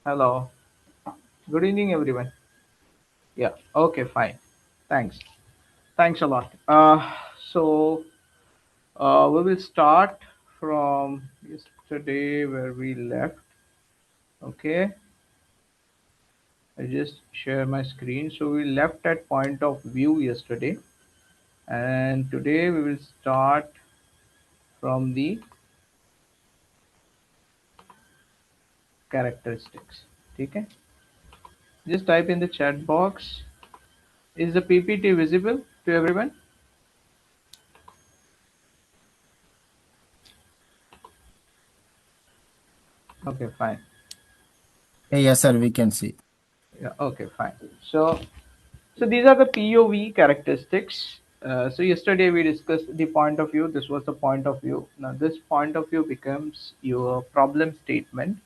Hello. Good evening, everyone. Yeah. Okay. Fine. Thanks. Thanks a lot. We will start from yesterday where we left. Okay. I just share my screen. So we left at point of view yesterday, and today we will start from the characteristics. Okay. Just type in the chat box. Is the PPT visible to everyone? Okay. Fine. Yes, sir, we can see. Yeah. Okay. Fine. So these are the POV characteristics. So yesterday we discussed the point of view. This was the point of view. Now this point of view becomes your problem statement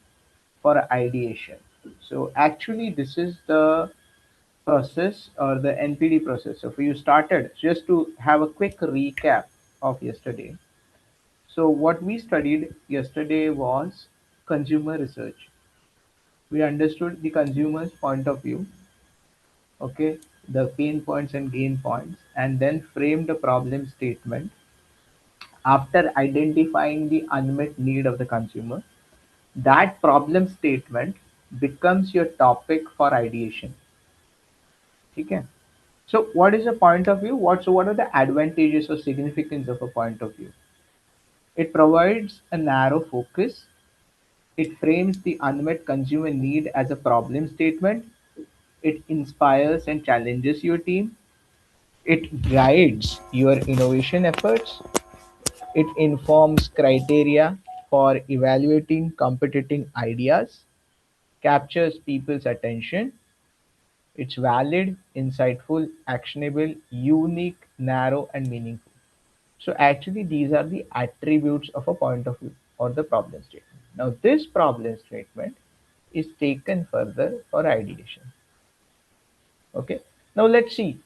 for ideation. So actually this is the process or the NPD process. So if you started, just to have a quick recap of yesterday. So what we studied yesterday was consumer research. We understood the consumer's point of view, okay, the pain points and gain points, and then frame the problem statement after identifying the unmet need of the consumer. That problem statement becomes your topic for ideation. Okay. So what is a point of view? What are the advantages or significance of a point of view? It provides a narrow focus. It frames the unmet consumer need as a problem statement. It inspires and challenges your team. It guides your innovation efforts. It informs criteria for evaluating competing ideas, captures people's attention. It's valid, insightful, actionable, unique, narrow, and meaningful. So, actually, these are the attributes of a point of view or the problem statement. Now, this problem statement is taken further for ideation. Okay. Now, let's see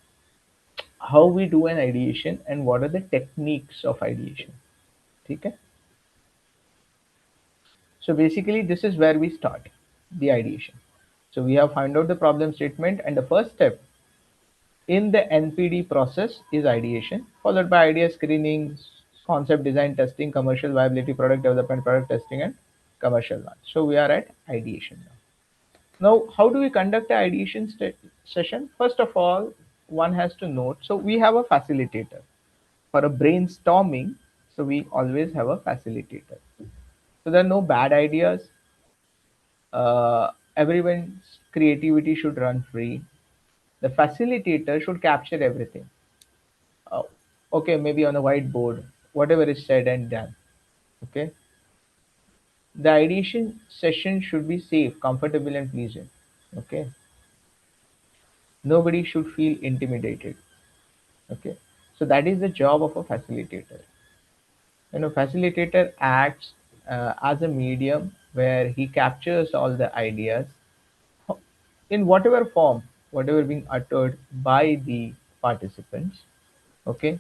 how we do an ideation and what are the techniques of ideation. Okay. So basically, this is where we start the ideation. So we have found out the problem statement, and the first step in the NPD process is ideation, followed by idea screening, concept design testing, commercial viability, product development, product testing, and commercial launch. So we are at ideation now. Now, how do we conduct the ideation session? First of all, one has to note. So we have a facilitator for a brainstorming. So we always have a facilitator. So there are no bad ideas. Everyone's creativity should run free. The facilitator should capture everything. Uh, okay, maybe on a whiteboard, whatever is said and done. Okay, the ideation session should be safe, comfortable, and pleasant. Okay, nobody should feel intimidated. Okay, so that is the job of a facilitator. Facilitator acts as a medium where he captures all the ideas in whatever form, whatever being uttered by the participants. Okay,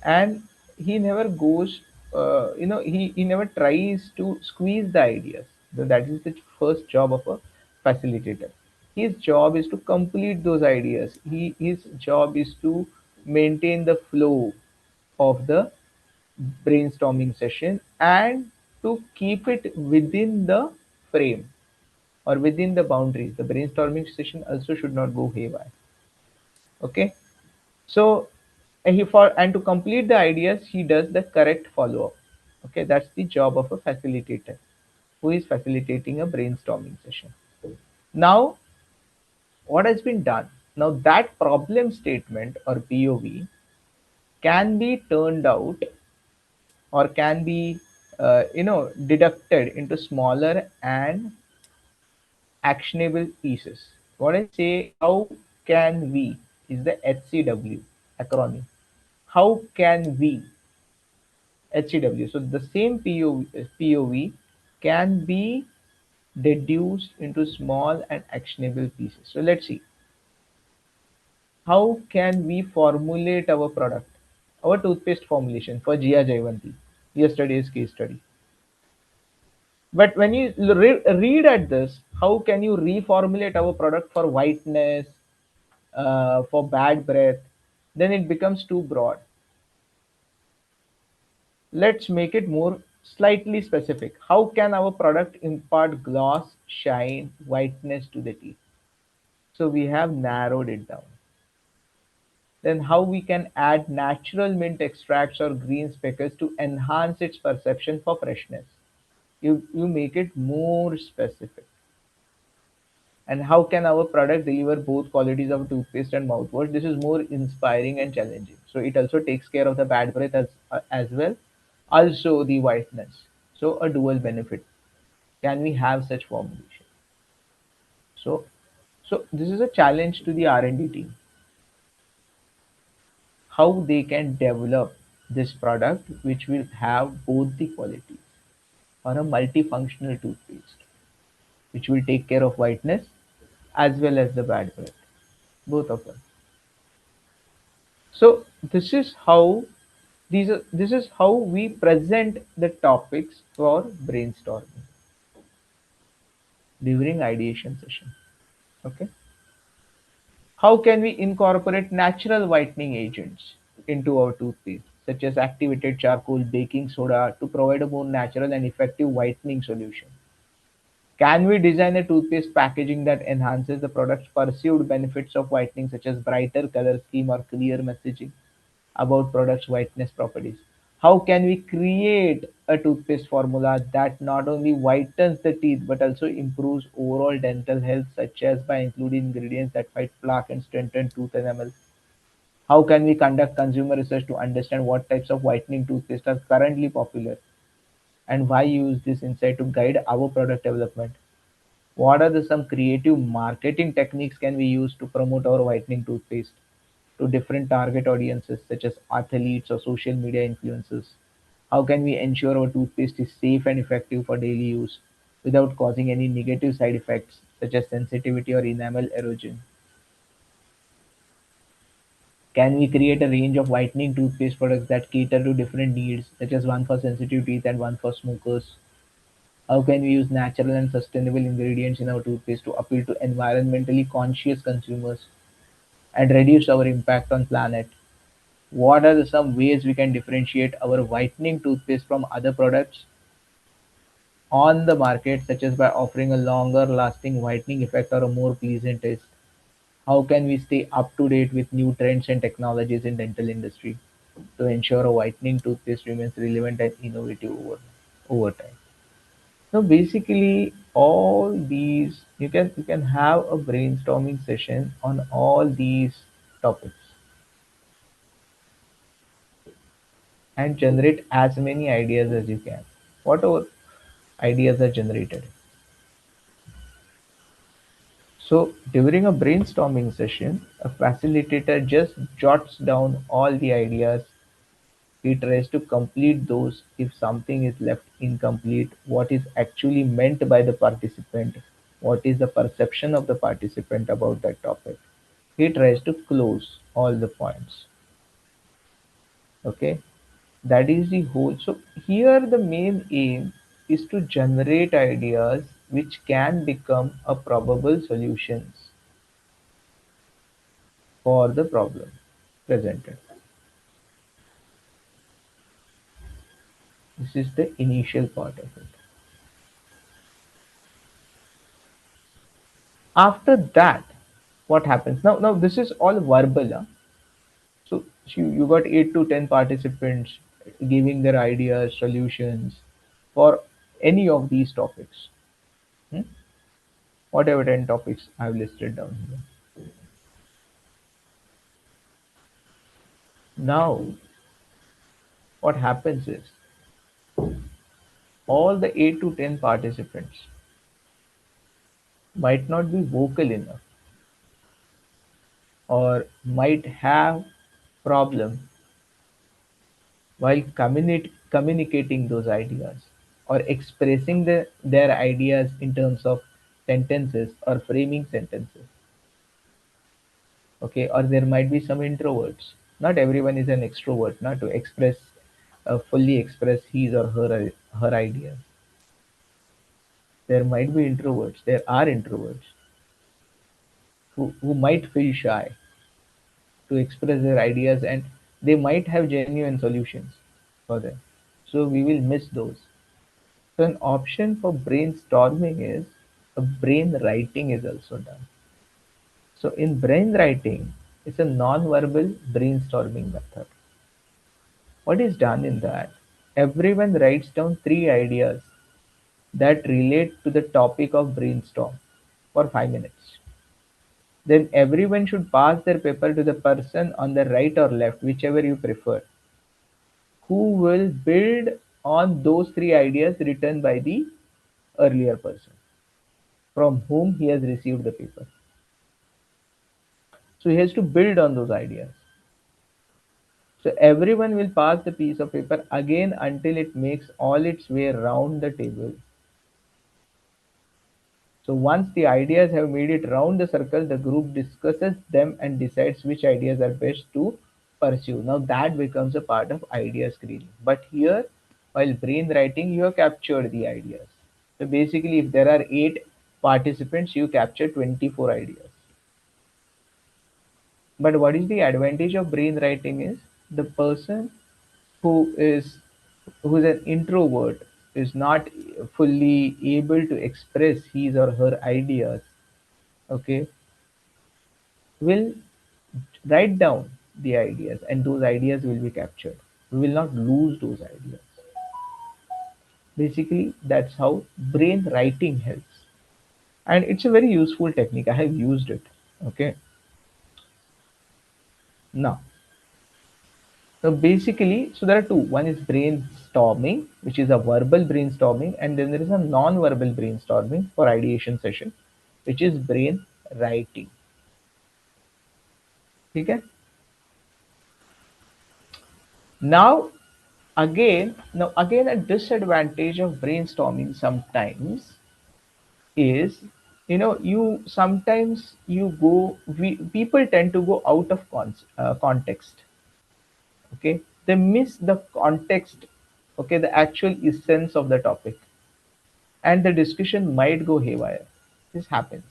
and he never goes, he never tries to squeeze the ideas. So that is the first job of a facilitator. His job is to complete those ideas. His job is to maintain the flow of the brainstorming session and to keep it within the frame or within the boundaries. The brainstorming session also should not go haywire. Okay, so he for and to complete the ideas, he does the correct follow up. Okay, that's the job of a facilitator who is facilitating a brainstorming session. Now, what has been done? Now that problem statement or POV can be turned out or can be deducted into smaller and actionable pieces. What I say, how can we is the HCW acronym. How can we HCW? So the same POV can be deduced into small and actionable pieces. So let's see. How can we formulate our product? Our toothpaste formulation for Jia Jaivanti, yesterday's case study. But when you read at this, how can you reformulate our product for whiteness, for bad breath, then it becomes too broad. Let's make it more slightly specific. How can our product impart gloss, shine, whiteness to the teeth? So we have narrowed it down. Then how we can add natural mint extracts or green speckles to enhance its perception for freshness. You make it more specific. And how can our product deliver both qualities of toothpaste and mouthwash? This is more inspiring and challenging. So it also takes care of the bad breath as well, also the whiteness. So a dual benefit. Can we have such formulation? So, so this is a challenge to the R&D team. How they can develop this product which will have both the qualities, or a multifunctional toothpaste which will take care of whiteness as well as the bad breath, both of them. So this is how we present the topics for brainstorming during ideation session. Okay. How can we incorporate natural whitening agents into our toothpaste, such as activated charcoal, baking soda, to provide a more natural and effective whitening solution? Can we design a toothpaste packaging that enhances the product's perceived benefits of whitening, such as brighter color scheme or clear messaging about product's whiteness properties? How can we create a toothpaste formula that not only whitens the teeth but also improves overall dental health, such as by including ingredients that fight plaque and strengthen tooth enamel? How can we conduct consumer research to understand what types of whitening toothpaste are currently popular and why use this insight to guide our product development? What are some creative marketing techniques can we use to promote our whitening toothpaste to different target audiences such as athletes or social media influencers? How can we ensure our toothpaste is safe and effective for daily use without causing any negative side effects such as sensitivity or enamel erosion? Can we create a range of whitening toothpaste products that cater to different needs, such as one for sensitive teeth and one for smokers? How can we use natural and sustainable ingredients in our toothpaste to appeal to environmentally conscious consumers and reduce our impact on planet? What are some ways we can differentiate our whitening toothpaste from other products on the market, such as by offering a longer lasting whitening effect or a more pleasant taste? How can we stay up to date with new trends and technologies in dental industry to ensure a whitening toothpaste remains relevant and innovative over time? So basically, all these you can have a brainstorming session on all these topics and generate as many ideas as you can. Whatever ideas are generated. So during a brainstorming session, a facilitator just jots down all the ideas. He tries to complete those if something is left incomplete, what is actually meant by the participant, what is the perception of the participant about that topic. He tries to close all the points. Okay, that is the whole. So here the main aim is to generate ideas which can become a probable solutions for the problem presented. This is the initial part of it. After that, what happens? Now this is all verbal. Huh? So you got 8 to 10 participants giving their ideas, solutions for any of these topics. Hmm? Whatever 10 topics I've listed down here. Now, what happens is all the 8 to 10 participants might not be vocal enough or might have problem while communicating those ideas or expressing their ideas in terms of sentences or framing sentences. Okay, or there might be some introverts. Not everyone is an extrovert, not to fully express his or her ideas. There might be introverts. There are introverts who might feel shy to express their ideas, and they might have genuine solutions for them. So we will miss those. So an option for brainstorming is a brain writing is also done. So in brain writing, it's a non-verbal brainstorming method. What is done in that? Everyone writes down three ideas that relate to the topic of brainstorm for 5 minutes. Then everyone should pass their paper to the person on the right or left, whichever you prefer, who will build on those three ideas written by the earlier person from whom he has received the paper. So he has to build on those ideas. So everyone will pass the piece of paper again until it makes all its way around the table. So once the ideas have made it round the circle, the group discusses them and decides which ideas are best to pursue. Now that becomes a part of idea screening. But here, while brain writing, you have captured the ideas. So basically, if there are 8 participants, you capture 24 ideas. But what is the advantage of brain writing is the person who is who's an introvert is not fully able to express his or her ideas, okay, will write down the ideas and those ideas will be captured. We will not lose those ideas. Basically, that's how brain writing helps. And it's a very useful technique. I have used it. Okay. Now, so basically, so there are two. One is brainstorming, which is a verbal brainstorming, and then there is a non-verbal brainstorming for ideation session, which is brain writing. Okay. Now, now again, a disadvantage of brainstorming sometimes is, you sometimes you go we people tend to go out of context. Okay, they miss the context, okay, the actual essence of the topic, and the discussion might go haywire. This happens.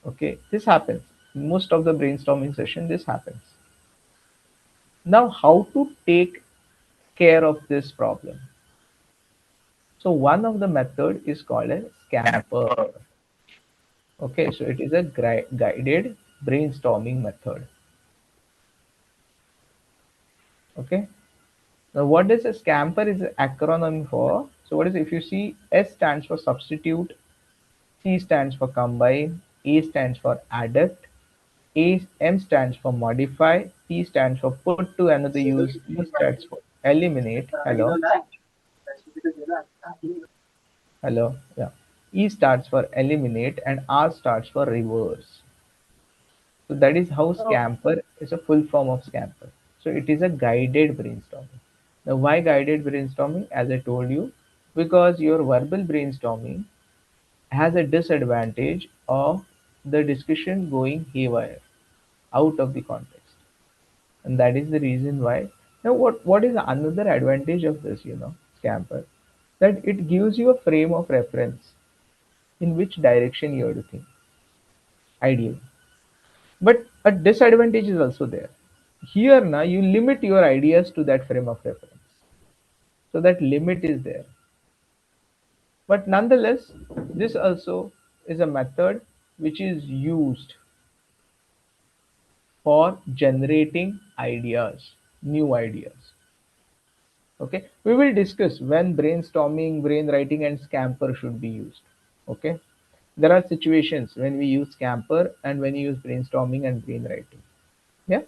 Okay, this happens most of the brainstorming session. This happens. Now, how to take care of this problem? So one of the method is called a scamper. Okay, so it is a guided brainstorming method. Okay, now what is a scamper is an acronym for. So what is, if you see, S stands for substitute, C stands for combine, A stands for adapt, M stands for modify, P stands for put to another use, E stands for eliminate. Hello, hello, yeah. E stands for eliminate and R stands for reverse. So that is how scamper is a full form of scamper. So it is a guided brainstorming. Now why guided brainstorming? As I told you, because your verbal brainstorming has a disadvantage of the discussion going haywire, out of the context. And that is the reason why. Now what is another advantage of this, scamper? That it gives you a frame of reference in which direction you are to think, ideally. But a disadvantage is also there. Here now you limit your ideas to that frame of reference. So that limit is there. But nonetheless, this also is a method which is used for generating ideas, new ideas. Okay, we will discuss when brainstorming, brain writing, and scamper should be used. Okay, there are situations when we use scamper and when you use brainstorming and brain writing. Yeah.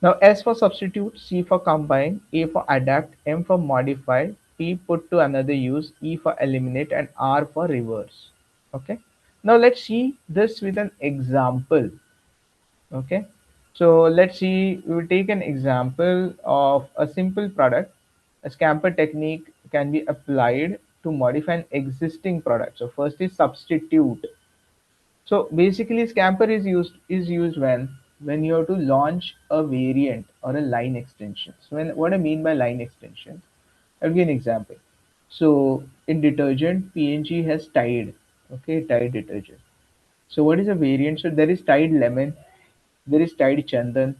Now, S for substitute, C for combine, A for adapt, M for modify, P put to another use, E for eliminate, and R for reverse. Okay. Now let's see this with an example. Okay. So let's see, we will take an example of a simple product. A scamper technique can be applied to modify an existing product. So first is substitute. So basically, scamper is used when you have to launch a variant or a line extension. So what I mean by line extension, I'll give an example. So in detergent, P&G has Tide. Okay, Tide detergent. So what is a variant? So there is Tide lemon, there is Tide chandan,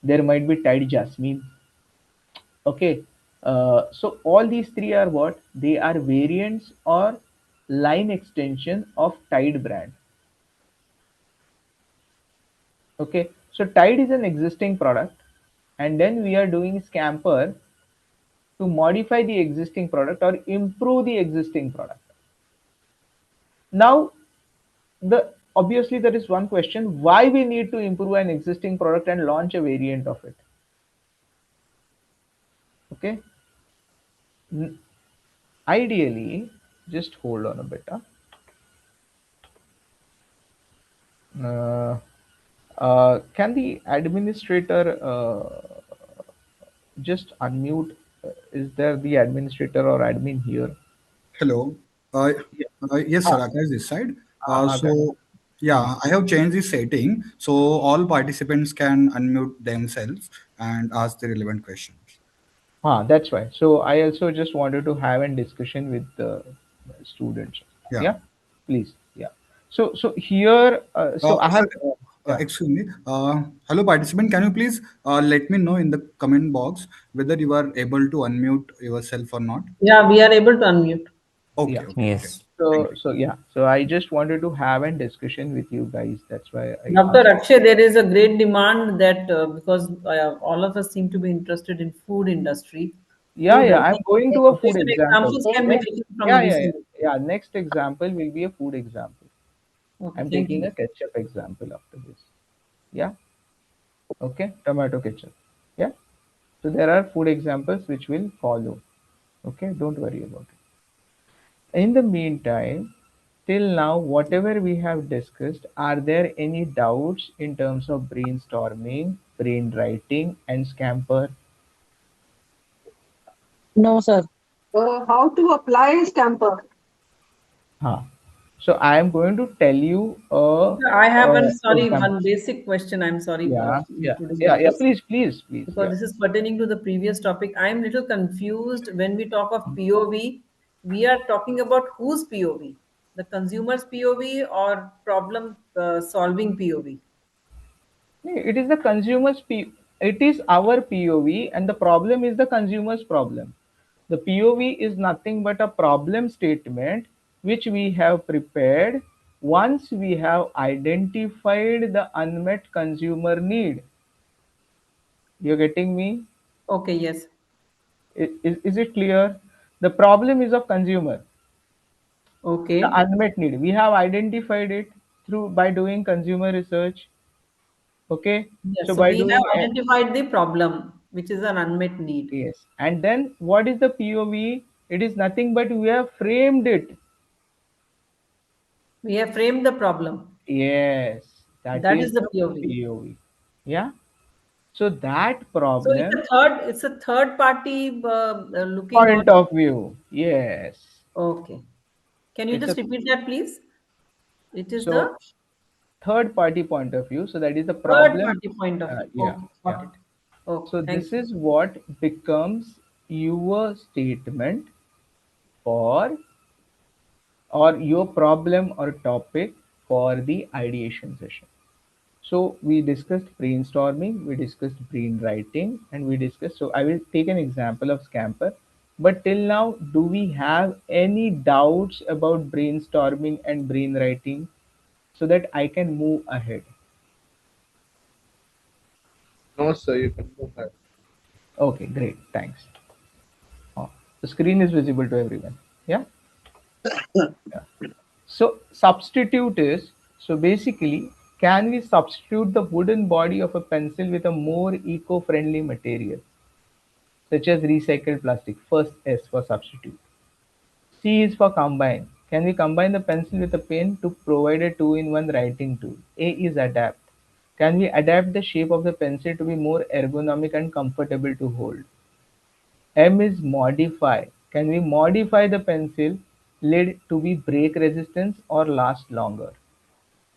there might be Tide jasmine. Okay, so all these three are what? They are variants or line extension of Tide brand. Okay, so Tide is an existing product, and then we are doing Scamper to modify the existing product or improve the existing product. Now, the obviously there is one question: why we need to improve an existing product and launch a variant of it? Okay, N- ideally, just hold on a bit. Huh? Uh, can the administrator just unmute? Is there the administrator or admin here? Hello. Uh, Yeah. yes, Ah, sir. Akash this side. Akash. Yeah, I have changed the setting so all participants can unmute themselves and ask the relevant questions. That's why. So I also just wanted to have a discussion with the students. Yeah. Yeah, please. Yeah. So here, so I Sir, have. Yeah. excuse me. Hello, participant. Can you please let me know in the comment box whether you are able to unmute yourself or not? Yeah, we are able to unmute. Yeah. Okay, okay, okay. Yes. Thank So you. so yeah. So I just wanted to have a discussion with you guys. That's why I Dr. asked. Akshay, there is a great demand that because all of us seem to be interested in food industry, Yeah, food yeah. I'm going to a food different example. examples can be Next, taken from yeah, this yeah, yeah. industry. Yeah. Next example will be a food example. Okay, I'm thank taking you. a ketchup example after this. Yeah. Okay. Tomato ketchup. Yeah. So there are food examples which will follow. Okay. Don't worry about it. In the meantime, till now, whatever we have discussed, are there any doubts in terms of brainstorming, brainwriting, and scamper? No, sir. How to apply stamper? Huh. So I am going to tell you I have one, sorry, example. one basic question. I'm sorry Yeah, for yeah, intruding yeah, on yeah. this Please, please, please. because Yeah. this is pertaining to the previous topic. I'm little confused when we talk of POV. We are talking about whose POV? The consumer's POV or problem solving POV? It is the consumer's it is our POV, and the problem is the consumer's problem. The POV is nothing but a problem statement which we have prepared once we have identified the unmet consumer need. You're getting me? Okay, yes. Is it clear? The problem is of consumer, the Okay. unmet need. We have identified it through by doing consumer research. Okay, Yes. so So by we have doing identified the problem, which is an unmet need. yes, and then what is the POV? It is nothing but we have framed it. We have framed the problem. Yes, that That is is the the POV. POV. Yeah. So that So problem it's a third party looking on. point of view. Yes. Okay. Can you It's just a repeat that, please? It is so the third party point of view. So that is the third problem. party point of view. Yeah. Okay, Yeah. got it. Okay, So thank this you. is what becomes your statement for or your problem or topic for the ideation session. So we discussed brainstorming, we discussed brainwriting, and we discussed. So I will take an example of Scamper. But till now, do we have any doubts about brainstorming and brainwriting so that I can move ahead? No, sir, you can move ahead. Okay, great. Thanks. Oh, the screen is visible to everyone. Yeah. Yeah. So substitute is so basically, can we substitute the wooden body of a pencil with a more eco-friendly material, such as recycled plastic? First S for substitute. C is for combine. Can we combine the pencil with a pen to provide a two-in-one writing tool? A is adapt. Can we adapt the shape of the pencil to be more ergonomic and comfortable to hold? M is modify. Can we modify the pencil lid to be break resistance or last longer?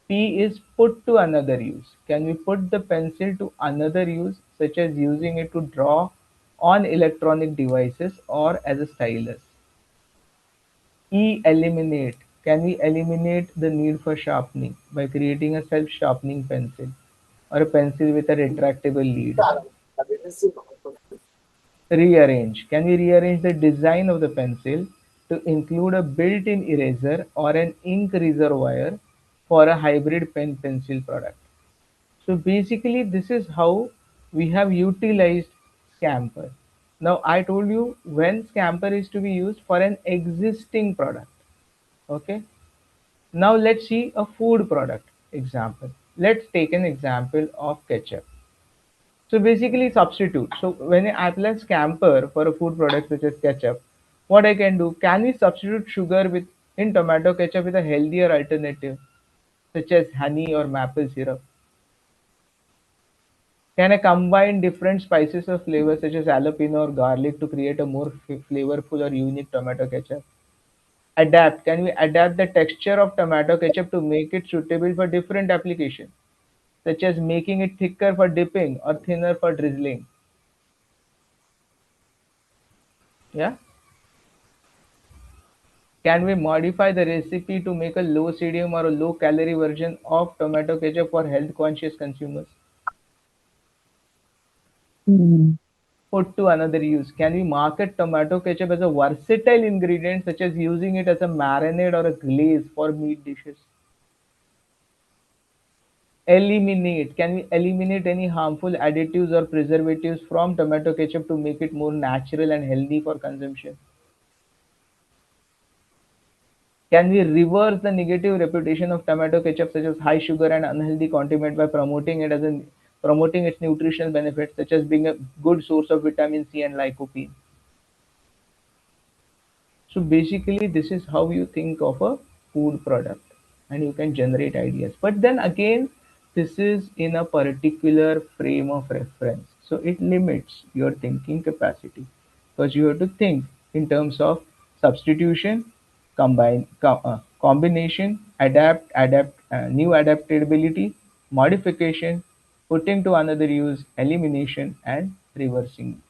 P is put to another use. Can we put the pencil to another use, such as using it to draw on electronic devices or as a stylus? Eliminate. Can we eliminate the need for sharpening by creating a self-sharpening pencil or a pencil with a retractable lead? Rearrange. Can we rearrange the design of the pencil to include a built-in eraser or an ink reservoir for a hybrid pen pencil product? So basically, this is how we have utilized Scamper. Now, I told you when Scamper is to be used for an existing product. Okay. Now, let's see a food product example. Let's take an example of ketchup. So basically substitute. So when I apply Scamper for a food product such as ketchup, what I can do, can we substitute sugar with in tomato ketchup with a healthier alternative such as honey or maple syrup? Can I combine different spices or flavors such as jalapeno or garlic to create a more flavorful or unique tomato ketchup? Adapt. Can we adapt the texture of tomato ketchup to make it suitable for different applications, such as making it thicker for dipping or thinner for drizzling? Yeah. Can we modify the recipe to make a low sodium or a low calorie version of tomato ketchup for health conscious consumers? Hmm. Put to another use. Can we market tomato ketchup as a versatile ingredient, such as using it as a marinade or a glaze for meat dishes? Eliminate. Can we eliminate any harmful additives or preservatives from tomato ketchup to make it more natural and healthy for consumption? Can we reverse the negative reputation of tomato ketchup, such as high sugar and unhealthy condiment, by promoting its nutritional benefits, such as being a good source of vitamin C and lycopene? So basically, this is how you think of a food product, and you can generate ideas. But then again, this is in a particular frame of reference. So it limits your thinking capacity because you have to think in terms of substitution, combination, new adaptability, modification, putting to another use, elimination, and reversing.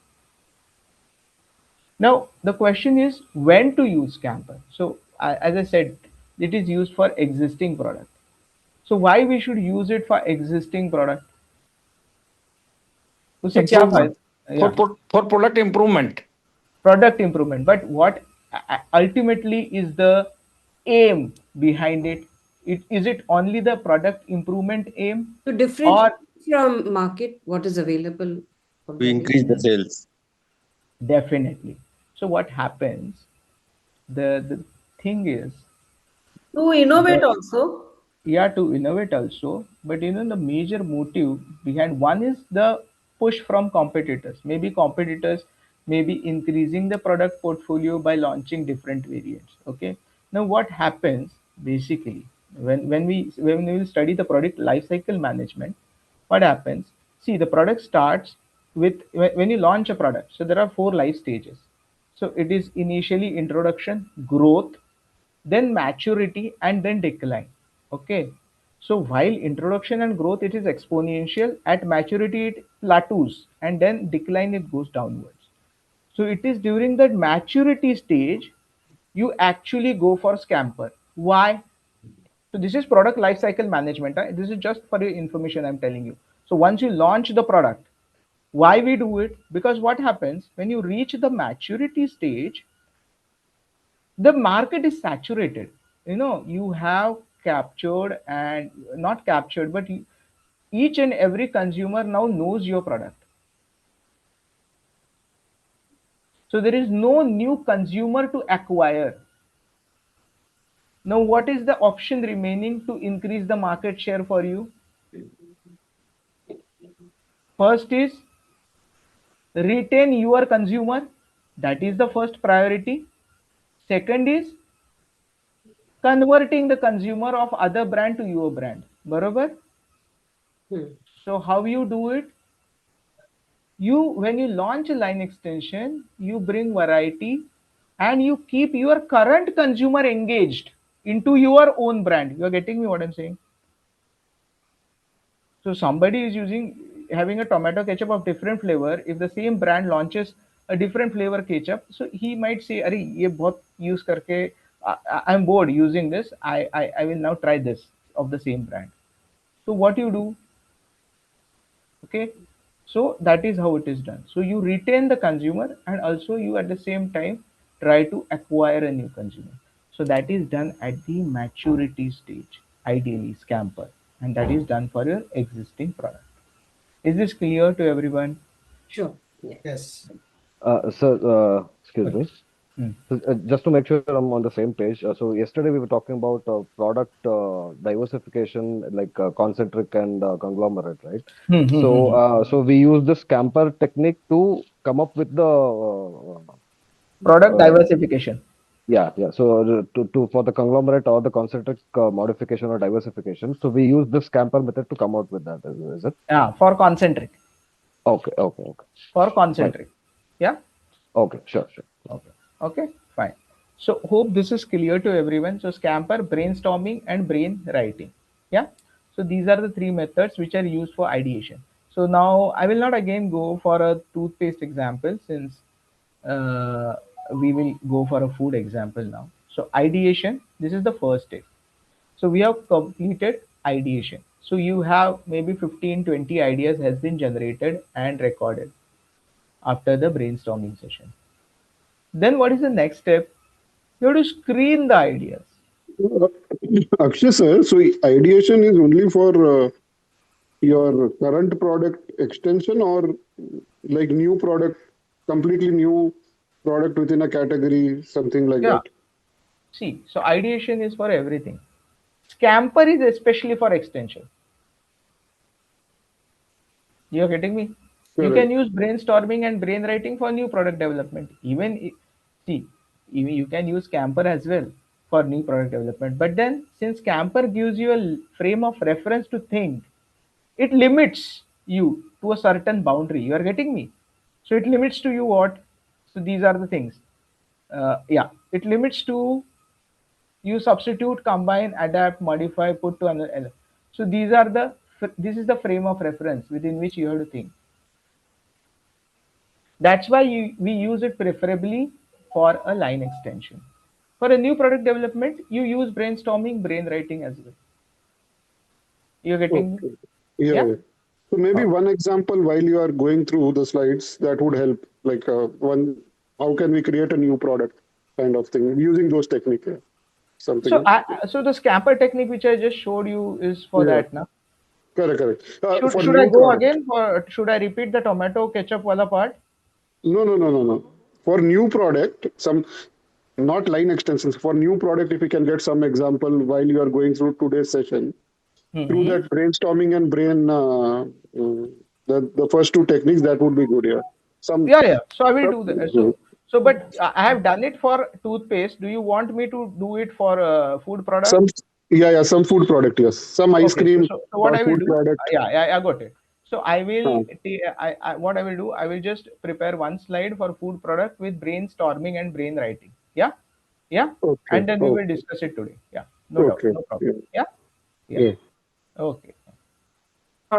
Now, the question is when to use Camper. So, as I said, it is used for existing product. So, why we should use it for existing product? उससे It's क्या for फायदा? Yeah, for product improvement. product improvement. But what ultimately is the aim behind it? Is it only the product improvement aim, To differentiate or from market, what is available for to them. increase the sales. definitely? So, what happens? The thing is To innovate the also. yeah, to innovate also, but the major motive behind one is the push from competitors. Maybe competitors may be increasing the product portfolio by launching different variants. Okay, now what happens basically when we will study the product life cycle management, what happens? See, the product starts with when you launch a product, so there are four life stages. So it is initially introduction, growth, then maturity, and then decline. Okay, so while introduction and growth it is exponential, at maturity it plateaus, and then decline it goes downwards. So it is during that maturity stage you actually go for Scamper. Why? So this is product life cycle management. This is just for your information I'm telling you. So once you launch the product, why we do it? Because what happens when you reach the maturity stage, the market is saturated. You have captured and not captured, but each and every consumer now knows your product. So there is no new consumer to acquire. Now what is the option remaining to increase the market share for you? First is retain your consumer. That is the first priority. Second is converting the consumer of other brand to your brand. Barabar? Hmm. So how you do it? When you launch a line extension, you bring variety and you keep your current consumer engaged into your own brand. You are getting me what I'm saying? So somebody is having a tomato ketchup of different flavor. If the same brand launches a different flavor ketchup, so he might say, "अरे ये बहुत use करके I'm bored using this. I will now try this of the same brand. So what you do, okay? So that is how it is done. So you retain the consumer and also you at the same time try to acquire a new consumer. So that is done at the maturity stage, ideally scamper, and that is done for your existing product. Is this clear to everyone? Sure. Yeah. Yes. Excuse Okay. me. Hmm. So, just to make sure I'm on the same page. So yesterday we were talking about product diversification, like concentric and conglomerate, right? Hmm, hmm, hmm, So, hmm. so we use the scamper technique to come up with the Product uh, diversification. yeah, yeah. So to for the conglomerate or the concentric modification or diversification, so we use the scamper method to come out with that. Is it? Yeah, for concentric. Okay, okay, okay. For Fine. concentric. Yeah. Okay, sure, sure. Okay. Okay. Fine. So hope this is clear to everyone. So scamper, brainstorming, and brain writing. Yeah. So these are the three methods which are used for ideation. So now I will not again go for a toothpaste example since uh, we will go for a food example now. So ideation. This is the first step. So we have completed ideation. So you have maybe 15, 20 ideas has been generated and recorded after the brainstorming session. Then what is the next step? You have to screen the ideas. Uh, Akshay sir, so ideation is only for your current product extension or like new product, completely new product within a category, something like Yeah. that. See, so ideation is for everything. Scamper is especially for extension. You're getting me? You can Correct. use brainstorming and brain writing for new product development. See, even you can use Scamper as well for new product development. But then, since Scamper gives you a frame of reference to think, it limits you to a certain boundary. You are getting me? So it limits to you what? So these are the things. Yeah, it limits to you substitute, combine, adapt, modify, put to another. So these are the this is the frame of reference within which you have to think. That's why we use it preferably for a line extension. For a new product development, you use brainstorming, brain writing as well. You're getting me? Okay. Yeah, Yeah. yeah. So maybe Okay. one example while you are going through the slides that would help. Like one, how can we create a new product kind of thing using those techniques? Yeah. So Something. so the scamper technique which I just showed you is for Yeah. that now. Correct. Correct. For Should I new go product. again or should I repeat the tomato ketchup wala part? No, no, no, no, no. For new product, some not line extensions. For new product, if you can get some example while you are going through today's session, through Mm-hmm. that brainstorming and brain, the first two techniques, that would be good. Yeah. Some, Yeah, yeah. So I will do that. some, But I have done it for toothpaste. Do you want me to do it for food some, product? yeah, yeah, some food product. Yes, some ice Okay, cream so what I will food do, product. I got it. So I will, Uh, what I will do, I will just prepare one slide for food product with brainstorming and brain writing. Yeah, yeah, okay, and then we will okay, discuss it today. Yeah, no doubt, okay. no problem. Yeah, Yeah, yeah, yeah. okay.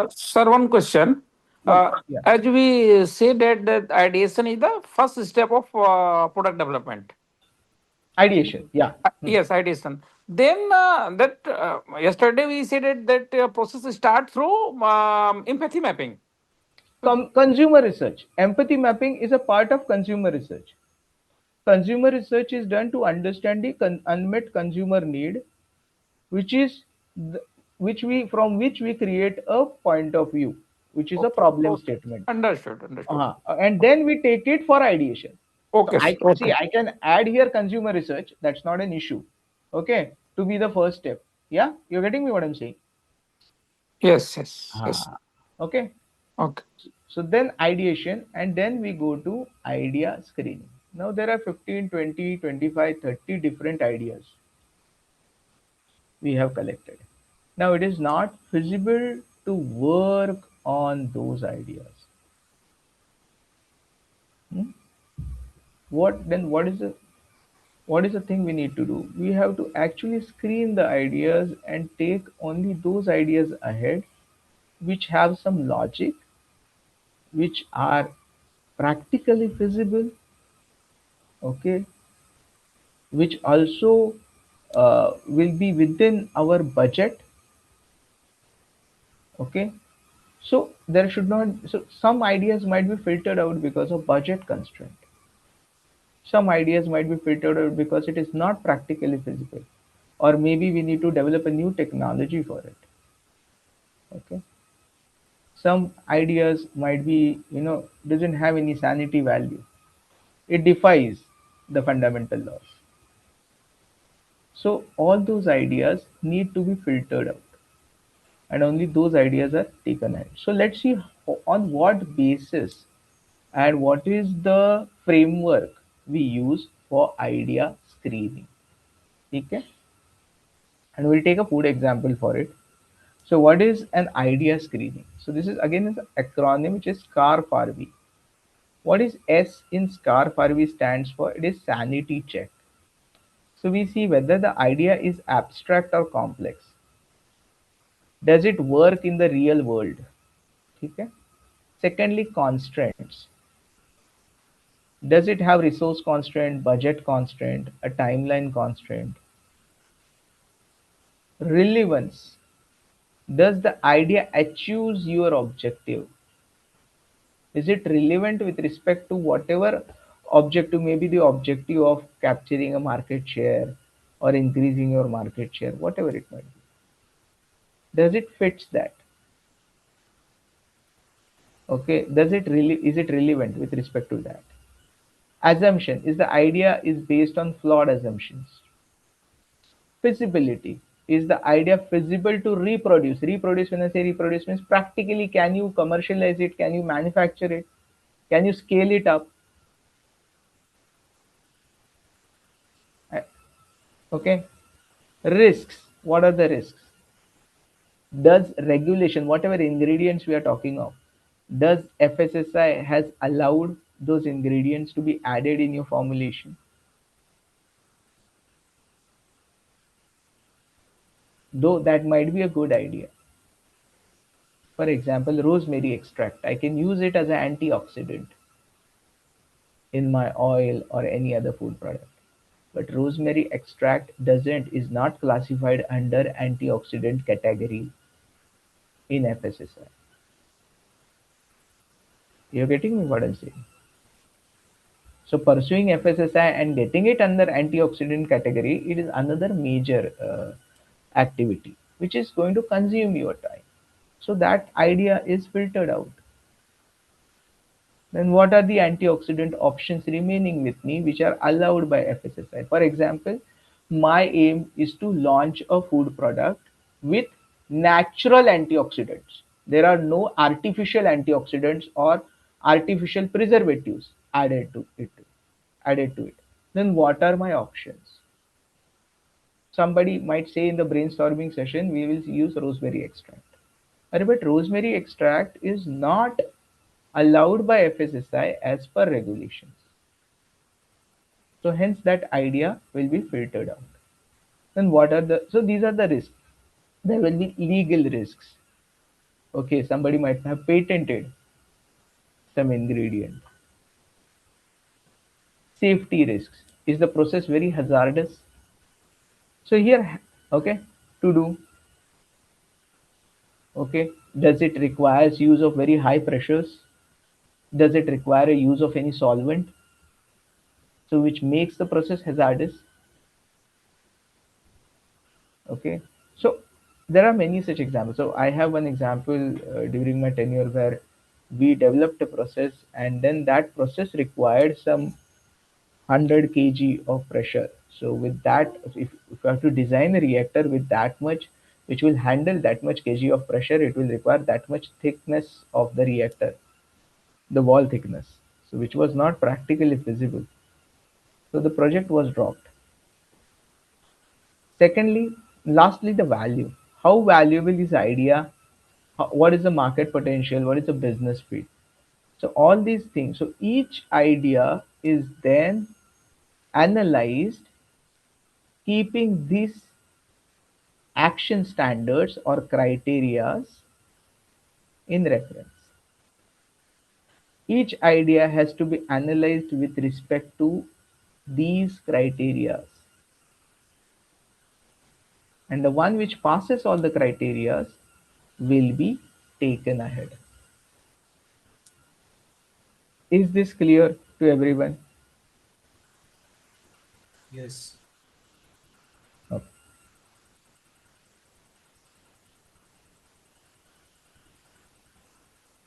Sir, one question. One, yeah, As we say that ideation is the first step of product development. ideation. Yeah. Hmm. Yes, ideation. Then that yesterday we said that process start through empathy mapping. So, Consumer research. Empathy mapping is a part of consumer research. Consumer research is done to understand the unmet consumer need, which is the, which we create a point of view, which is a okay, problem okay, statement. understood, understood. And then we take it for ideation. So Okay, I sir, see okay. I can add here consumer research. That's not an issue. Okay, to be the first step. Yeah, you're getting me what I'm saying. Yes, yes, yes. Ah, okay. Okay. So then ideation, and then we go to idea screening. Now there are 15, 20, 25, 30 different ideas we have collected. Now it is not feasible to work on those ideas. Hmm? What then? What is the thing we need to do? We have to actually screen the ideas and take only those ideas ahead which have some logic, which are practically feasible, okay, which also will be within our budget. Okay, so there should not, so some ideas might be filtered out because of budget constraint. Some ideas might be filtered out because it is not practically feasible, or maybe we need to develop a new technology for it. Okay, some ideas might be, doesn't have any sanity value, it defies the fundamental laws. So all those ideas need to be filtered out, and only those ideas are taken out. So let's see on what basis and what is the framework we use for idea screening. Okay, and we'll take a food example for it. So what is an idea screening? So this is again an acronym which is SCAR-FARVI. What is S in SCAR-FARVI stands for? It is sanity check. So we see whether the idea is abstract or complex. Does it work in the real world? Okay. Secondly, constraints. Does it have resource constraint, budget constraint, a timeline constraint? Relevance. Does the idea achieve your objective? Is it relevant with respect to whatever objective, maybe the objective of capturing a market share or increasing your market share, whatever it might be? Does it fits that? Okay, does it really, is it relevant with respect to that? Assumption, is the idea is based on flawed assumptions. Feasibility, is the idea feasible to reproduce? When I say reproduce means practically, can you commercialize it, can you manufacture it, can you scale it up? Uh, okay. Risks, what are the risks? Does regulation, whatever ingredients we are talking of, does FSSI has allowed those ingredients to be added in your formulation? Though that might be a good idea. For example, rosemary extract, I can use it as an antioxidant in my oil or any other food product. But rosemary extract doesn't, is not classified under antioxidant category in FSSI. You're getting me what I'm saying? So pursuing FSSI and getting it under antioxidant category, it is another major activity which is going to consume your time. So that idea is filtered out. Then what are the antioxidant options remaining with me which are allowed by FSSI? For example, my aim is to launch a food product with natural antioxidants. There are no artificial antioxidants or artificial preservatives added to it. Then what are my options? Somebody might say in the brainstorming session, we will use rosemary extract. But rosemary extract is not allowed by FSSI as per regulations. So hence that idea will be filtered out. Then what are the, so these are the risks. There will be legal risks. Okay, somebody might have patented some ingredient. Safety risks. Is the process very hazardous? So here, okay, to do, okay, does it requires use of very high pressures? Does it require a use of any solvent? So which makes the process hazardous? Okay, so there are many such examples. So I have one example during my tenure where we developed a process, and then that process required some 100 kg of pressure. So with that, if you have to design a reactor with that much, which will handle that much kg of pressure, it will require that much thickness of the reactor, the wall thickness, so which was not practically feasible. So the project was dropped. Secondly, lastly, the value. How valuable is idea? What is the market potential? What is the business fit? So all these things. So each idea is then analyzed, keeping these action standards or criterias in reference. Each idea has to be analyzed with respect to these criterias. and the one which passes all the criteria will be taken ahead. Is this clear to everyone? Yes. Okay.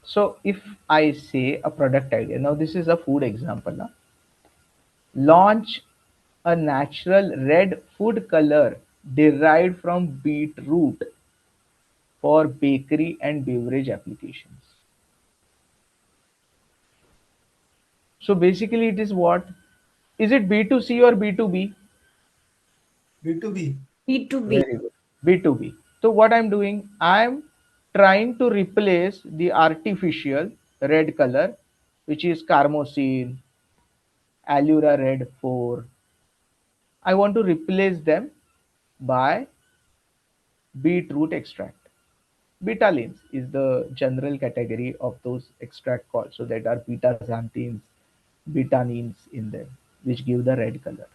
So if I say a product idea, now this is a food example. Now. Launch a natural red food color derived from beetroot for bakery and beverage applications. So basically it is what? Is it B2C or B2B? B2B. B2B. Very good. B2B. So what I'm doing, I'm trying to replace the artificial red color, which is carmosine, allura red 4. I want to replace them by beetroot extract. Betalains is the general category of those extract called. So that are beta xanthines, betanines in them, which give the red color.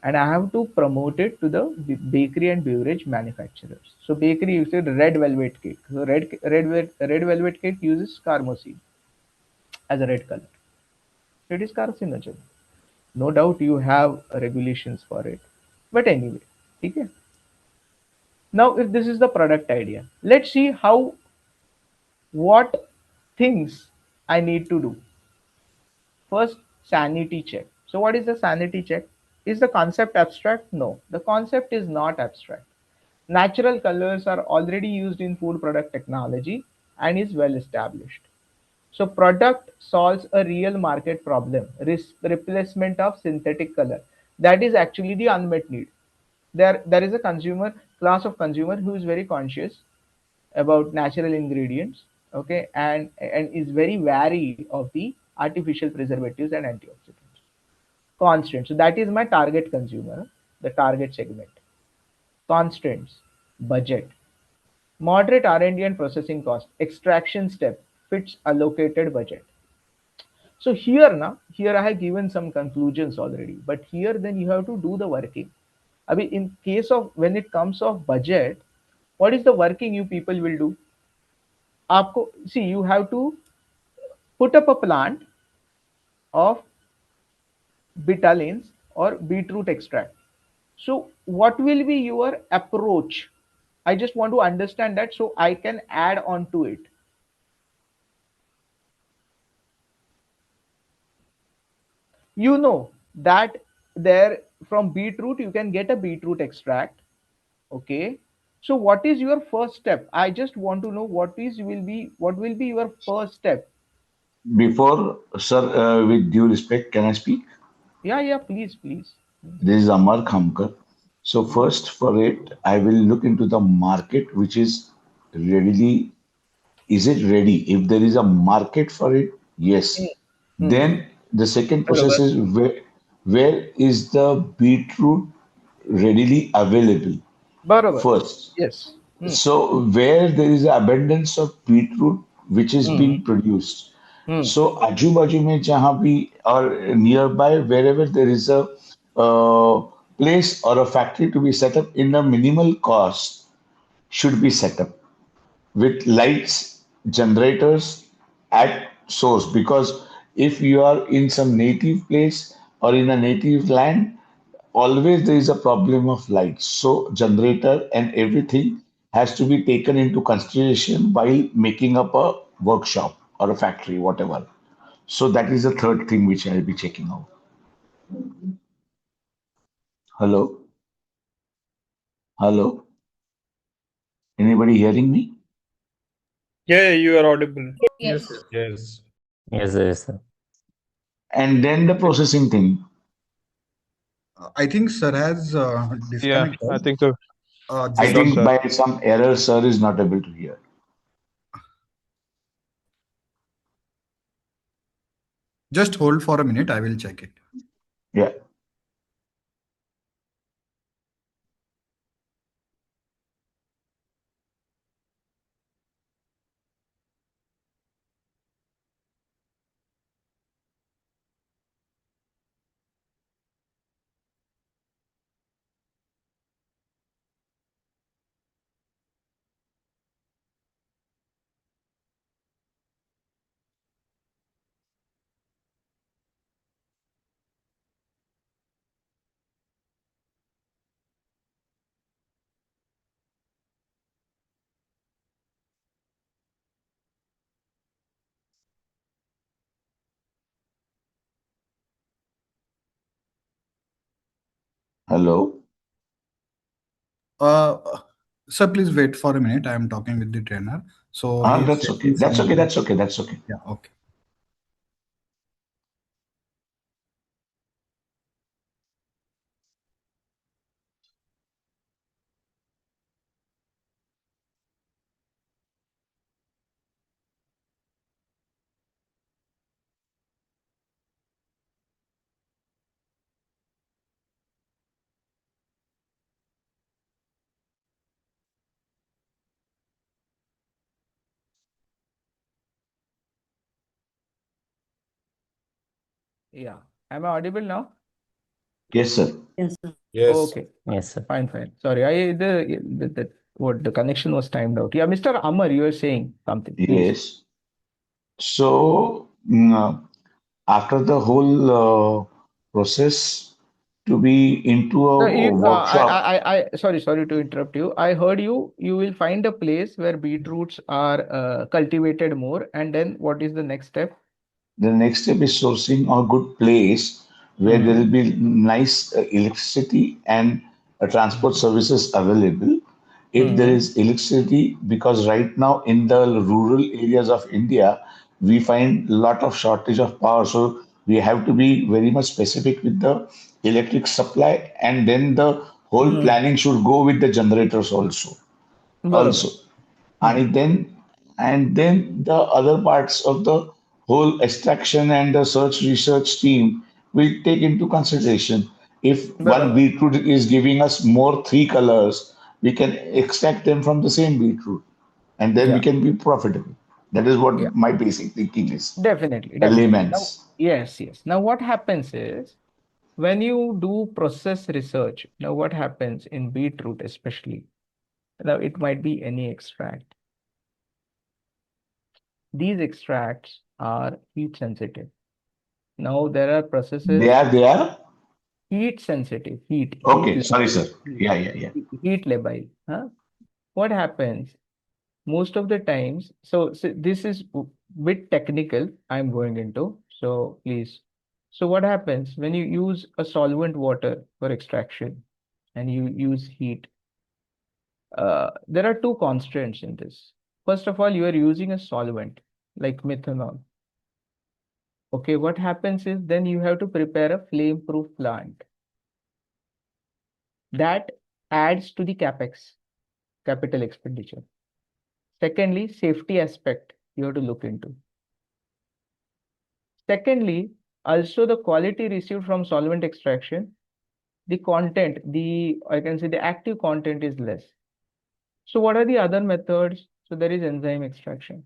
And I have to promote it to the bakery and beverage manufacturers. So bakery, you said red velvet cake. So red velvet cake uses carmosine as a red color. So it is carcinogen. No doubt you have regulations for it. But anyway, okay. Now if this is the product idea, let's see how what things I need to do. First, sanity check. So what is the sanity check? Is the concept abstract? No, the concept is not abstract. Natural colors are already used in food product technology and is well established. So product solves a real market problem, replacement of synthetic color. That is actually the unmet need. There is a consumer class of consumer who is very conscious about natural ingredients, okay, and is very wary of the artificial preservatives and antioxidants. Constant. So that is my target consumer, the target segment. Constants, budget, moderate R&D and processing cost, extraction step, fits allocated budget. So here now, here I have given some conclusions already, but here then you have to do the working. I mean, in case of when it comes of budget, what is the working you people will do? आपको see you have to put up a plant of betalains or beetroot extract. So what will be your approach? I just want to understand that so I can add on to it. You know that there from beetroot you can get a beetroot extract. Okay. So what is your first step? I just want to know what will be your first step. Before, sir, with due respect, can I speak? Yeah, yeah, please, please. This is Amar Khamkar. So Mhm. first, for it, I will look into the market, which is readily, is it ready? If there is a market for it, Hmm. yes. Hmm. Then the second process बरोबर. is where is the beetroot readily available बरोबर. first. Yes. Hmm. So where there is abundance of beetroot which is Hmm. being produced. Hmm. So आजू बाजू में जहाँ भी or nearby wherever there is a uh, place or a factory to be set up in a minimal cost should be set up with lights, generators at source. Because if you are in some native place or in a native land, always there is a problem of light. So generator and everything has to be taken into consideration while making up a workshop or a factory, whatever. So that is the third thing which I'll be checking out. Hello, hello, anybody hearing me? Yeah, you are audible. Yes. Yes. Yes, yes, sir. And then the processing thing. I think Sir has Yeah, I disconnected. think so. I Just Sure, think sir. by some error, sir is not able to hear. just hold for a minute. I will check it. Yeah. Hello. Uh, sir, please wait for a minute. I am talking with the trainer. So he is That's okay. checking That's some. okay. That's okay. That's okay. Yeah, okay. Yeah. Am I audible now? Yes, sir. Yes, sir. Yes. Okay. Yes, sir. Fine, fine. Sorry, the what the connection was timed out. Yeah, Mr. Amar, you were saying something, please. Yes. So, after the whole process to be into No, a you, workshop, sorry to interrupt you. I heard you. You will find a place where beetroots are cultivated more, and then what is the next step? the next step is sourcing a good place where there will Hmm. be nice electricity and transport services available. If there Hmm. is electricity, because right now in the rural areas of India, we find lot of shortage of power. So we have to be very much specific with the electric supply, and then the whole Hmm. planning should go with the generators also. बरोबर. Also, Hmm. and then the other parts of the whole extraction and the search research team will take into consideration. If one बरोबर. beetroot is giving us more three colors, we can extract them from the same beetroot, and then we Yeah. can be profitable. That is what Yeah. my basic thinking is. Definitely. A Definitely. Now, layman's. yes, yes. Now, what happens is when you do process research, now what happens in beetroot, especially, now it might be any extract. These extracts are heat sensitive. Now, there are They processes are they are heat sensitive, heat okay. Sorry, labile, sir. Yeah, yeah, yeah. heat labile. Huh? What happens? Most of the times, so this is bit technical I'm going into, so please. So what happens when you use a solvent water for extraction and you use heat? There are two constraints in this. First of all, you are using a solvent like methanol. Okay, what happens is then you have to prepare a flame-proof plant. That adds to the capex, capital expenditure. Secondly, safety aspect you have to look into. Secondly, also the quality received from solvent extraction, the content, I can say the active content is less. So what are the other methods? So there is enzyme extraction.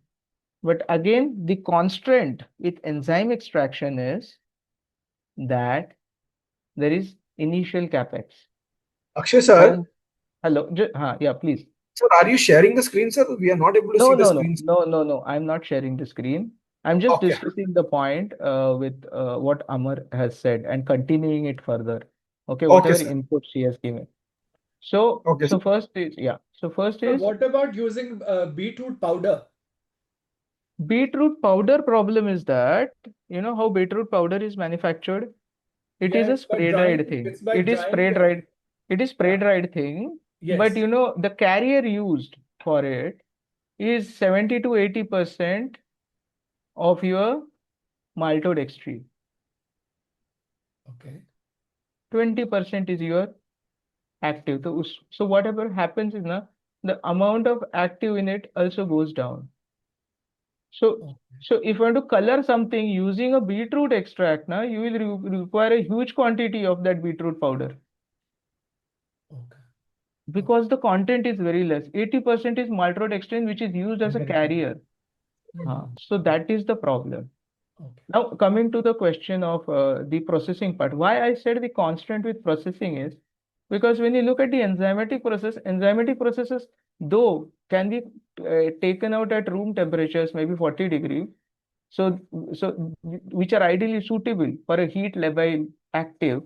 But again, the constraint with enzyme extraction is that there is initial capex. Akshay sir, How? Hello. Yeah, please. sir, are you sharing the screen, sir? We are not able to No, see the no, no, screen. no, no, no. I'm not sharing the screen. I'm just Okay, discussing the point with what Amar has said and continuing it further. Okay, okay, whatever sir. input she has given. So, Okay, sir. so first is yeah. So first Sir, is what about using beetroot powder? beetroot powder. Problem is that you know how beetroot powder is manufactured. It is Yeah, a spray dried thing. it's by It is drying spray them. dried. It is spray Yeah. dried thing. But Yes. you know the carrier used for it is 70 to 80% of your maltodextrin. Okay. 20% is your active. So whatever happens is na, the amount of active in it also goes down. So Okay. so if you want to color something using a beetroot extract, na, you will require a huge quantity of that beetroot powder Okay. because the content is very less. 80% is maltodextrin, which is used as a Very good. carrier. Mhm. So that is the problem. Okay. Now, coming to the question of the processing part, why I said the constant with processing is because when you look at the enzymatic processes, though, can be taken out at room temperatures, maybe 40 degrees. So, which are ideally suitable for a heat labile active,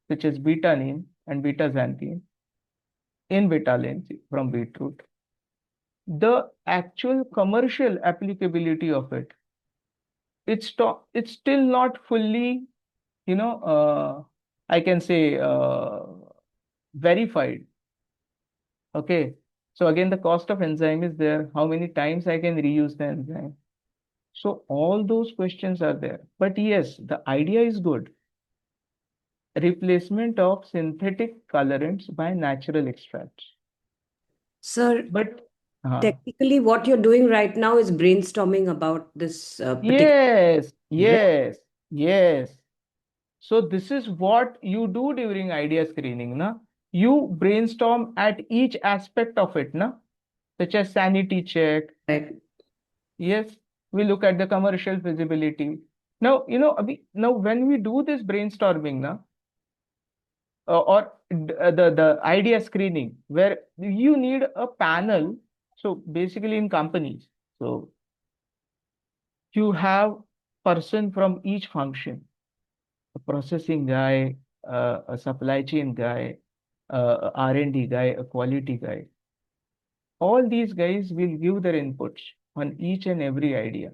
such as betaine and beta-xanthine in betalain from beetroot. The actual commercial applicability of it, it's still not fully, you know, I can say verified. Okay. So again, the cost of enzyme is there. How many times I can reuse the enzyme? So all those questions are there. But yes, the idea is good. Replacement of synthetic colorants by natural extracts. Sir, But technically, what you're doing right now is brainstorming about this particular. yes, Right? yes, yes. So this is what you do during idea screening, na? You brainstorm at each aspect of it, na? Such as sanity check. Right. Yes, we look at the commercial feasibility. Now, now when we do this brainstorming, na, or the idea screening, where you need a panel. So basically in companies, so you have person from each function, a processing guy, a supply chain guy, a R&D guy, a quality guy. All these guys will give their inputs on each and every idea.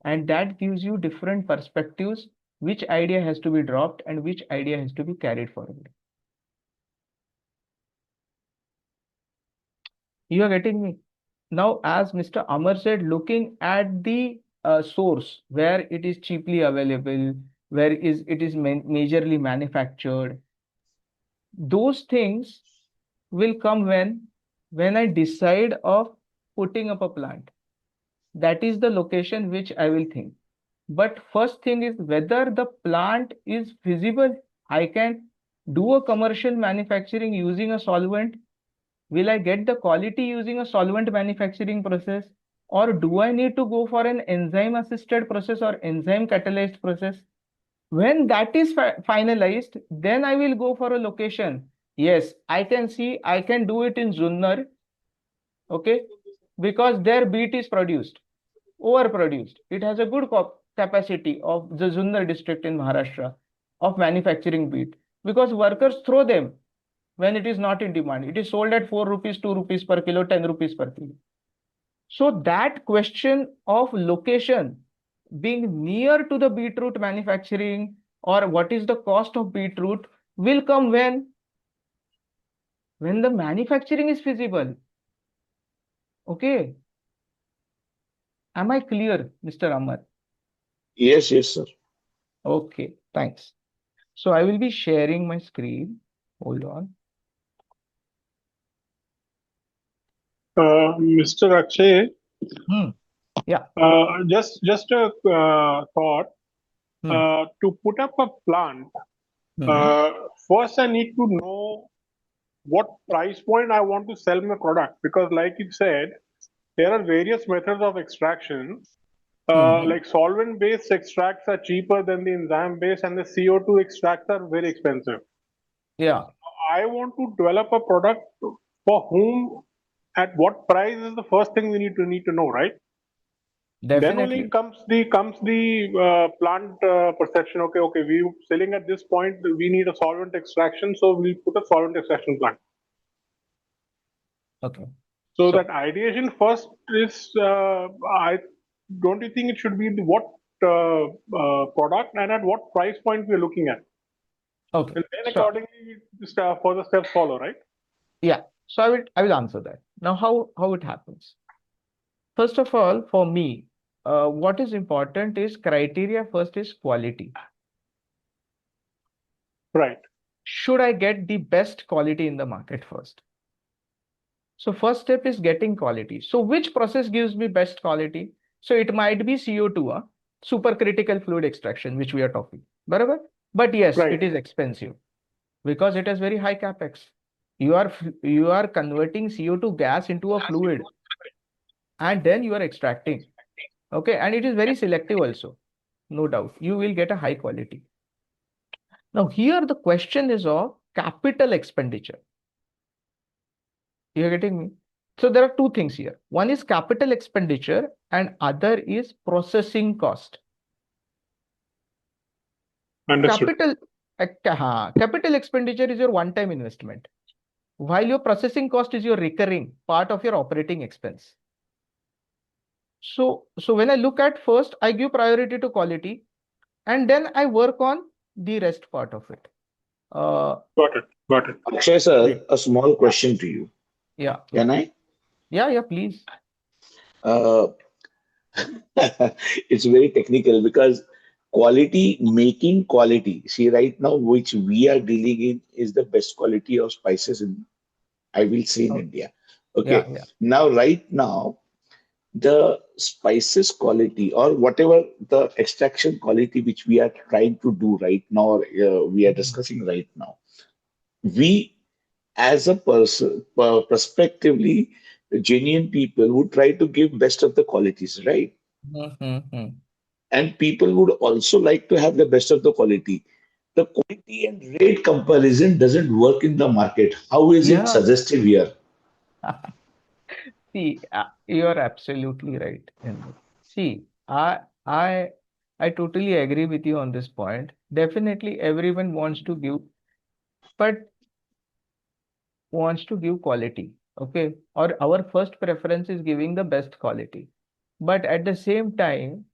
And that gives you different perspectives, which idea has to be dropped and which idea has to be carried forward. You are getting me? Now, as Mr. Amar said, looking at the source where it is cheaply available, where is it is majorly manufactured, those things will come when I decide of putting up a plant. That is the location which I will think. But first thing is whether the plant is feasible. I can do a commercial manufacturing using a solvent. Will I get the quality using a solvent manufacturing process? Or do I need to go for an enzyme assisted process or enzyme catalyzed process? When that is finalized, then I will go for a location. Yes, I can see I can do it in Zunnar, okay, because their beet is produced, overproduced. It has a good capacity of the Zunnar district in Maharashtra of manufacturing beet because workers throw them when it is not in demand. It is sold at 4 rupees, 2 rupees per kilo, 10 rupees per kilo. So that question of location being near to the beetroot manufacturing or what is the cost of beetroot will come when the manufacturing is feasible. Okay. Am I clear, Mr. Amar? Yes, yes, sir. Okay, thanks. So I will be sharing my screen. Hold on. Mr. Akshay, Yeah. just a thought. To put up a plant, first I need to know what price point I want to sell my product because, like you said, there are various methods of extraction. Like solvent-based extracts are cheaper than the enzyme-based, and the CO2 extracts are very expensive. Yeah. I want to develop a product for whom, at what price is the first thing we need to know, right? Then only Definitely. comes the plant perception. Okay, we selling at this point. We need a solvent extraction, so we'll put a solvent extraction plant. Okay. So that ideation first is, I don't you think it should be what product and at what price point we're looking at, Okay. and then So accordingly further steps follow, right? yeah. So I will answer that. Now how it happens? First of all, for me, what is important is criteria first is quality. Right. Should I get the best quality in the market first? So first step is getting quality. So which process gives me best quality? So it might be CO2, supercritical fluid extraction, which we are talking. Barabar? But yes, Right. it is expensive because it has very high capex. You are converting CO2 gas into a fluid and then you are extracting. Okay, and it is very selective also. No doubt. You will get a high quality. Now here the question is of capital expenditure. You're getting me? So there are two things here. One is capital expenditure and other is processing cost. Understood. Capital expenditure is your one-time investment, while your processing cost is your recurring part of your operating expense. So when I look at first, I give priority to quality and then I work on the rest part of it. Got it. Got it. Akshay sir, Great. a small Yeah, question to you. yeah, yeah, Can I? yeah, please. Uh, it's very technical because quality, making quality. See, right now, which we are dealing in is the best quality of spices in, I will say, in Oh, India. yeah, Okay. yeah. Now, right now, the spices quality or whatever the extraction quality which we are trying to do right now, or we are Mhm. discussing right now, we as a person, prospectively, genuine people would try to give best of the qualities, right? Mhm. And people would also like to have the best of the quality. The quality and rate comparison doesn't work in the market. How is it Yeah. suggestive here? See, you are absolutely right in this. See, I, I totally agree with you on this point. Definitely, everyone wants to give quality. Okay, or our first preference is giving the best quality. But at the same time,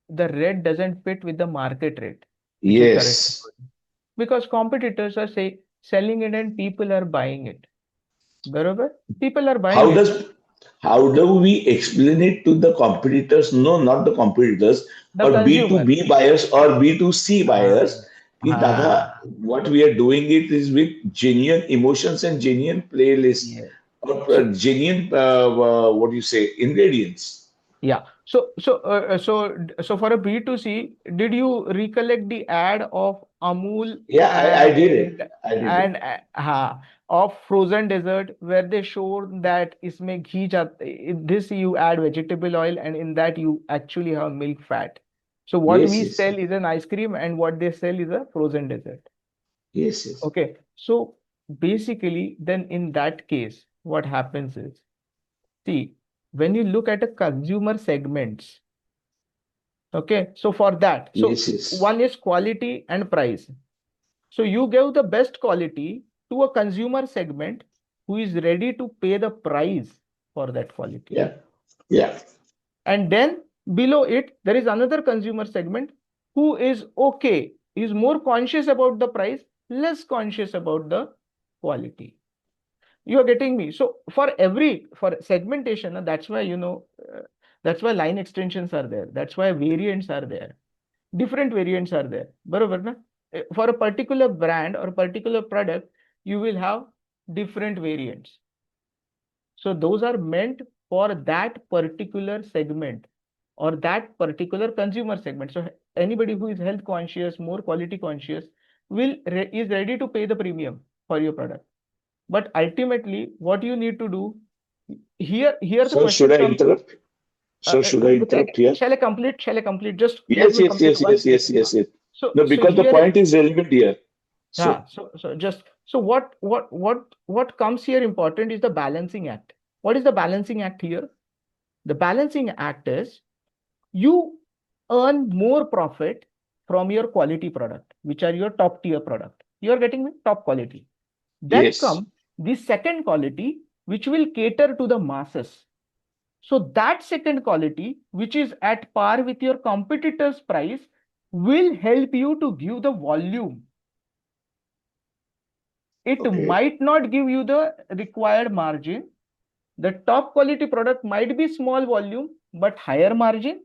the rate doesn't fit with the market rate, which is currently Yes. going. Because competitors are selling it and people are buying it. Barabar? People are buying How it. does how do we explain it to the competitors? No, not the competitors, The or consumer. B2B buyers or B2C Ah, buyers. Ki Dada, ah, what we are doing it is with genuine emotions and genuine playlists yeah. or So genuine what do you say ingredients. yeah. So for a B2C, did you recollect the ad of Amul Yeah, I did it. and I did it. and of frozen dessert where they showed that इसमें घी in this you add vegetable oil and in that you actually have milk fat. So what Yes, we yes, sell is an ice cream and what they sell is a frozen dessert. yes, yes, Okay. So basically, then in that case, what happens is, see, when you look at a consumer segments, okay, so for that, so yes, yes. one is quality and price. So you give the best quality to a consumer segment who is ready to pay the price for that quality. Yeah, yeah. And then below it, there is another consumer segment who is okay, is more conscious about the price, less conscious about the quality. You are getting me? So for segmentation, that's why that's why line extensions are there. That's why variants are there. Different variants are there. बरोबर ना? For a particular brand or particular product, you will have different variants. So those are meant for that particular segment or that particular consumer segment. So anybody who is health conscious, more quality conscious, is ready to pay the premium for your product. But ultimately, what you need to do here the Sir, should question I comes. interrupt? Sir, should I interrupt here? Shall I complete? Shall I complete? Just let Yes, me yes, complete yes, one yes, thing. yes, yes, yes. No, So because the here, point is relevant here. So, what comes here important is the balancing act. What is the balancing act here? The balancing act is you earn more profit from your quality product, which are your top tier product. You are getting me top quality. Then yes. come the second quality, which will cater to the masses. So that second quality, which is at par with your competitor's price, will help you to give the volume. It Okay. might not give you the required margin. The top quality product might be small volume, but higher margin.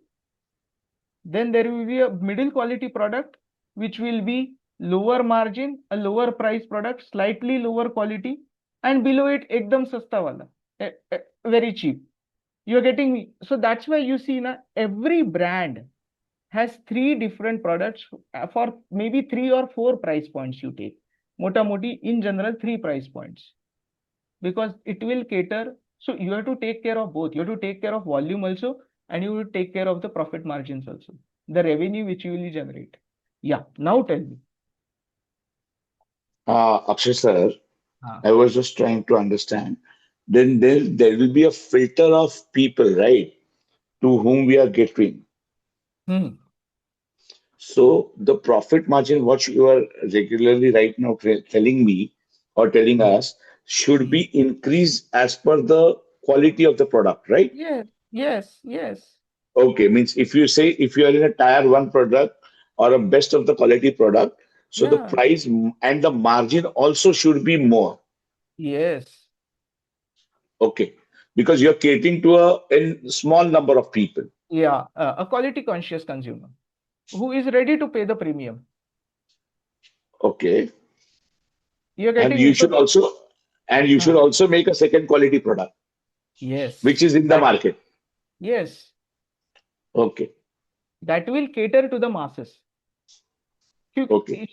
Then there will be a middle quality product, which will be lower margin, a lower price product, slightly lower quality, and below it, ekdam sasta wala, very cheap. You're getting me? So that's why you see now every brand has three different products for maybe three or four price points you take. Mota moti, in general, three price points because it will cater. So you have to take care of both. You have to take care of volume also, and you will take care of the profit margins also, the revenue which you will generate. Yeah. Now tell me. Akshay sir, Ah. I was just trying to understand. Then there will be a filter of people, right, to whom we are getting. Hmm. So the profit margin, what you are regularly right now telling me or telling Hmm. us, should Hmm. be increased as per the quality of the product, right? Yes. Yes. Yes. Okay, means if you say if you are in a tier one product or a best of the quality product, So the price and the margin also should be more. Yes. Okay. Because you're catering to a small number of people. Yeah, a quality conscious consumer who is ready to pay the premium. Okay. You're And getting you me? should also make a second quality product, Yes. which is in the market. Yes. Okay. That will cater to the masses. Okay.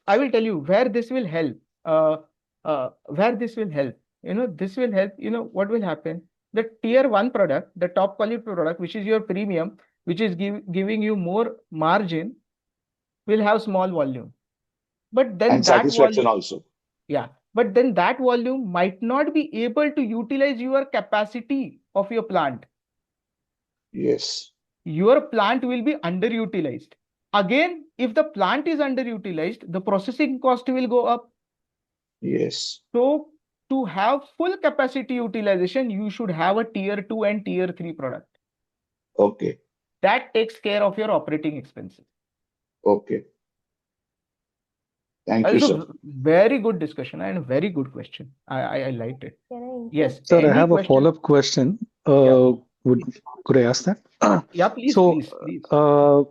I will tell you where this will help. Where this will help. This will help. What will happen? The tier one product, the top quality product, which is your premium, which is giving you more margin, will have small volume. But then And satisfaction also. yeah, but then that volume might not be able to utilize your capacity of your plant. Yes. Your plant will be underutilized. Again, if the plant is underutilized, the processing cost will go up. Yes. So to have full capacity utilization, you should have a tier 2 and tier 3 product. Okay. That takes care of your operating expenses. Okay. Thank you, sir. Very good discussion and very good question. I liked it. Yes. Sir, I Any have a question? follow-up question. Yeah. Could I ask that? Yeah, please, So,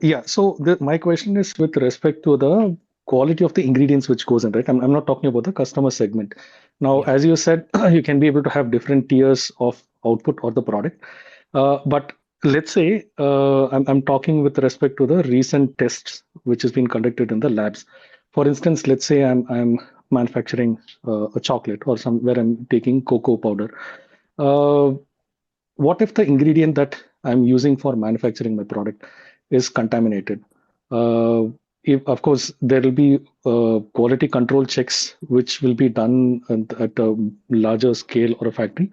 please. my question is with respect to the quality of the ingredients which goes in, right? I'm not talking about the customer segment. Now, as you said, you can be able to have different tiers of output or the product. But let's say I'm talking with respect to the recent tests which has been conducted in the labs. For instance, let's say I'm manufacturing a chocolate or where I'm taking cocoa powder. What if the ingredient that I'm using for manufacturing my product is contaminated? If, of course, there will be quality control checks which will be done at a larger scale or a factory.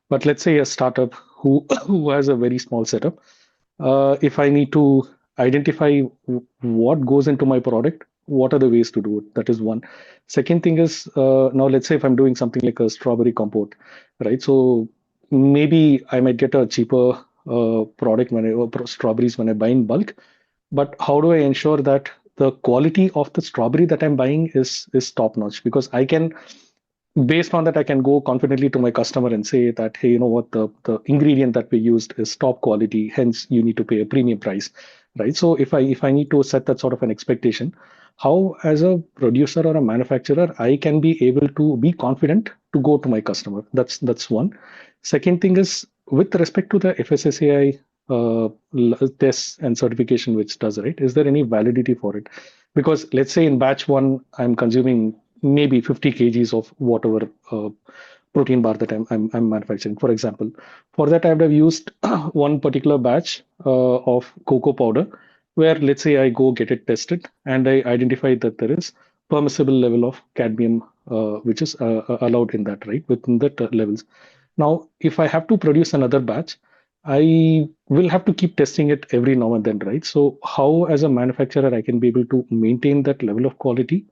But let's say a startup who has a very small setup, if I need to identify what goes into my product, what are the ways to do it? That is one. Second thing is now let's say if I'm doing something like a strawberry compote, right? So maybe I might get a cheaper product strawberries when I buy in bulk, but how do I ensure that the quality of the strawberry that I'm buying is top notch? Because I can, based on that, I can go confidently to my customer and say that, hey, you know what, the ingredient that we used is top quality, hence you need to pay a premium price, right? So if I need to set that sort of an expectation, how as a producer or a manufacturer I can be able to be confident to go to my customer? That's one. Second thing is with respect to the FSSAI tests and certification which does, right, is there any validity for it? Because let's say in batch one I'm consuming maybe 50 kgs of whatever protein bar that I'm manufacturing. For example, for that I would have used one particular batch of cocoa powder, where let's say I go get it tested and I identify that there is permissible level of cadmium which is allowed in that, right, within the levels. Now, if I have to produce another batch, I will have to keep testing it every now and then, right? So how, as a manufacturer, I can be able to maintain that level of quality,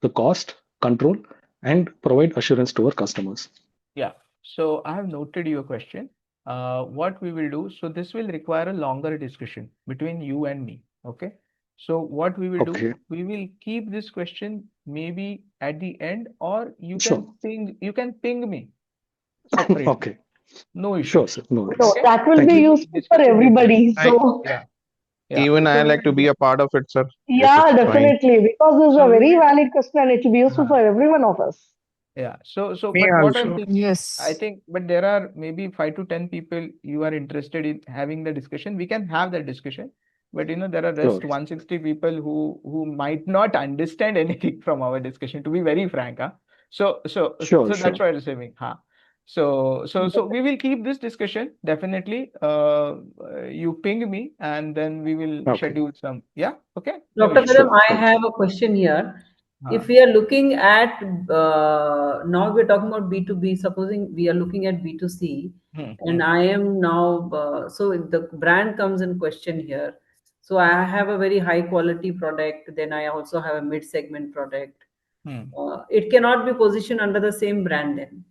the cost, control, and provide assurance to our customers? Yeah. So I have noted your question. What we will do, so this will require a longer discussion between you and me. Okay. So what we will do, we will keep this question maybe at the end, or you can ping me separately. Okay. No Sure, issues. sir. No worries. No, that will be We will useful for discuss it later. everybody. So Yeah. Even I So like to be a part of it, sir. If yeah, it's fine. definitely, because this is a we very will. valid question and it will be useful for every one of us. Yeah. So Me but what I'm also. thinking, Yes. I think, but there are maybe 5 to 10 people you are interested in having the discussion. We can have that discussion, but there are rest 160 people who might not understand anything from our discussion. To be very frank, huh? So that's why I'm saying, huh? So we will keep this discussion definitely. You ping me and then we will schedule some. Yeah. Okay. No Dr. issues. Kadam, I have a question here. If we are looking at now we're talking about B2B, supposing we are looking at B2C, and I am now so the brand comes in question here. So I have a very high quality product, then I also have a mid segment product. It cannot be positioned under the same brand then,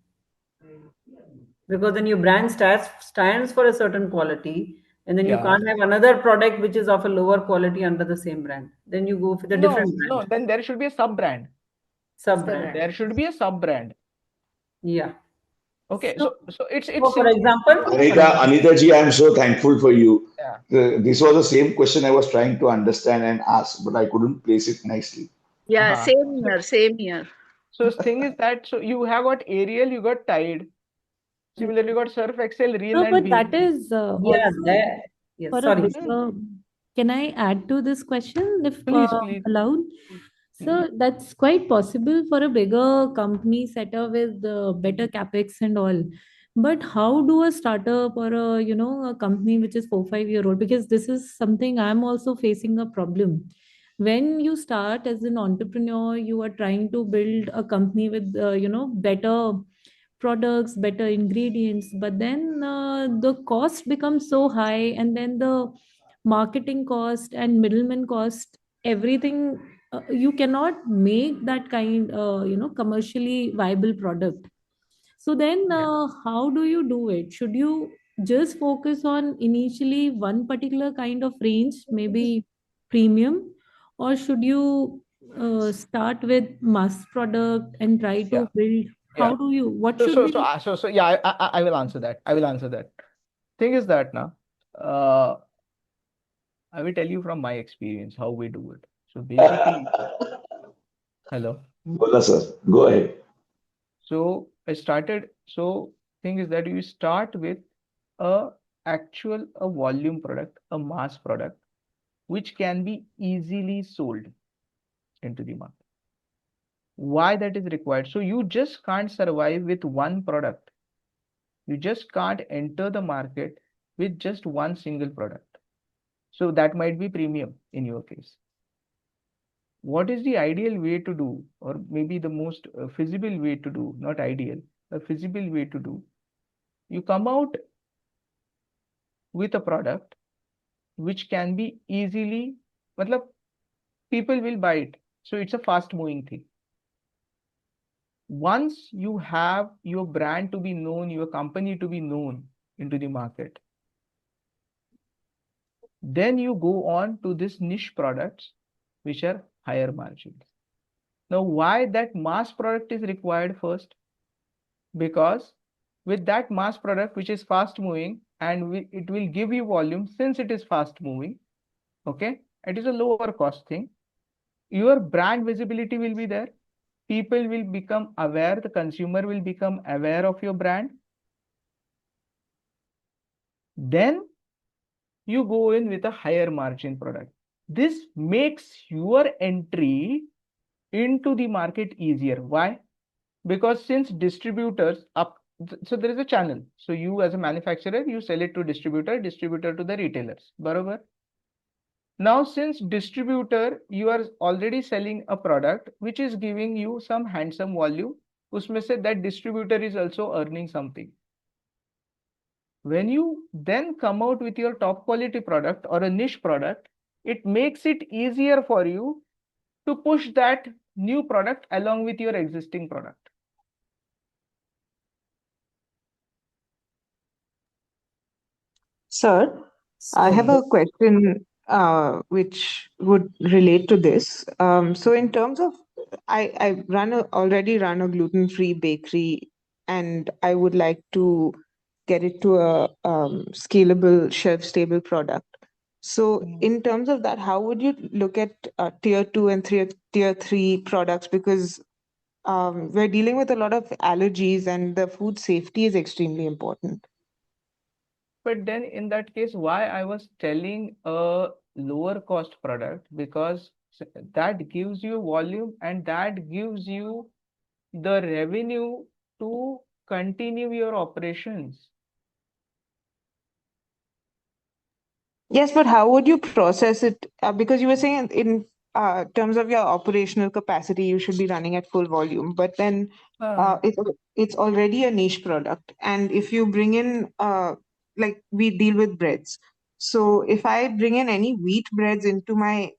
because then your brand stands for a certain quality, and then you Yeah. can't have another product which is of a lower quality under the same brand. Then you go for the different No, brand, then there should be a sub brand. sub brand. There should be a sub brand. Yeah. Okay, So, so it's for simple. Anita ji, I am so thankful for you. Yeah. This was the same question I was trying to understand and ask, but I couldn't place it nicely. Yeah, Uh-huh. same here, same here. So the thing is that so you have got Ariel, you got Tide. Similarly, you got Surf Excel, Real, No, and but that Beam. is Yeah, also there. Yes, for a sorry. bigger. Can I add to this question if Please. allowed? So that's quite possible for a bigger company setup with better capex and all. But how do a startup or a company which is 4 5 year old, because this is something I'm also facing a problem. When you start as an entrepreneur, you are trying to build a company with better products, better ingredients, but then the cost becomes so high, and then the marketing cost and middleman cost, everything, you cannot make that kind commercially viable product. So then how do you do it? Should you just focus on initially one particular kind of range, maybe premium, or should you start with mass product and try to build? Yeah. How do you, what So should so we? so uh, so so yeah, I will answer that. I will answer that. Thing is that now, I will tell you from my experience how we do it. So basically, hello. Bola sir, go ahead. So I started. So thing is that you start with a a volume product, a mass product, which can be easily sold into the market. Why that is required? So you just can't survive with one product. You just can't enter the market with just one single product. So that might be premium in your case. What is the ideal way to do, or maybe the most feasible way to do, not ideal, a feasible way to do? You come out with a product which can be easily, matlab, people will buy it. So it's a fast moving thing. Once you have your brand to be known, your company to be known into the market, then you go on to this niche products which are higher margins. Now, why that mass product is required first? Because with that mass product which is fast moving and it will give you volume, since it is fast moving, okay, it is a lower cost thing. Your brand visibility will be there. People will become aware, the consumer will become aware of your brand. Then you go in with a higher margin product. This makes your entry into the market easier. Why? Because since distributors up, so there is a channel. So you as a manufacturer, you sell it to distributor to the retailers. Barabar. Now, since distributor, you are already selling a product which is giving you some handsome volume, usme se that distributor is also earning something. When you then come out with your top quality product or a niche product, it makes it easier for you to push that new product along with your existing product. Sir, I have a question which would relate to this. So, in terms of, already run a gluten-free bakery, and I would like to get it to a scalable, shelf-stable product. So, in terms of that, how would you look at tier two and tier three products? Because we're dealing with a lot of allergies, and the food safety is extremely important. But then in that case, why I was telling a lower cost product? Because that gives you volume and that gives you the revenue to continue your operations. Yes, but how would you process it? Because you were saying in terms of your operational capacity, you should be running at full volume. But then it's already a niche product, and if you bring in like we deal with breads, so if I bring in any wheat breads into my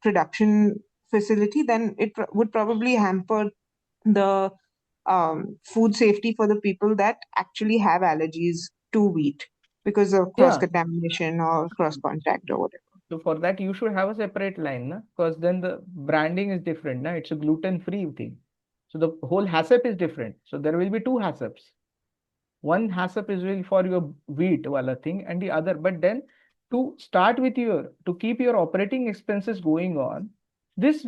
production facility, then it would probably hamper the food safety for the people that actually have allergies to wheat. because of cross Yeah. contamination or cross contact or whatever. So for that, you should have a separate line, na? Because then the branding is different, na? It's a gluten-free thing. So the whole HACCP is different. So there will be two HACCPs. One HACCP is really for your wheat wala thing, and the other. But then to keep your operating expenses going on, this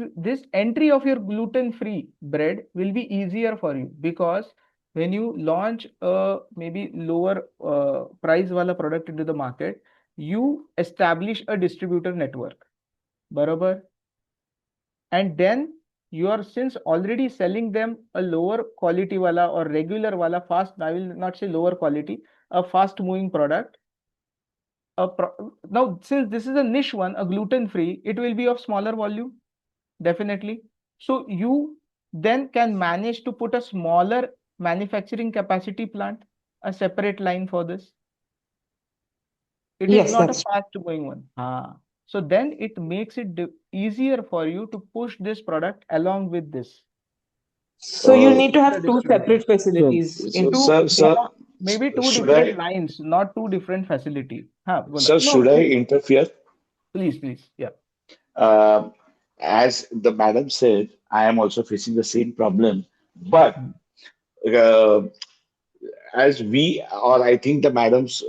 entry of your gluten-free bread will be easier for you, because when you launch a maybe lower price wala product into the market, you establish a distributor network, barabar, and then you are since already selling them a lower quality wala or regular wala fast, I will not say lower quality, a fast moving product. Now since this is a niche one, a gluten free, it will be of smaller volume, definitely. So you then can manage to put a smaller manufacturing capacity plant, a separate line for this. It is Yes, not a that's fast moving one. So then it makes it easier for you to push this product along with this. so you Uh, need to have The two distributor. separate facilities so, in Two, sir, sir, maybe two should different I, lines, not two different facilities. Bola. sir, no should I interfere? Please. Yeah. Uh, as the madam said, I am also facing the same problem. But Hmm. uh, as we, or I think the madam's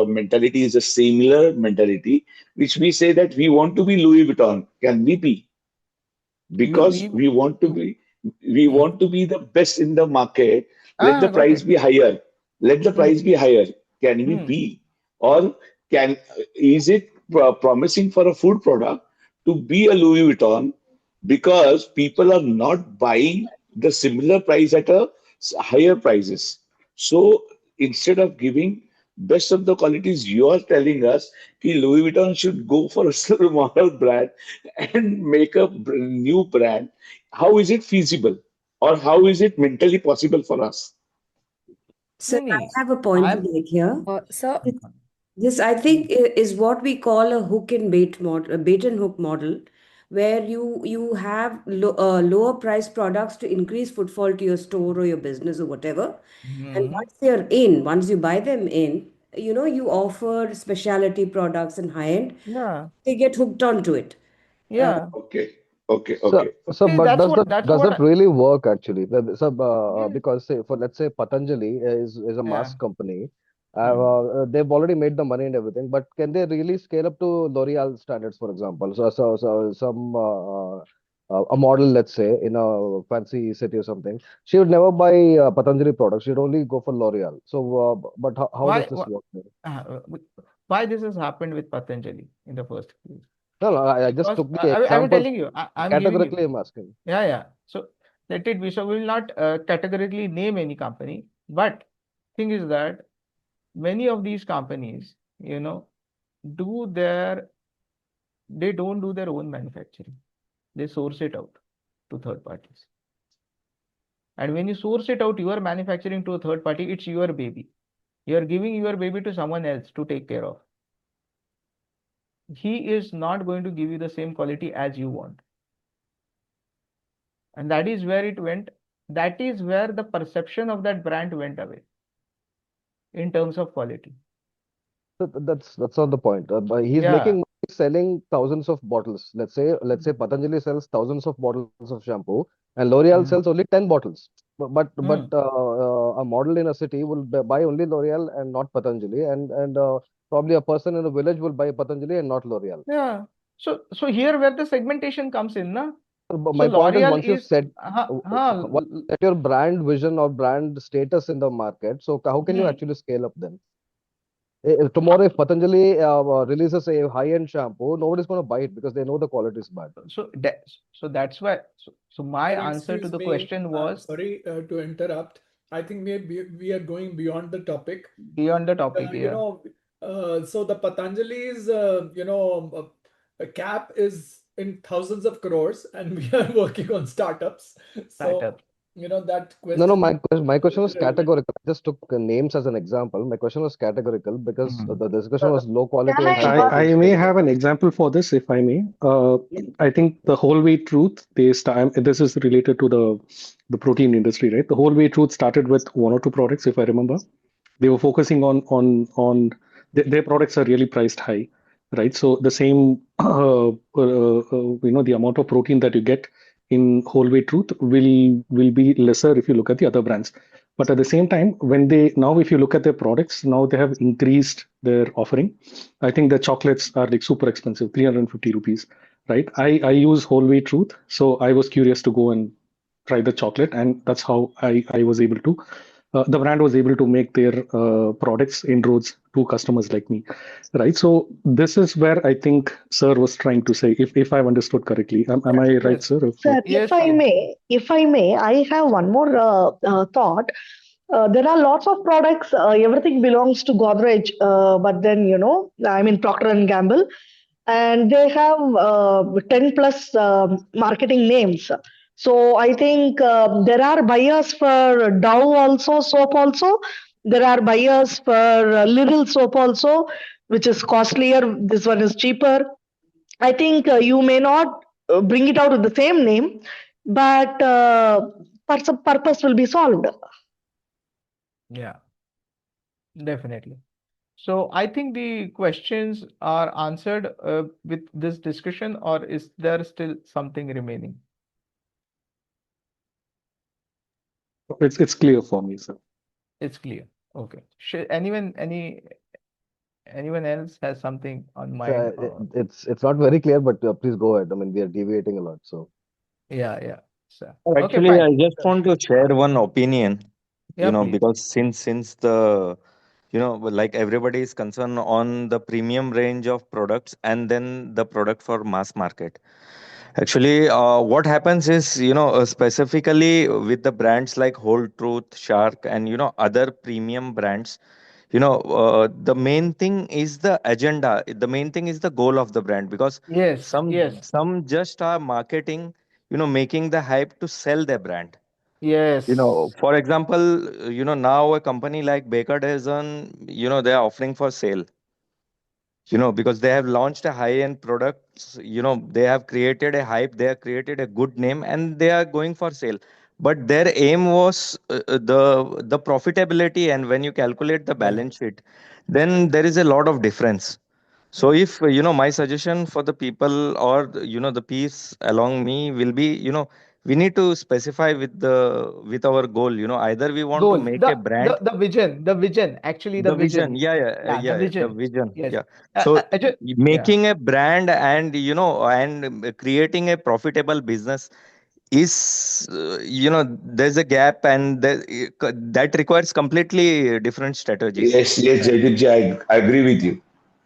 mentality is a similar mentality, which we say that we want to be Louis Vuitton. Can we be? Because We we hmm. want to be the best in the market. Let the Got price it. be higher. Let the Hmm. price be higher. Can we Hmm. be? Or can is it promising for a food product to be a Louis Vuitton, because people are not buying the similar price at a higher prices? So instead of giving best of the qualities, you are telling us कि Louis Vuitton should go for a smaller brand and make a new brand. How is it feasible, or how is it mentally possible for us? So No, I no. have a point to I'm. make here. Sir, This, I think, is what we call a hook and bait model, a bait and hook model, where you have lower price products to increase footfall to your store or your business or whatever. And Hmm. once you buy them in, you offer specialty products and high end. Yeah. They get hooked onto it. Uh, Yeah. Okay, okay, So, okay. so, See, but that's what. That's does what. that really work actually? So, Yeah. because say for let's say Patanjali is a Yeah. mass company, Hmm. they've already made the money and everything, but can they really scale up to L'Oreal standards, for example? So some a model, let's say in a fancy city or something, she would never buy Patanjali products. She'd only go for L'Oreal. So, but how does Why? this work? Why this has happened with Patanjali in the first place? No, I just Because took the I'm example. telling you, I'm giving you. Categorically, I'm asking. Yeah. So let it be. So we will not categorically name any company, but thing is that many of these companies, do their they don't do their own manufacturing. They source it out to third parties. And when you source it out, you are manufacturing to a third party, it's your baby. You are giving your baby to someone else to take care of. He is not going to give you the same quality as you want. And that is where it went. That is where the perception of that brand went away in terms of quality. That's not the point. But he's Yeah. making money selling thousands of bottles. Let's say Patanjali sells thousands of bottles of shampoo, and L'Oreal Hmm. sells only 10 bottles. But Hmm. a model in a city will buy only L'Oreal and not Patanjali, and probably a person in a village will buy Patanjali and not L'Oreal. Yeah. So here where the segmentation comes in, na? But So my point is, L'Oreal once you've is set once hmm. you set your brand vision or brand status in the market, so how can you actually scale up then? Tomorrow, if Patanjali releases a high-end shampoo, nobody's going to buy it because they know the quality is bad. So that's why. So my Sir, answer to excuse the me. question was Sorry to interrupt. I think maybe we are going beyond the topic. beyond the topic. You Yeah. know, so the Patanjali's, a cap is in thousands of crores, and we are working on startups. So, Startup. That No, question my is question was irrelevant. categorical. I just took names as an example. My question was categorical because Mhm. the discussion was low quality Can and I high quality I may scalable. have an example for this, if I may. I think the whole wheat truth. This is related to the protein industry, right? The whole wheat truth started with one or two products, if I remember. They were focusing on their products are really priced high, right? So the same, the amount of protein that you get in whole wheat truth will be lesser if you look at the other brands. But at the same time, when they now, if you look at their products, now they have increased their offering. I think the chocolates are like super expensive, 350 rupees, right? I use whole wheat truth, so I was curious to go and try the chocolate, and that's how I was able to. The brand was able to make their products inroads to customers like me, right? So this is where I think Sir was trying to say, if I've understood correctly. Am I right, Yes. Sir? Sir, Yes, yes. if I may, I have one more thought. There are lots of products. Everything belongs to Godrej, but then I mean Procter and Gamble, and they have 10 plus marketing names. So I think there are buyers for Dove also, soap also. There are buyers for Little soap also, which is costlier. This one is cheaper. I think you may not bring it out with the same name, but purpose will be solved. Yeah, definitely. So I think the questions are answered with this discussion, or is there still something remaining? It's clear for me, Sir. It's clear. Okay. Should anyone else has something on So mind? it's not very clear, but please go ahead. I mean, we are deviating a lot. So Yeah, yeah. So, okay, Actually, fine. I just want to share one opinion, Yeah, please. because since the, like everybody is concerned on the premium range of products and then the product for mass market. Actually, what happens is, specifically with the brands like Whole Truth, Shark, and other premium brands, the main thing is the agenda. The main thing is the goal of the brand, because Yes, some yes, some just are marketing, making the hype to sell their brand. yes, For example, now a company like Baker Dozen, they are offering for sale, because they have launched a high-end product. They have created a hype, they have created a good name, and they are going for sale. But their aim was the profitability, and when you calculate the yes. balance sheet, then there is a lot of difference. So if my suggestion for the people, or the piece along me will be, we need to specify with our goal. Either we want to Goal. make a The brand. the the vision. The vision. Actually, the The vision, vision. yeah, yeah, Yeah, the yeah, the vision. vision, Yes. yeah. So Yeah. making a brand and creating a profitable business is, there's a gap, and that requires completely different strategies. Yes, yes, Correct. Jagdish, I agree with you.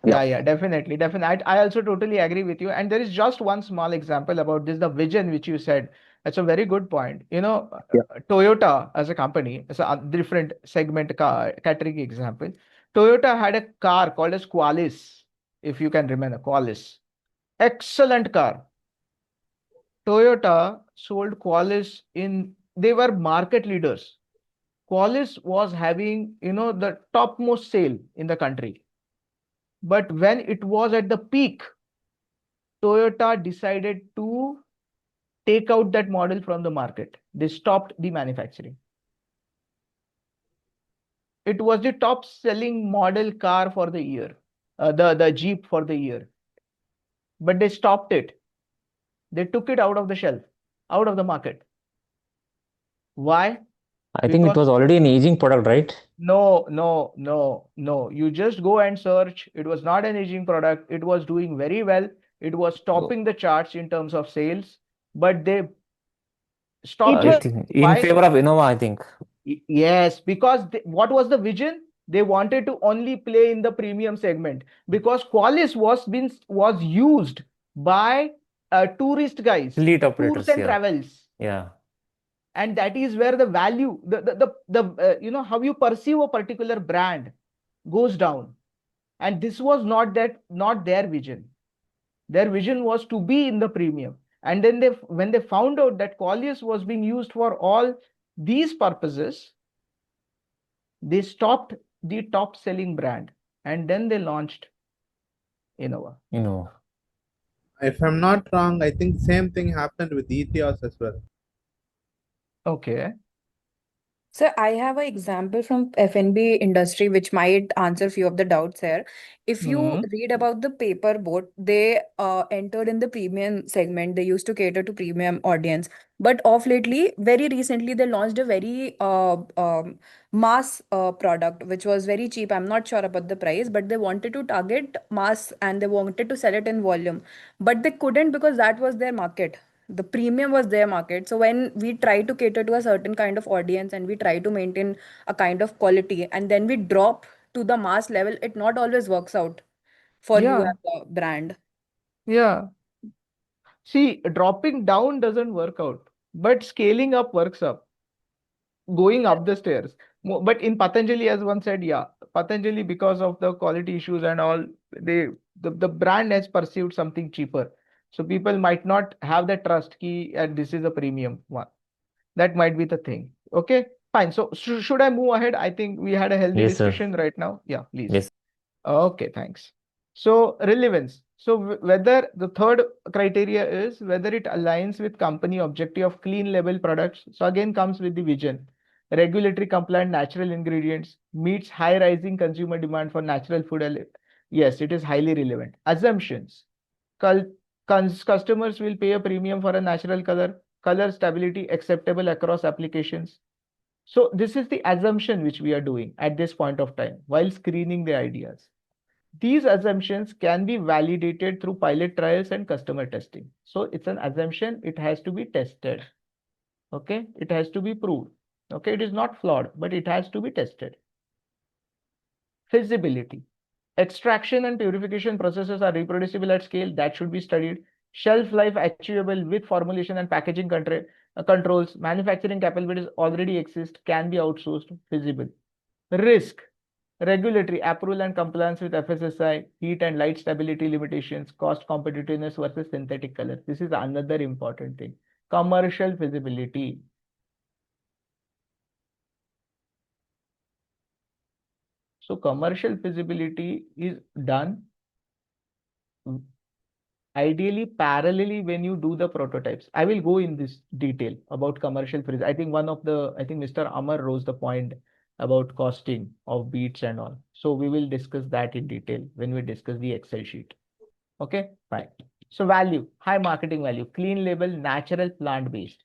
Yeah, yeah, definitely, definitely. I also totally agree with you. And there is just one small example about this, the vision which you said. That's a very good point. Toyota as a company, as a different segment car category example. Toyota had a car called as Qualis, if you can remember, Qualis. Excellent car. Toyota sold Qualis they were market leaders. Qualis was having, the topmost sale in the country. But when it was at the peak, Toyota decided to take out that model from the market. They stopped the manufacturing. It was the top selling model car for the year, the Jeep for the year. But they stopped it. They took it out of the shelf, out of the market. Why? I think it Because was already an aging product, right? no, no, no, no. You just go and search. It was not an aging product. It was doing very well. It was No. topping the charts in terms of sales, but they It stopped I was it. think in Why? favor of Innova, I think. Yes, because what was the vision? They wanted to only play in the premium segment because Qualis was used by tourist guys, Fleet tours operators, and yeah. travels, Yeah. and that is where the value, how you perceive a particular brand goes down. And this was not their vision. Their vision was to be in the premium. And then when they found out that Qualis was being used for all these purposes, they stopped the top selling brand and then they launched Innova. If I'm not wrong, I think same thing happened with Ethos as well. Okay. So I have an example from F&B industry which might answer few of the doubts here. If you Hmm. read about the paper boat, they entered in the premium segment. They used to cater to premium audience. But of lately, very recently, they launched a very mass product which was very cheap. I'm not sure about the price, but they wanted to target mass and they wanted to sell it in volume. But they couldn't because that was their market. The premium was their market. So when we try to cater to a certain kind of audience and we try to maintain a kind of quality and then we drop to the mass level, it not always works out for you Yeah, as a brand. yeah. See, dropping down doesn't work out, but scaling up works up. Going up the stairs. But in Patanjali, as one said, yeah, Patanjali, because of the quality issues and all, the brand has pursued something cheaper. So people might not have the trust key and this is a premium one. That might be the thing. Okay, fine. So should I move ahead? I think we had a healthy Yes, sir. discussion right now. Yeah, please. Yes. Okay, thanks. So relevance. So whether the third criteria is whether it aligns with company objective of clean label products. So again comes with the vision. Regulatory compliant natural ingredients meets high rising consumer demand for natural food. Yes, it is highly relevant. Assumptions. Cul- Customers will pay a premium for a natural color. Color stability acceptable across applications. So this is the assumption which we are doing at this point of time while screening the ideas. These assumptions can be validated through pilot trials and customer testing. So it's an assumption, it has to be tested. Okay, it has to be proved. Okay, it is not flawed, but it has to be tested. Feasibility. Extraction and purification processes are reproducible at scale, that should be studied. Shelf life achievable with formulation and packaging controls. Manufacturing capabilities already exist, can be outsourced, feasible. Risk. Regulatory approval and compliance with FSSI, heat and light stability limitations, cost competitiveness versus synthetic colors. This is another important thing. Commercial feasibility. So commercial feasibility is done ideally parallelly when you do the prototypes. I will go in this detail about commercial freeze. I think I think Mr. Amar rose the point about costing of beats and all. So we will discuss that in detail when we discuss the Excel sheet. Okay, fine. So value, high marketing value, clean label, natural plant-based,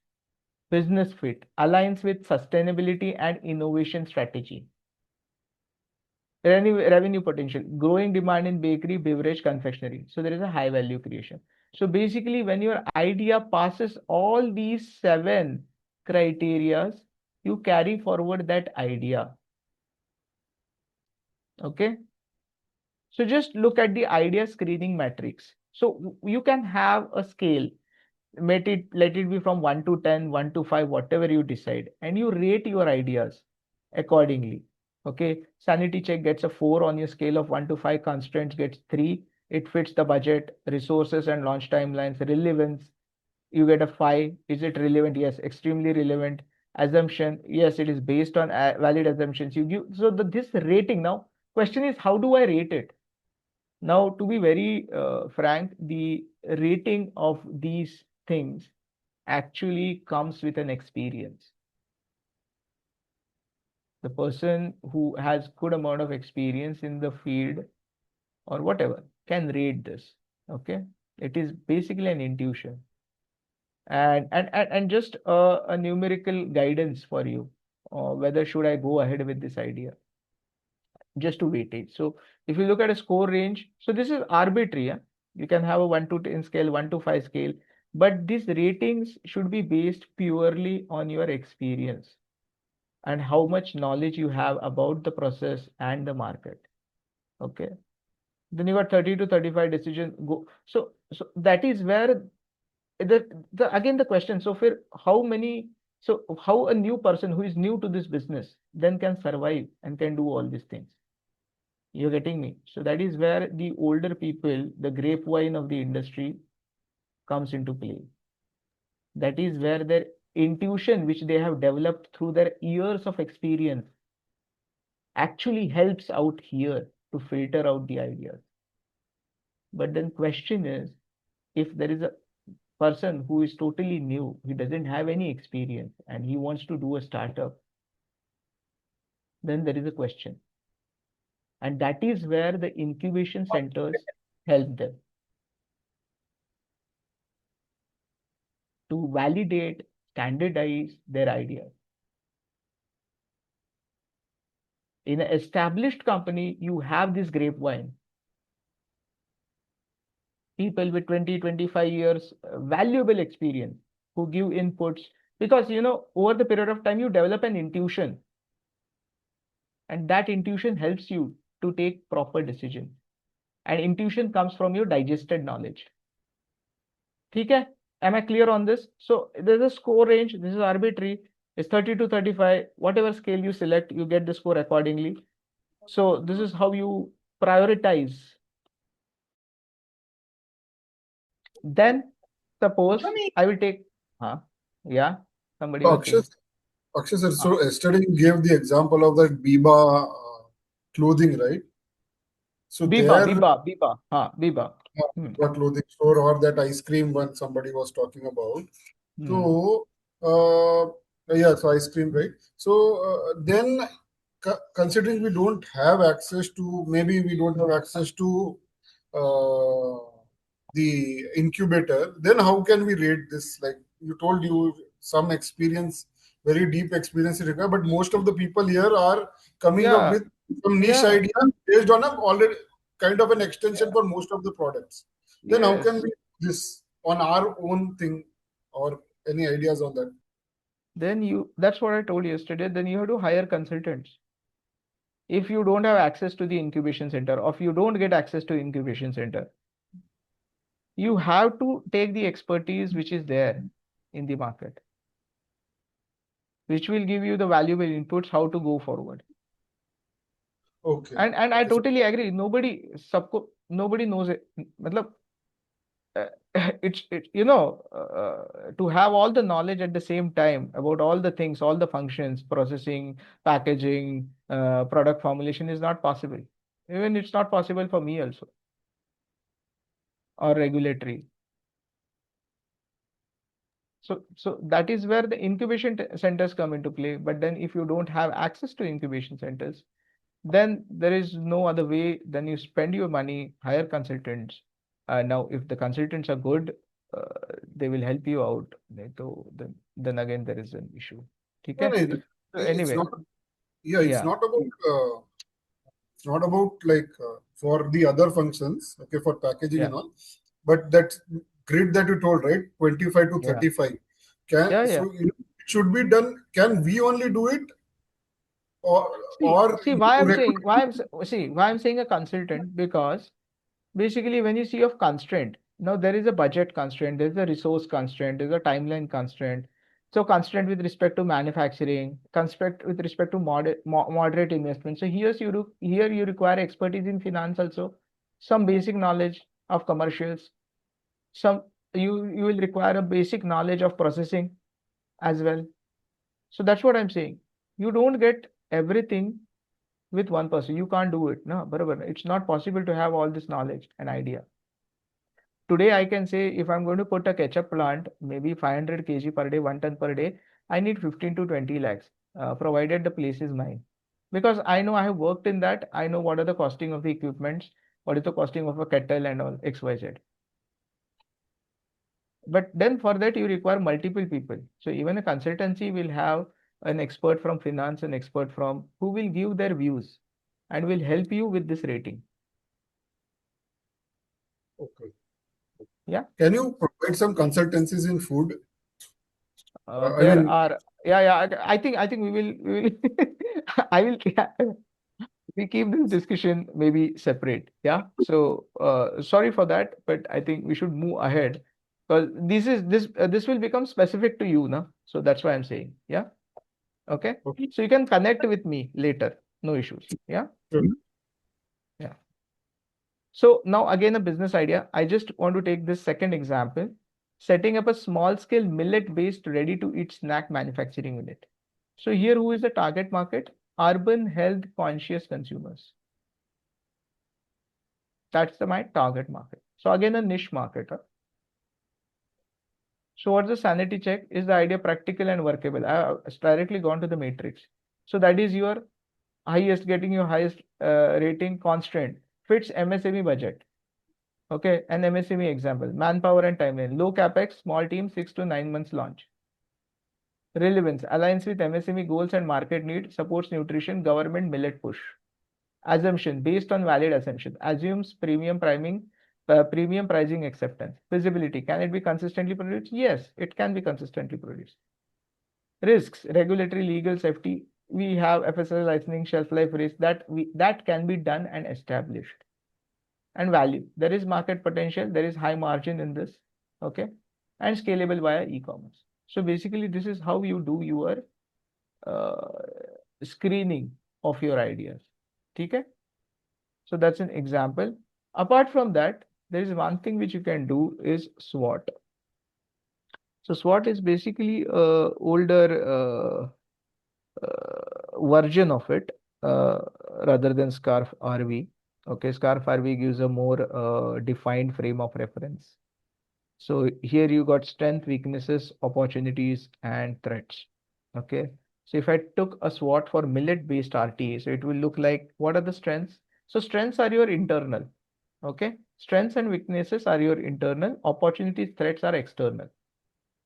business fit, aligns with sustainability and innovation strategy. Revenue potential, growing demand in bakery, beverage, confectionery. So there is a high value creation. So basically, when your idea passes all these 7 criterias, you carry forward that idea. Okay. So just look at the idea screening matrix. So you can have a scale, let it be from 1 to 10, 1 to 5, whatever you decide, and you rate your ideas accordingly. Okay, sanity check gets a 4 on your scale of 1 to 5, constraints gets 3, it fits the budget, resources and launch timelines. Relevance, you get a 5. Is it relevant? Yes, extremely relevant. Assumption, yes, it is based on valid assumptions. You give, so this rating. Now question is, how do I rate it? Now, to be very frank, the rating of these things actually comes with an experience. The person who has good amount of experience in the field or whatever can rate this. Okay, it is basically an intuition and just a numerical guidance for you, whether should I go ahead with this idea, just to weightage. So if you look at a score range, so this is arbitrary. Yeah? You can have a 1 to 10 scale, 1 to 5 scale, but these ratings should be based purely on your experience and how much knowledge you have about the process and the market. Okay. Then you got 30 to 35 decision go. So that is where the again the question. So for how many, so how a new person who is new to this business then can survive and can do all these things? You're getting me? So that is where the older people, the grapevine of the industry comes into play. That is where their intuition, which they have developed through their years of experience, actually helps out here to filter out the ideas. But then question is, if there is a person who is totally new, he doesn't have any experience and he wants to do a startup, then there is a question. And that is where the incubation centers help them to validate, standardize their ideas. In an established company, you have this grapevine. People with 20, 25 years, valuable experience who give inputs because, over the period of time, you develop an intuition. And that intuition helps you to take proper decisions. And intuition comes from your digested knowledge. Okay? Am I clear on this? So there's a score range. This is arbitrary. It's 30 to 35. Whatever scale you select, you get the score accordingly. So this is how you prioritize. Then suppose I will take, yeah, somebody was saying. Akshay sir, so yesterday you gave the example of that Biba clothing, right? So Biba. Clothing store or that ice cream one somebody was talking about. So so ice cream, right? So then considering we don't have access to, maybe we don't have access to the incubator, then how can we rate this? Like you told, you some experience, very deep experience is required, but most of the people here are coming up with some niche idea based on a already kind of an extension for most of the products. Then how can we do this on our own thing, or any ideas on that? Then that's what I told you yesterday, then you have to hire consultants. If you don't have access to the incubation center, or if you don't get access to incubation center, you have to take the expertise which is there in the market, which will give you the valuable inputs how to go forward. Okay. And I totally agree. Nobody knows it. Matlab, it's to have all the knowledge at the same time about all the things, all the functions, processing, packaging, product formulation is not possible. Even it's not possible for me also, or regulatory. So that is where the incubation centers come into play. But then if you don't have access to incubation centers, then there is no other way. Then you spend your money, hire consultants. Now, if the consultants are good, they will help you out. So then again there is an issue. No, Okay. no, So it's anyway, not. Yeah, it's not about. It's not about like for the other functions, okay, for packaging and all, but that grid that you told, right, 25 to 35. So it should be done. Can we only do it, or see you why I'm saying a consultant, because basically when you see of constraint, now there is a budget constraint, there's a resource constraint, there's a timeline constraint. So constraint with respect to manufacturing, constraint with respect to moderate investment. So here you require expertise in finance also, some basic knowledge of commercials, some you will require a basic knowledge of processing as well. So that's what I'm saying. You don't get everything with one person. You can't do it. No, but it's not possible to have all this knowledge and idea. Today, I can say if I'm going to put a ketchup plant, maybe 500 kg per day, 1 ton per day, I need 15 to 20 lakhs, provided the place is mine. Because I know I have worked in that. I know what are the costing of the equipments, what is the costing of a kettle and all, XYZ. But then for that, you require multiple people. So even a consultancy will have an expert from finance, an expert from who will give their views and will help you with this rating. Okay. Yeah. Can you provide some consultancies in food? There are, I think we will, I will, we keep this discussion maybe separate. Yeah. So sorry for that, but I think we should move ahead because this will become specific to you, na? So that's why I'm saying, yeah. Okay. So you can connect with me later. No issues. Yeah. Yeah. So now again, a business idea. I just want to take this second example, setting up a small scale millet based ready to eat snack manufacturing unit. So here, who is the target market? Urban health conscious consumers. That's my target market. So again, a niche market. Huh? So what's the sanity check? Is the idea practical and workable? I have directly gone to the matrix. So that is your highest, getting you highest rating constraint, fits MSME budget. Okay, an MSME example, manpower and timeline, low capex, small team, 6 to 9 months launch. Relevance, aligns with MSME goals and market need, supports nutrition, government millet push. Assumption, based on valid assumption, assumes premium pricing acceptance. Feasibility, can it be consistently produced? Yes, it can be consistently produced. Risks, regulatory, legal, safety. We have FSL licensing, shelf life risk that can be done and established. And value, there is market potential, there is high margin in this, okay, and scalable via e-commerce. So basically, this is how you do your screening of your ideas. Okay, so that's an example. Apart from that, there is one thing which you can do is SWOT. So SWOT is basically a older version of it, rather than SCARF RV. Okay, SCARF RV gives a more defined frame of reference. So here you got strength, weaknesses, opportunities, and threats. Okay. So if I took a SWOT for millet-based RTA, so it will look like, what are the strengths? So strengths are your internal. Okay. Strengths and weaknesses are your internal. Opportunities, threats are external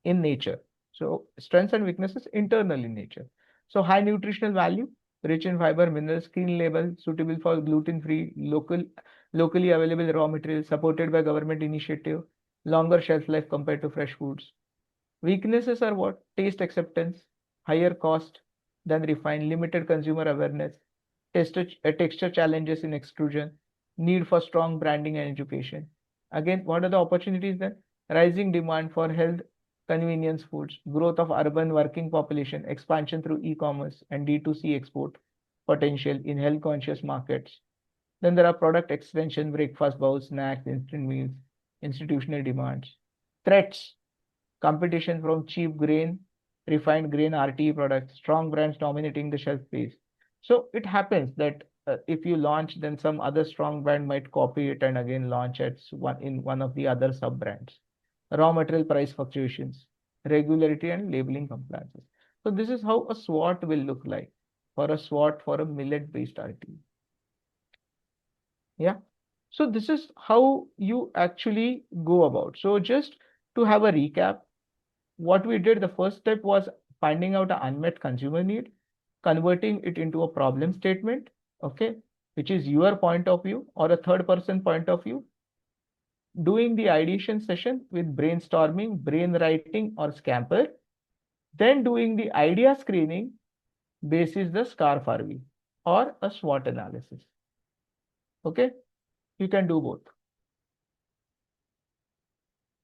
in nature. So strengths and weaknesses internal in nature. So high nutritional value, rich in fiber, minerals, clean label, suitable for gluten-free, locally available raw materials, supported by government initiative, longer shelf life compared to fresh foods. Weaknesses are what? Taste acceptance, higher cost than refined, limited consumer awareness, texture challenges in extrusion, need for strong branding and education. Again, what are the opportunities then? Rising demand for health, convenience foods, growth of urban working population, expansion through e-commerce and D2C export potential in health conscious markets. Then there are product extension, breakfast bowls, snacks, instant meals, institutional demands. Threats, competition from cheap grain, refined grain RTE products, strong brands dominating the shelf space. So it happens that if you launch, then some other strong brand might copy it and again launch it in one of the other sub brands. Raw material price fluctuations, regularity and labeling compliances. So this is how a SWOT will look like for a SWOT for a millet based RTE. Yeah. So this is how you actually go about. So just to have a recap, what we did, the first step was finding out an unmet consumer need, converting it into a problem statement, okay, which is your point of view or a third person point of view, doing the ideation session with brainstorming, brain writing or scamper, then doing the idea screening basis the SCARF RV or a SWOT analysis. Okay, you can do both.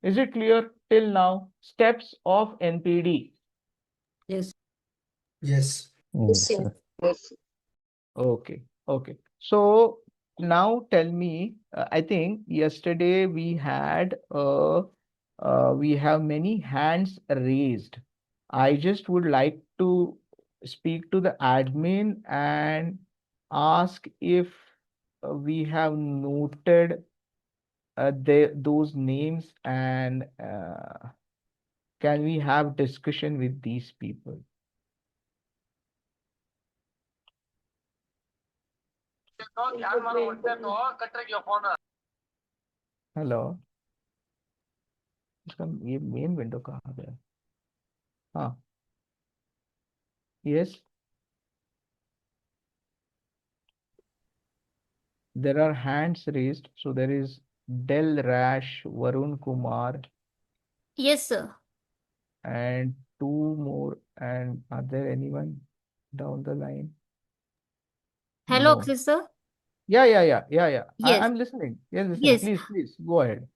Is it clear till now? Steps of NPD. Yes. Yes. Yes, sir. Okay, okay. So now tell me, I think yesterday we have many hands raised. I just would like to speak to the admin and ask if we have noted those names and can we have discussion with these people? Hello इसका ये main window कहाँ गया हाँ yes there are hands raised so there is Del Rash, Varun Kumar, Yes, sir. and two more, and are there anyone down the line? Hello, No. Akshay sir. Yeah. Yes, I'm listening. Yes, listening. yes. Please go ahead.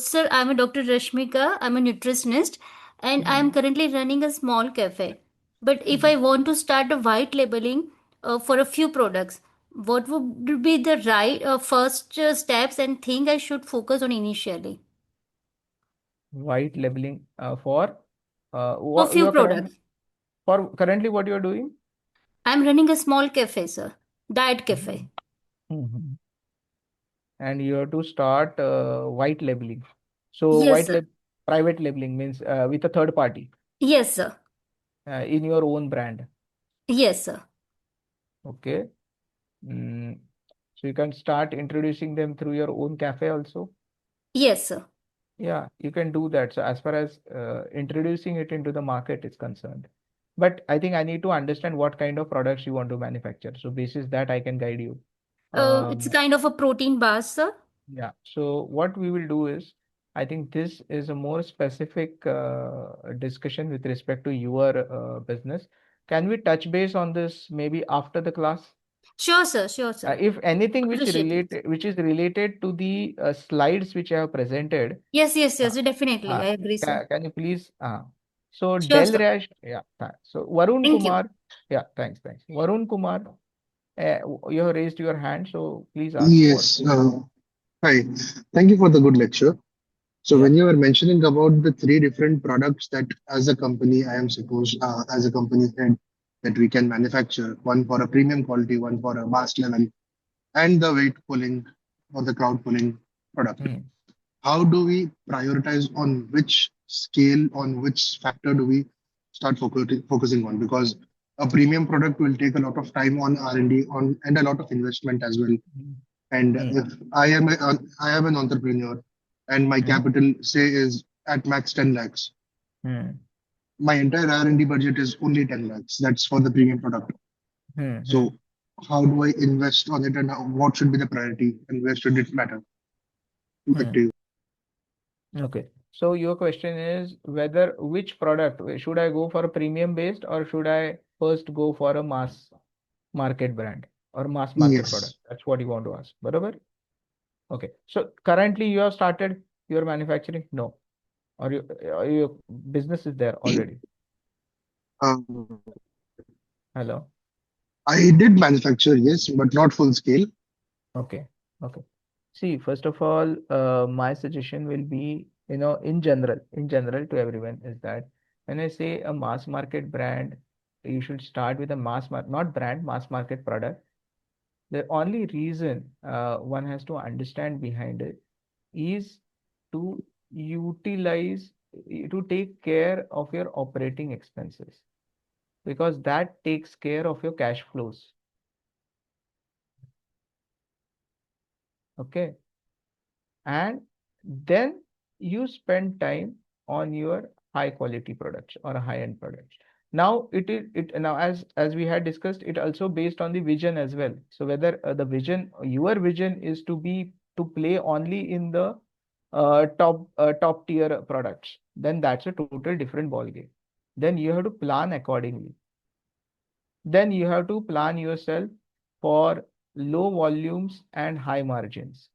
Sir, I'm a Dr. Rashmika. I'm a nutritionist and I'm currently running a small cafe. But if I want to start a white labeling for a few products, what would be the right first steps and thing I should focus on initially? White labeling for For what you few are products. currently what you are doing? I'm running a small cafe, sir. Diet cafe. Mhm. And you have to start white labeling. So Yes, sir. private labeling means with a third party Yes, sir. in your own brand. Yes, sir. Okay. Mm, so you can start introducing them through your own cafe also. Yes, sir. Yeah, you can do that. So as far as introducing it into the market is concerned. But I think I need to understand what kind of products you want to manufacture. So basis that I can guide you. It's kind of a protein bar, sir. Yeah. So what we will do is, I think this is a more specific discussion with respect to your business. Can we touch base on this maybe after the class? Sure, sir. Sure, sir. If anything Appreciate it. which is related to the slides which I have presented, Yes, yes, uh, yes. Definitely. I agree, sir. can you please? So Sure, Del sir. Rash, yeah. So Varun Thank you. Kumar, yeah. Thanks. Varun Kumar, you have raised your hand, so please ask what. Yes. Hi. Thank you for the good lecture. So Yeah. when you were mentioning about the three different products that as a company, I am supposed as a company head that we can manufacture, one for a premium quality, one for a mass level, and the weight pulling or the crowd pulling product. Hmm. How do we prioritize on which scale, on which factor do we start focusing on? Because a premium product will take a lot of time on R&D on and a lot of investment as well. And Hmm. if I am an entrepreneur and my Hmm. capital say is at max 10 lakhs, Hmm. my entire R&D budget is only 10 lakhs. That's for the premium product. Hmm. So how do I invest on it and what should be the priority and where should it matter? Back Hmm. to you. Okay. So your question is whether which product should I go for a premium based or should I first go for a mass market brand or mass market product? Yes. That's what you want to ask. Barabar? Okay. So currently you have started your manufacturing? No. Or your business is there already? Um, Hello. I did manufacture, yes, but not full scale. Okay. Okay. See, first of all, my suggestion will be, in general to everyone is that when I say a mass market brand, you should start with a not brand, mass market product. The only reason one has to understand behind it is to utilize, to take care of your operating expenses because that takes care of your cash flows. Okay. And then you spend time on your high quality products or high end products. Now now as we had discussed, it also based on the vision as well. So whether the vision, your vision is to play only in the top tier products, then that's a total different ball game. Then you have to plan accordingly. Then you have to plan yourself for low volumes and high margins.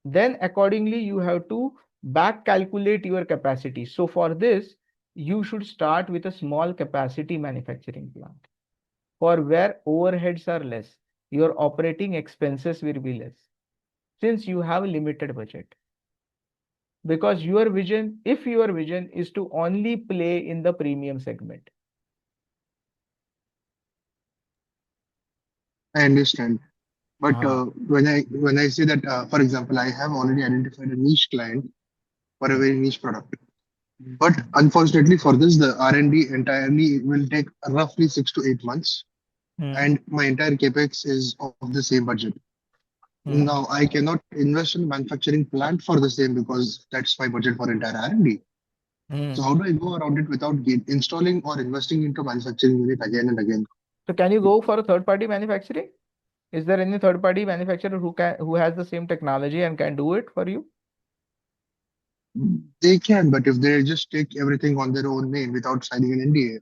Then accordingly you have to back calculate your capacity. So for this, you should start with a small capacity manufacturing plant for where overheads are less, your operating expenses will be less since you have limited budget. Because your vision, if your vision is to only play in the premium segment. I understand. But Ah. when I say that, for example, I have already identified a niche client for a Hmm. very niche product. But unfortunately for this, the R&D entirely will take roughly 6 to 8 months, Hmm. and my entire capex is of the same budget. Hmm. Now I cannot invest in a manufacturing plant for the same because that's my budget for entire R&D. So Hmm. how do I go around it without installing or investing into manufacturing unit again and again? So can you go for a third party manufacturing? Is there any third party manufacturer who has the same technology and can do it for you? They can, but if they just take everything on their own name without signing an NDA,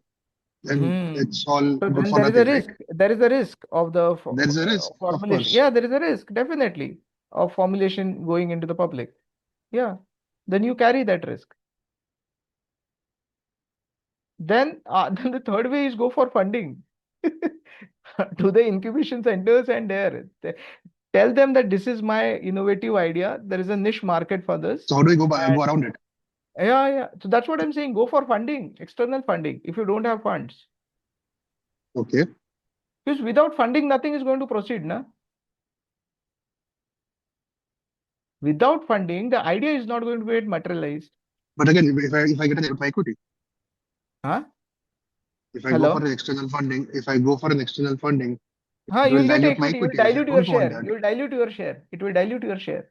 then Hmm. it's all So good then for there is a nothing, right? risk. There is a risk of the There's a risk, of formulation. course. Yeah, there is a risk, definitely, of formulation going into the public. Yeah. Then you carry that risk. Then, then the third way is go for funding to the incubation centers and tell them that this is my innovative idea. There is a niche market for this. So how do we And go around it? yeah, yeah. So that's what I'm saying. Go for funding, external funding, if you don't have funds. Okay. Because without funding, nothing is going to proceed, na? Without funding, the idea is not going to get materialized. But again, if I get an my equity, Huh? If I go for Hello. an external funding, if I go for an external funding, Huh, it will you'll get dilute my equity. You'll equity, which I dilute your don't want share. that. You'll dilute your share. It will dilute your share.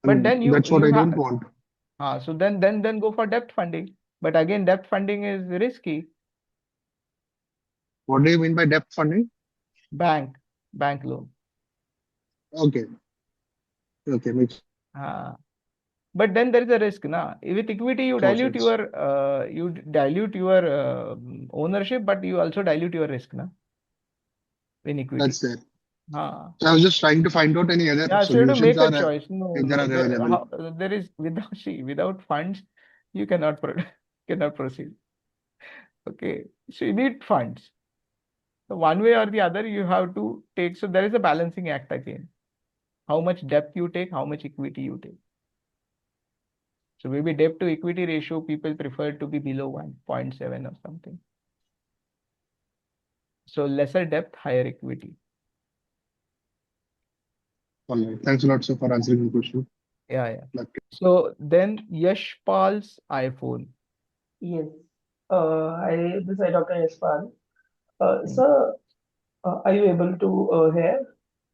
But And then that's what you I don't have want. so then go for debt funding. But again, debt funding is risky. What do you mean by debt funding? Bank bank loan. Okay. Okay, makes Uh, but then there is a risk, na. With equity, more sense. you dilute your ownership, but you also dilute your risk, na. In equity. That's there. Ah. So I was just trying to find out any other Yeah, so you have to solutions make a are choice. No, if there no. are available. There is without without funds, you cannot cannot proceed. Okay, so you need funds. So one way or the other, you have to take. So there is a balancing act again. How much debt you take, how much equity you take. So maybe debt to equity ratio, people prefer to be below 1.7 or something. So lesser debt, higher equity. All right. Thanks a lot, sir, for answering the question. Yeah. Luck. So then Yashpal's iPhone. Yes. Hi, this is Dr. Yashpal. Sir, are you able to hear?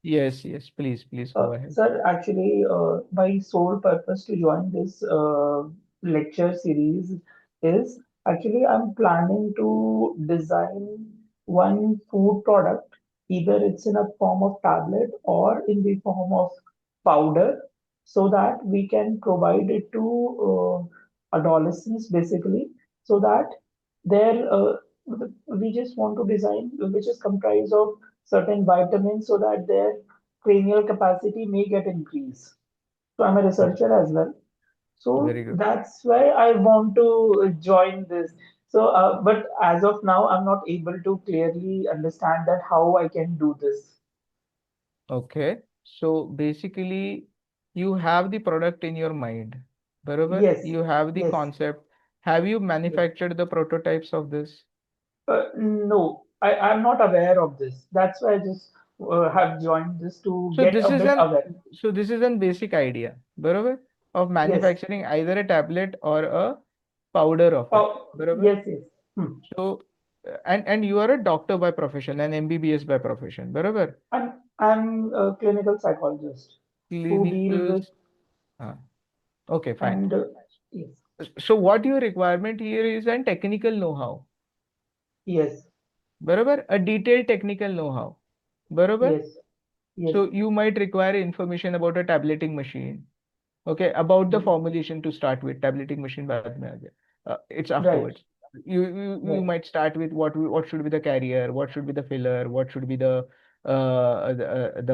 Yes, please go ahead. Sir, actually, my sole purpose to join this lecture series is actually I'm planning to design one food product, either it's in a form of tablet or in the form of powder, so that we can provide it to adolescents basically, so that their we just want to design which is comprised of certain vitamins so that their cranial capacity may get increased. So I'm a researcher as well. So Very good. that's why I want to join this. So, but as of now, I'm not able to clearly understand that how I can do this. Okay. So basically, you have the product in your mind. Barabar? Yes, You have the yes, concept. Have you yes. manufactured the prototypes of this? No, I'm not aware of this. That's why I just have joined this to So get this a is bit an aware. so this is an basic idea, barabar, of Yes. manufacturing either a tablet or a powder of it. Oh, Barabar? yes, yes. Hmm. So and you are a doctor by profession, an MBBS by profession, barabar? I'm a clinical psychologist who deal Clinical. with Ah, okay, fine. and yes, So what your requirement here is an technical know-how. yes, बरोबर, a detailed technical know-how, बरोबर. yes, yes. So you might require information about a tableting machine. Okay, about the Hmm. formulation to start with. Tableting machine बाद में आ गया. It's Right, afterwards. You right. might start with what should be the carrier, what should be the filler, what should be the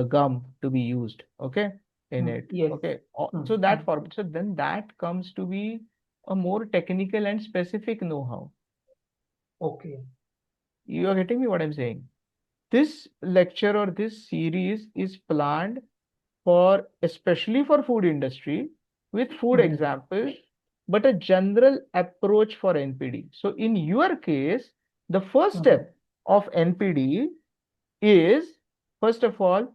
gum to be used. Okay, in Hmm. it. Yes. Okay, Hmm. so Hmm. that form. So then that comes to be a more technical and specific know-how. Okay. You are getting me what I'm saying? This lecture or this series is planned for especially for food industry with food Hmm. examples, but a general approach for NPD. So in your case, the first Hmm. step of NPD is, first of all,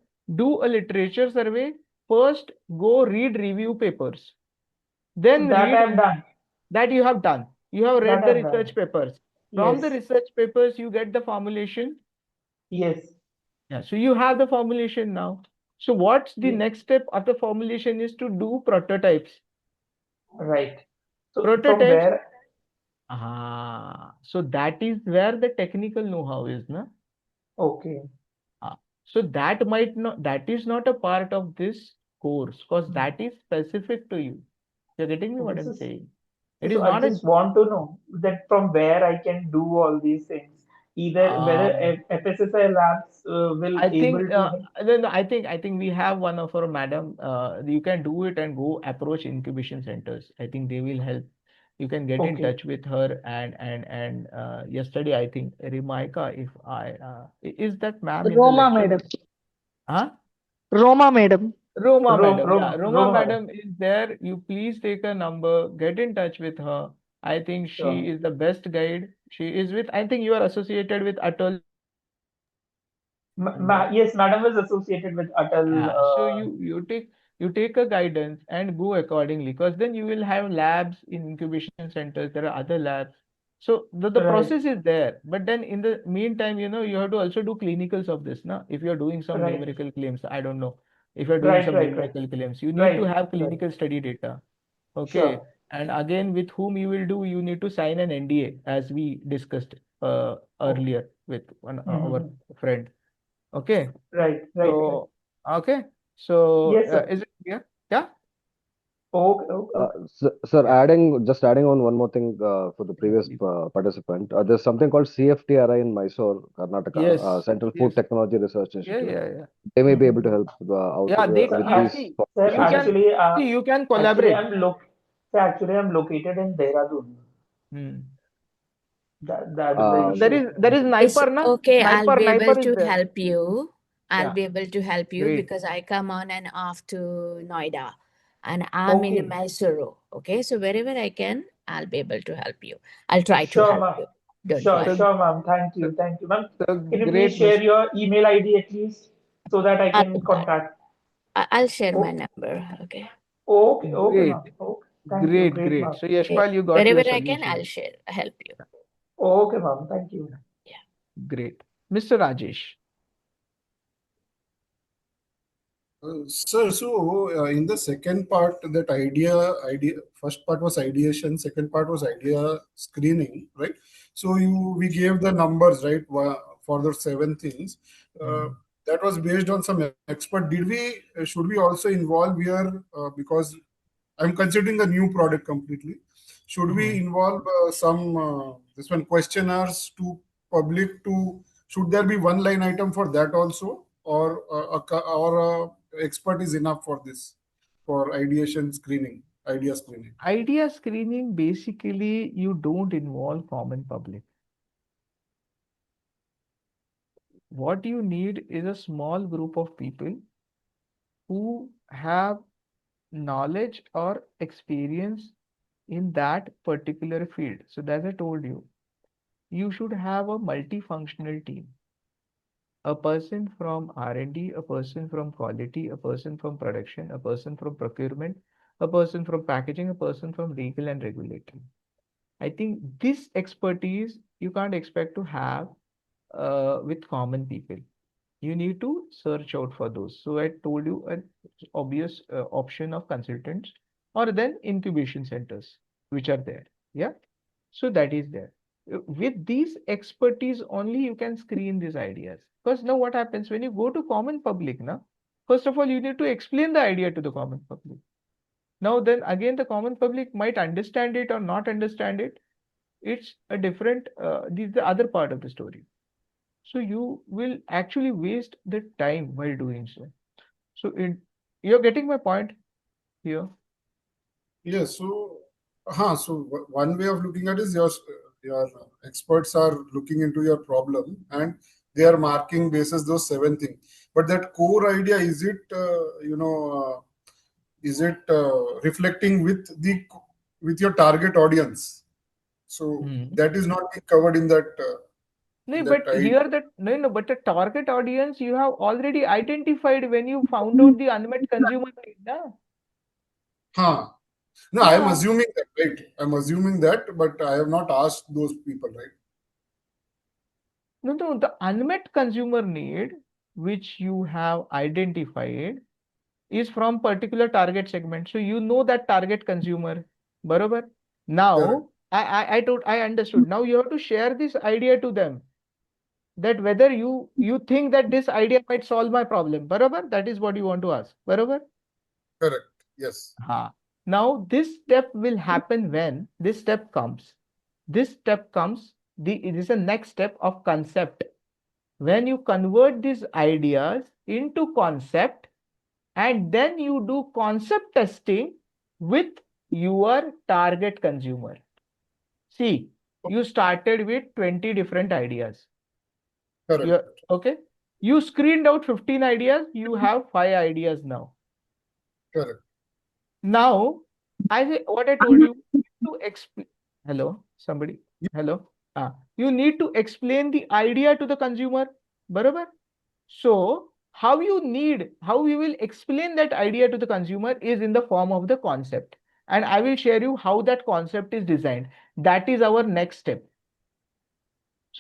do a literature survey. First, go read review papers. Then That read I've done. that you have done. You have That read the I've done. research papers. From the Yes. research papers, you get the formulation. Yes. Yeah, so you have the formulation now. So what's the Yes. next step of the formulation is to do prototypes. Right. So from Prototypes. where? So that is where the technical know-how is, na? Okay. So that is not a part of this course because Hmm. that is specific to you. You're getting me what This I'm is saying? It is so I not a just want to know that from where I can do all these things. Either whether uh, FSSI labs will I able think to help. no, I think we have one of our madam. You can do it and go approach incubation centers. I think they will help. You can get in Okay. touch with her and yesterday I think Rimaika, if is that ma'am in the Roma lecture? madam. Huh? Roma madam. Roma madam. Yeah, Roma Roma madam. madam is there. You please take her number, get in touch with her. I think she Sure. is the best guide. She is with. I think you are associated with Atul and Yes, madam is associated with Atal. yeah, so you take a guidance and go accordingly because then you will have labs in incubation centers. There are other labs. So the Right, process is there, but then in the meantime, you have to also do clinicals of this, na? If you're doing some right, numerical claims, I don't know. If you're doing right, some right, right, numerical claims, you need to right, have right. clinical study data. Okay. Sure. And again, with whom you will do, you need to sign an NDA, as we discussed Oh. earlier with our Mm-hmm. friend. Okay. Right, right, right. So, okay. So, Yes, sir. is it clear? Yeah? Okay, okay, okay. Sir, Yeah. just adding on one more thing for the previous Please. participant. There's something called CFTRI in Mysore, Karnataka, Yes. Central Food Yes. Technology Research Yeah, Institute. yeah, yeah. They may be able to Mm-hmm. help out Yeah, they with you these see, Sir, you can formulations. you can actually, collaborate. actually, I'm located in Dehradun. Hmm. That is the There issue. is It's Sniper, na? okay. I'll be able Sniper is to there. help you. I'll Yeah, be able to help you great. because I come on and off to Noida and I'm in Okay. Mysuru. Okay, so wherever I can, I'll be able to help you. I'll try to Sure, help ma'am. you. Don't worry. Sure, ma'am. Thank So, you. Thank you, ma'am. so Can you please great, share Miss. your email ID at least so that I I'll, can contact? I'll share my Oh, number. Okay. okay, okay, Great, ma'am. Okay. Thank you. great, Great, great. ma'am. So Okay. Yashpal, you got Wherever your I can, I'll solution. help you. Okay, ma'am. Thank you. Yeah. Great. Mr. Rajesh. Sir, so in the second part, that idea, first part was ideation, second part was idea screening, right? So we gave the numbers, right, for the seven things. That was based on some expert. Should we also involve here, because I'm considering a new product completely. Should we involve some this one questionnaires to public to? Should there be one line item for that also, or expert is enough for this, for ideation screening, idea screening? Idea screening, basically, you don't involve common public. What you need is a small group of people who have knowledge or experience in that particular field. So, as I told you, you should have a multifunctional team. A person from R&D, a person from quality, a person from production, a person from procurement, a person from packaging, a person from legal and regulatory. I think this expertise you can't expect to have with common people. You need to search out for those. So I told you an obvious option of consultants or then incubation centers, which are there. Yeah. So that is there. With these expertise only you can screen these ideas. Because now what happens when you go to common public, now, first of all, you need to explain the idea to the common public. Now then again the common public might understand it or not understand it. It's a different this is the other part of the story. So you will actually waste the time while doing so. So you're getting my point here. Yes. So one way of looking at is your experts are looking into your problem and they are marking basis those seven things. But that core idea, is it reflecting with your target audience? So Hmm. that is not being covered No, in that but idea. here that no, but the target audience you have already identified when you found out the unmet consumer need, na? Huh. No, I am Yeah. assuming that, right? I'm assuming that, but I have not asked those people, right? No, no, the unmet consumer need which you have identified is from particular target segment. So you know that target consumer. Barabar. Correct. Now I understood. Now you have to share this idea to them that whether you think that this idea might solve my problem. Barabar? That is what you want to ask. Barabar? Correct. Yes. Ha. Now this step will happen when this step comes. This step comes, it is the next step of concept. When you convert these ideas into concept and then you do concept testing with your target consumer. See, you started with 20 different ideas. Correct. You okay? You screened out 15 ideas, you have 5 ideas now. Correct. Now, what I told you to explain. Hello, somebody. Hello. You need to explain the idea to the consumer. Barabar? So, how you will explain that idea to the consumer is in the form of the concept. And I will share you how that concept is designed. That is our next step.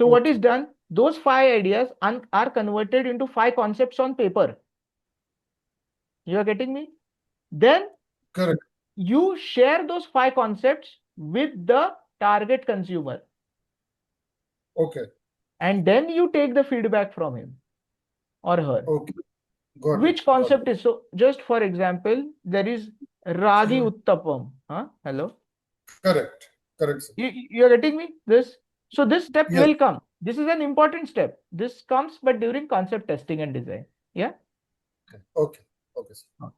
So what is done? Those 5 ideas are converted into 5 concepts on paper. You are getting me? Then Correct. you share those 5 concepts with the target consumer. Okay. And then you take the feedback from him or her. Okay. Got Which it. Got concept it. is so? Just for example, there is Ragi Uttapam. Hello. Correct. Correct, sir. You are getting me? So this step Yes. will come. This is an important step. This comes, but during concept testing and design. Yeah. Okay. Okay, sir.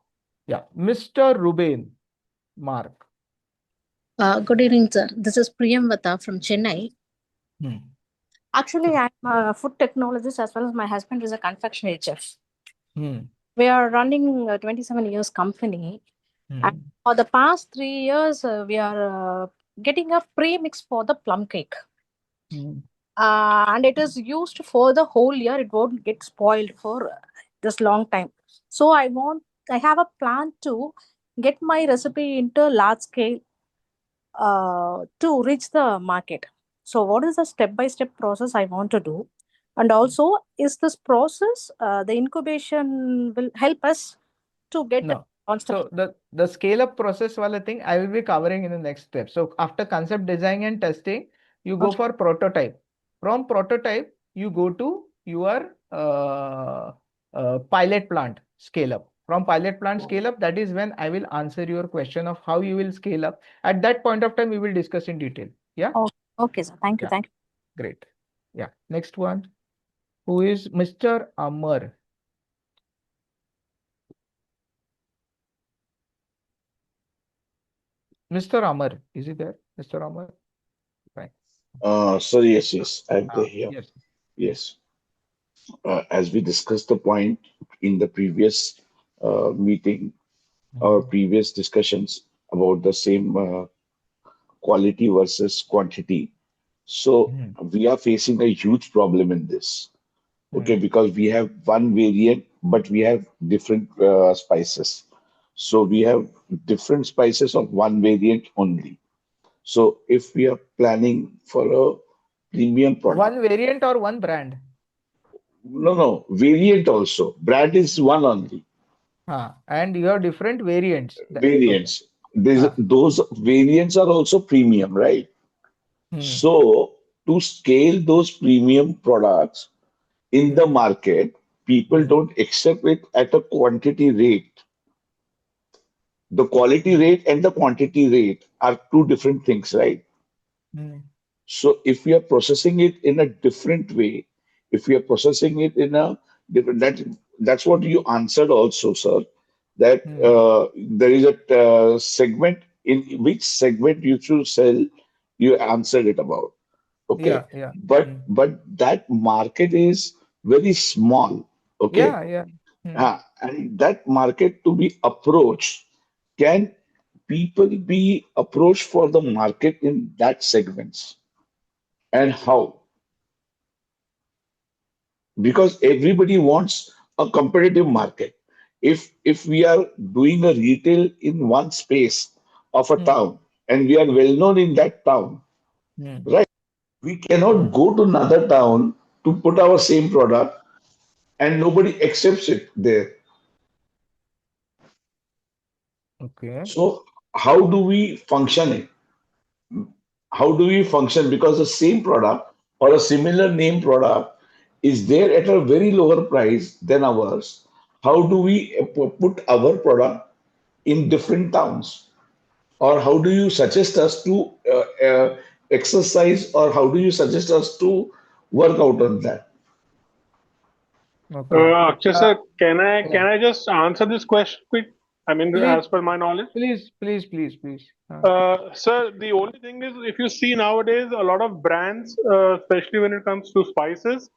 Yeah. Mr. Ruben, Mark. Good evening, sir. This is Priyamvata from Chennai. Actually, I'm a food technologist as well as my husband is a confectionery chef. We are running a 27 years company. And for the past 3 years, we are getting a pre-mix for the plum cake. And it is used for the whole year. It won't get spoiled for this long time. So I have a plan to get my recipe into large scale to reach the market. So what is the step-by-step process I want to do? And also, is this process, the incubation will help us to get No. constant. So the scale up process wala thing I will be covering in the next step. So after concept design and testing, you go for prototype. From prototype, you go to your pilot plant scale up. From pilot plant scale up, that is when I will answer your question of how you will scale up. At that point of time, we will discuss in detail. Yeah. Okay, sir. Thank you. Yeah. Thank you. Great. Yeah. Next one. Who is Mr. Amar? Mr. Amar, is he there? Mr. Amar? Fine. So yes, I'm there here. Yes. Yes. As we discussed the point in the previous meeting or previous discussions about the same quality versus quantity. So we are facing a huge problem in this. Okay, because we have one variant, but we have different spices. So we have different spices of one variant only. So if we are planning for a premium product, One variant or one brand? no, variant also. Brand is one only. And you have different variants. Okay. Variants. Those variants are also premium, right? So to scale those premium products in the market, people don't accept it at a quantity rate. The quality rate and the quantity rate are two different things, right? So if we are processing it in a different way, if we are processing it in a different, that's what you answered also, sir, that there is a segment, in which segment you should sell, you answered it about. Okay. Yeah. But that market is very small. Okay. Yeah. And that market to be approached, can people be approached for the market in that segments? And how? Because everybody wants a competitive market. If we are doing a retail in one space of a town and we are well known in that town, right? We cannot go to another town to put our same product and nobody accepts it there. Okay. So how do we function it? How do we function? Because the same product or a similar name product is there at a very lower price than ours. How do we put our product in different towns? Or how do you suggest us to exercise, or how do you suggest us to work out on that? Okay. Akshay sir, can Yeah. I just answer this question quick? I mean, Please, as per my knowledge. please. Sir, the only thing is, if you see nowadays, a lot of brands, especially when it comes to spices,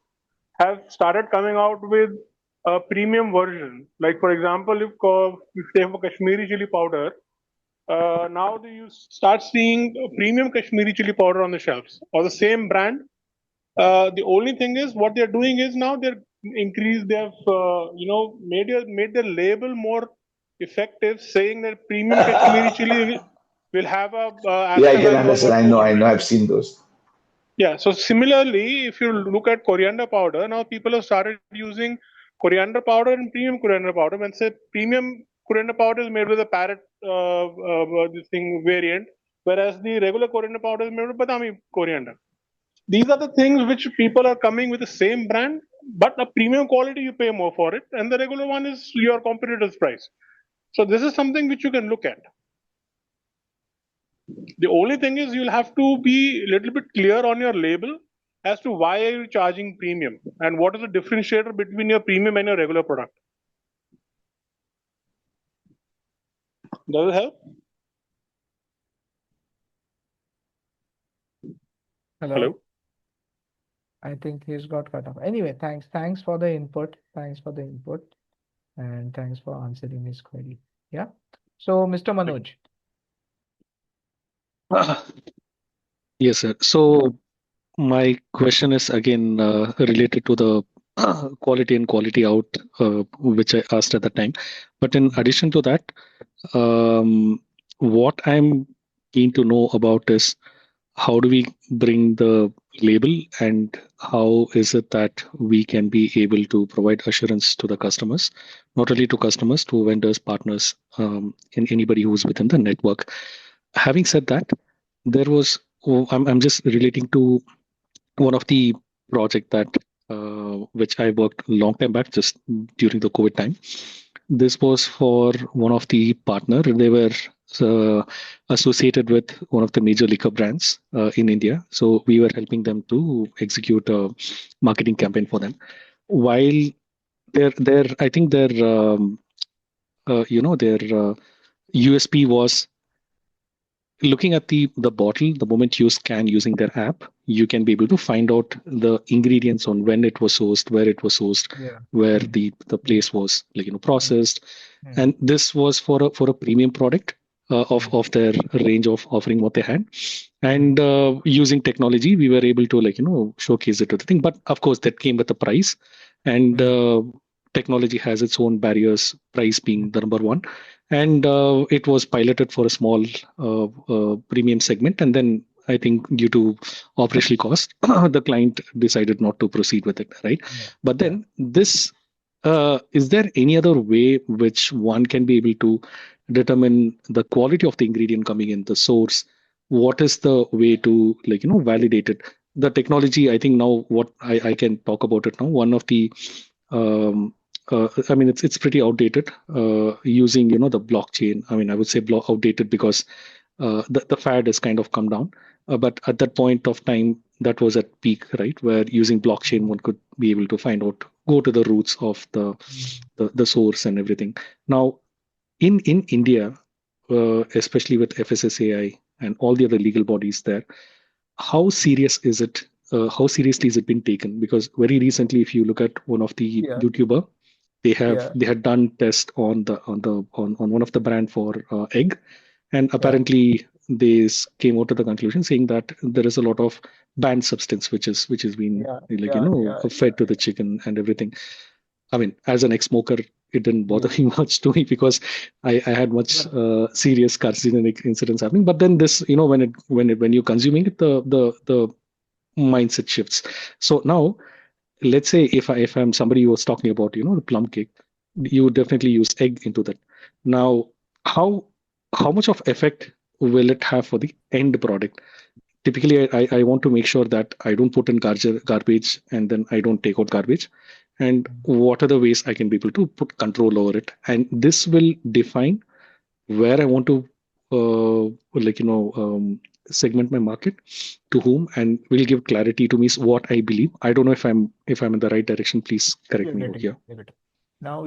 have started coming out with a premium version. Like, for example, if they have a Kashmiri chili powder, now you start seeing a premium Kashmiri chili powder on the shelves, or the same brand. The only thing is, what they're doing is now they have made their label more effective, saying that premium Kashmiri chili will have a Yeah, I Astra can value of understand. about I know, 400. I've seen those. Yeah, so similarly, if you look at coriander powder, now people have started using coriander powder and premium coriander powder. When say premium coriander powder is made with a parrot this thing variant, whereas the regular coriander powder is made with badami coriander. These are the things which people are coming with the same brand, but a premium quality you pay more for it, and the regular one is your competitor's price. So this is something which you can look at. The only thing is you'll have to be a little bit clear on your label as to why are you charging premium and what is the differentiator between your premium and your regular product. Does it help? Hello. Hello? I think he's got cut off. Anyway, thanks. Thanks for the input. Thanks for the input. And thanks for answering his query. Yeah. So, Mr. Manoj. Yes, sir. So my question is again related to the quality and quality out, which I asked at the time. But in addition to that, what I'm keen to know about is how do we bring the label and how is it that we can be able to provide assurance to the customers, not only to customers, to vendors, partners, and anybody who's within the network. Having said that, there was, I'm just relating to one of the project that which I worked a long time back, just during the COVID time. This was for one of the partner. They were uh, associated with one of the major liquor brands in India. So we were helping them to execute a marketing campaign for them. While their I think their USP was looking at the bottle. The moment you scan using their app, you can be able to find out the ingredients on when it was sourced, where it was sourced, Yeah. where the place was processed. And this was for a premium product of their range of offering what they had. And using technology we were able to showcase it to the thing, but of course that came with a price. And technology has its own barriers, price being the number one. And it was piloted for a small premium segment, and then I think due to operational cost the client decided not to proceed with it, right? But then this is there any other way which one can be able to determine the quality of the ingredient coming in the source? What is the way to validate it? The technology, I think now what I can talk about it now. One of the I mean, it's pretty outdated using the blockchain. I mean, I would say outdated because the fad has kind of come down. But at that point of time, that was at peak, right? Where using blockchain, one could be able to find out, go to the roots of the source and everything. Now, in India, especially with FSSAI and all the other legal bodies there, how serious is it? How seriously is it been taken? Because very recently, if you look at one of the Yeah. YouTuber, Yeah. they had done test on one of the brand for egg, and Yeah. apparently they came out to the conclusion saying that there is a lot of banned substance which is been Yeah. Yeah. Yeah. fed to the chicken and everything. I mean, as an ex-smoker, it didn't bother me much to me because I had much serious carcinogenic incidents happening. But then this, when you're consuming it, the mindset shifts. So now, let's say if I'm somebody who was talking about the plum cake, you would definitely use egg into that. Now, how how much of effect will it have for the end product? Typically, I want to make sure that I don't put in garbage and then I don't take out garbage. And what are the ways I can be able to put control over it? And this will define where I want to segment my market to whom, and will give clarity to me what I believe. I don't know if I'm in the right direction. Please correct You're me over getting it. here. You're getting it. Now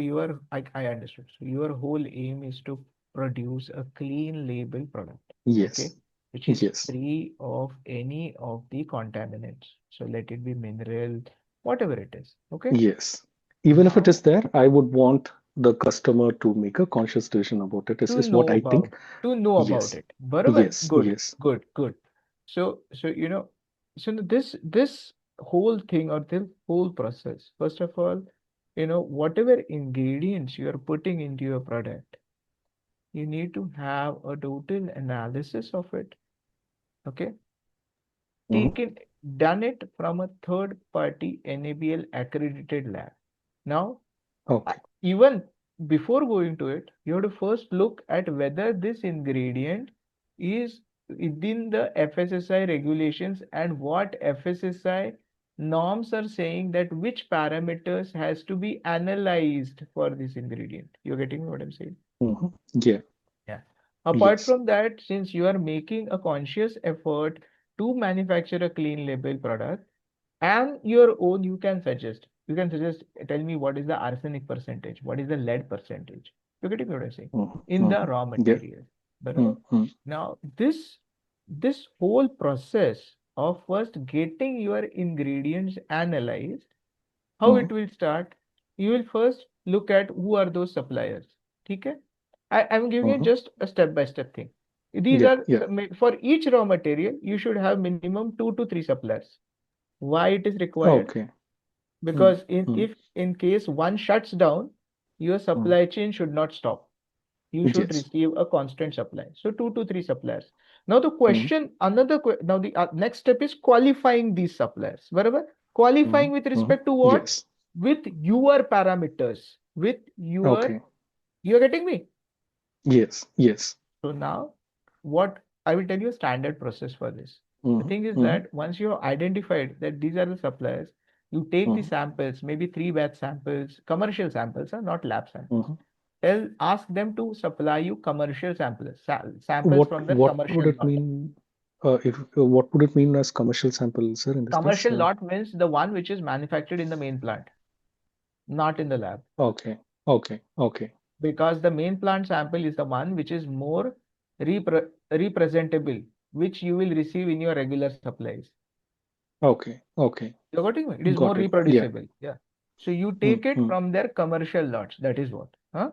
I understood. So your whole aim is to produce a clean label product, okay, Yes. which is Yes. free of any of the contaminants. So let it be mineral, whatever it is, okay? Yes. Even if it Now is there, I would want the customer to make a conscious decision about it. to Is what know I about think. to know about Yes. it. Barabar? Yes. Good, Yes. good, good. So this whole thing or this whole process, first of all, whatever ingredients you are putting into your product, you need to have a total analysis of it. Okay. Mhm. Taken done it from a third party NABL accredited lab. Now, Okay. even before going to it, you have to first look at whether this ingredient is within the FSSI regulations and what FSSI norms are saying that which parameters has to be analyzed for this ingredient. You're getting what I'm saying? Mhm. Yeah. Yeah. Apart Yes. from that, since you are making a conscious effort to manufacture a clean label product, and your own, you can suggest, tell me what is the arsenic percentage, what is the lead percentage. You're getting what I'm saying? Mhm. In the Mhm. raw Yeah. material. Barabar? Mhm. Now, this whole process of first getting your ingredients analyzed, how it Mhm. will start? You will first look at who are those suppliers. Okay? I'm giving you Mhm. just a step-by-step thing. These Yeah. are Yeah. for each raw material, you should have minimum 2 to 3 suppliers. Why it is required? Okay. Mm. Because in Mm. if in case one shuts down, your Mm. supply chain should not stop. You should Yes. receive a constant supply. So 2 to 3 suppliers. Now the Mhm. question, now the next step is qualifying these suppliers. Whatever Mhm. qualifying with Mhm. respect to what? Yes. With your parameters. With your, Okay. you're getting me? Yes. Yes. So now, what I will tell you a standard process for this. The Mhm. thing is Mhm. that once you have identified that these are the suppliers, you take the Mhm. samples, maybe 3 batch samples, commercial samples, not lab samples. Mhm. Ask them to supply you commercial samples, samples What from their what would commercial it lot. mean? If what would it mean as commercial sample, sir? In this case. Commercial lot means the one which is manufactured in the main plant, not in the lab. Okay. Okay. Okay. Because the main plant sample is the one which is more representable, which you will receive in your regular supplies. Okay. Okay. You're getting me? It is more Got it. Yeah. reproducible. Yeah. So you Mm. take it Mm. from their commercial lots. That is what. Huh?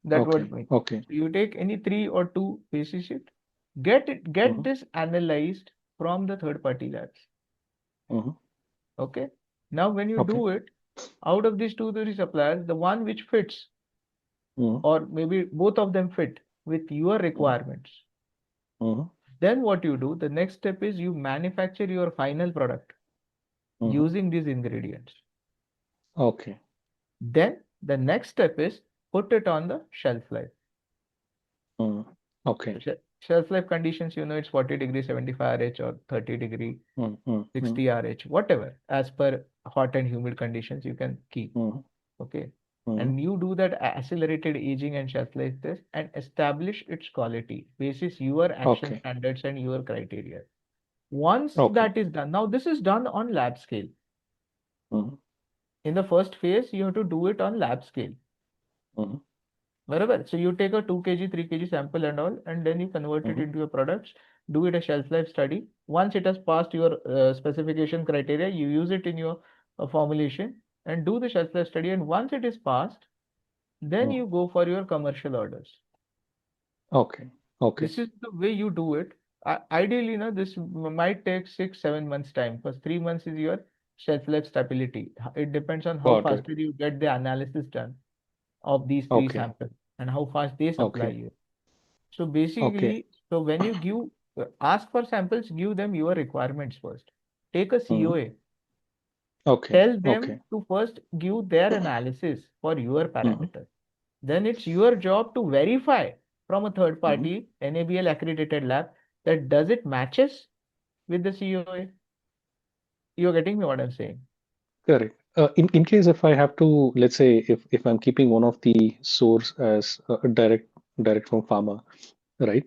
That what it Okay. means. Okay. So you take any 3 or 2 basis sheet, get Mhm. this analyzed from the third party labs. Mhm. Okay. Now when you Okay. do it, out of these 2 to 3 suppliers, the one which fits, Mhm. or maybe both of them fit with your Mhm. requirements. Mhm. Then what you do, the next step is you manufacture your final product Mhm. using these ingredients. Okay. Then the next step is put it on the shelf life. Mm. Okay. So shelf life conditions, it's 40 degree 75 RH or 30 degree Mm. Mm. Mm. 60 RH, whatever, as per hot and humid conditions you can keep. Mhm. Okay. Mhm. And you do that accelerated aging and shelf life test and establish its quality basis your action Okay. standards and your criteria. Once Okay. that is done, now this is done on lab scale. Mhm. In the first phase, you have to do it on lab scale. Mhm. Wherever. So you take a 2 kg, 3 kg sample and all, and then you convert it Mhm. into your products, do it a shelf life study. Once it has passed your specification criteria, you use it in your formulation and do the shelf life study. And once it is passed, then Mhm. you go for your commercial orders. Okay. Okay. This is the way you do it. Ideally, this might take 6, 7 months time because 3 months is your shelf life stability. It depends on how Got it. fast you get the analysis done of these 3 Okay. samples and how fast they supply Okay. you. So Okay. basically, so when you ask for samples, give them your requirements first. Take a Mhm. COA, Okay. tell them Okay. to first give their analysis for your Mhm. parameters. Then it's your job to verify from a third Mhm. party NABL accredited lab that does it matches with the COA. You're getting me what I'm saying? Correct. In case if I have to, let's say if I'm keeping one of the source as a direct from farmer, right?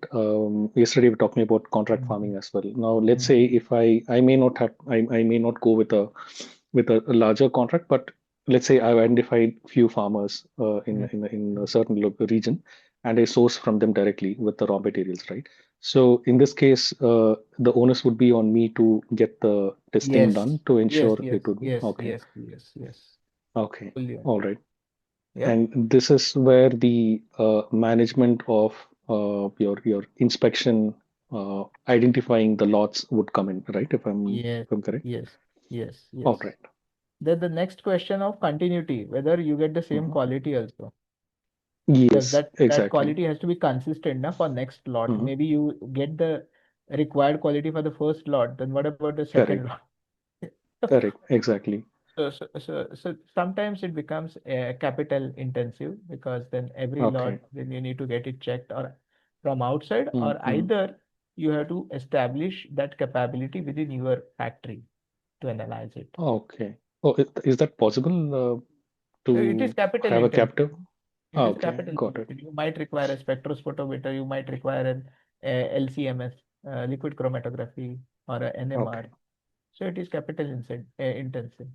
Yesterday we were talking about contract farming as well. Now let's say if I may not have I may not go with a larger contract, but let's say I've identified few farmers in a certain region, and I source from them directly with the raw materials, right? So in this case, the onus would be on me to get the testing Yes, done to yes, ensure yes, it would be yes, okay. yes, yes, yes. Okay, Fully all agree. right. Yeah. And this is where the management of your inspection, identifying the lots would come in, right? Yes, If I'm correct. yes, yes, All yes. right. Then the next question of continuity, whether you get the same Mhm. quality also. Because Yes, that exactly. quality has to be consistent now for next lot. Mhm. Maybe you get the required quality for the first lot, then what about the second Correct. lot? Correct. Exactly. So sometimes it becomes capital intensive because then every lot Okay. then you need to get it checked or from outside, or Mm-hmm. either you have to establish that capability within your factory to analyze it. Okay. Oh, is that possible It is to capital have a intensive. captive? It is Okay, capital got it. intensive. You might require a spectrophotometer, you might require an LCMS, liquid chromatography, or a NMR. Okay. So it is capital intensive.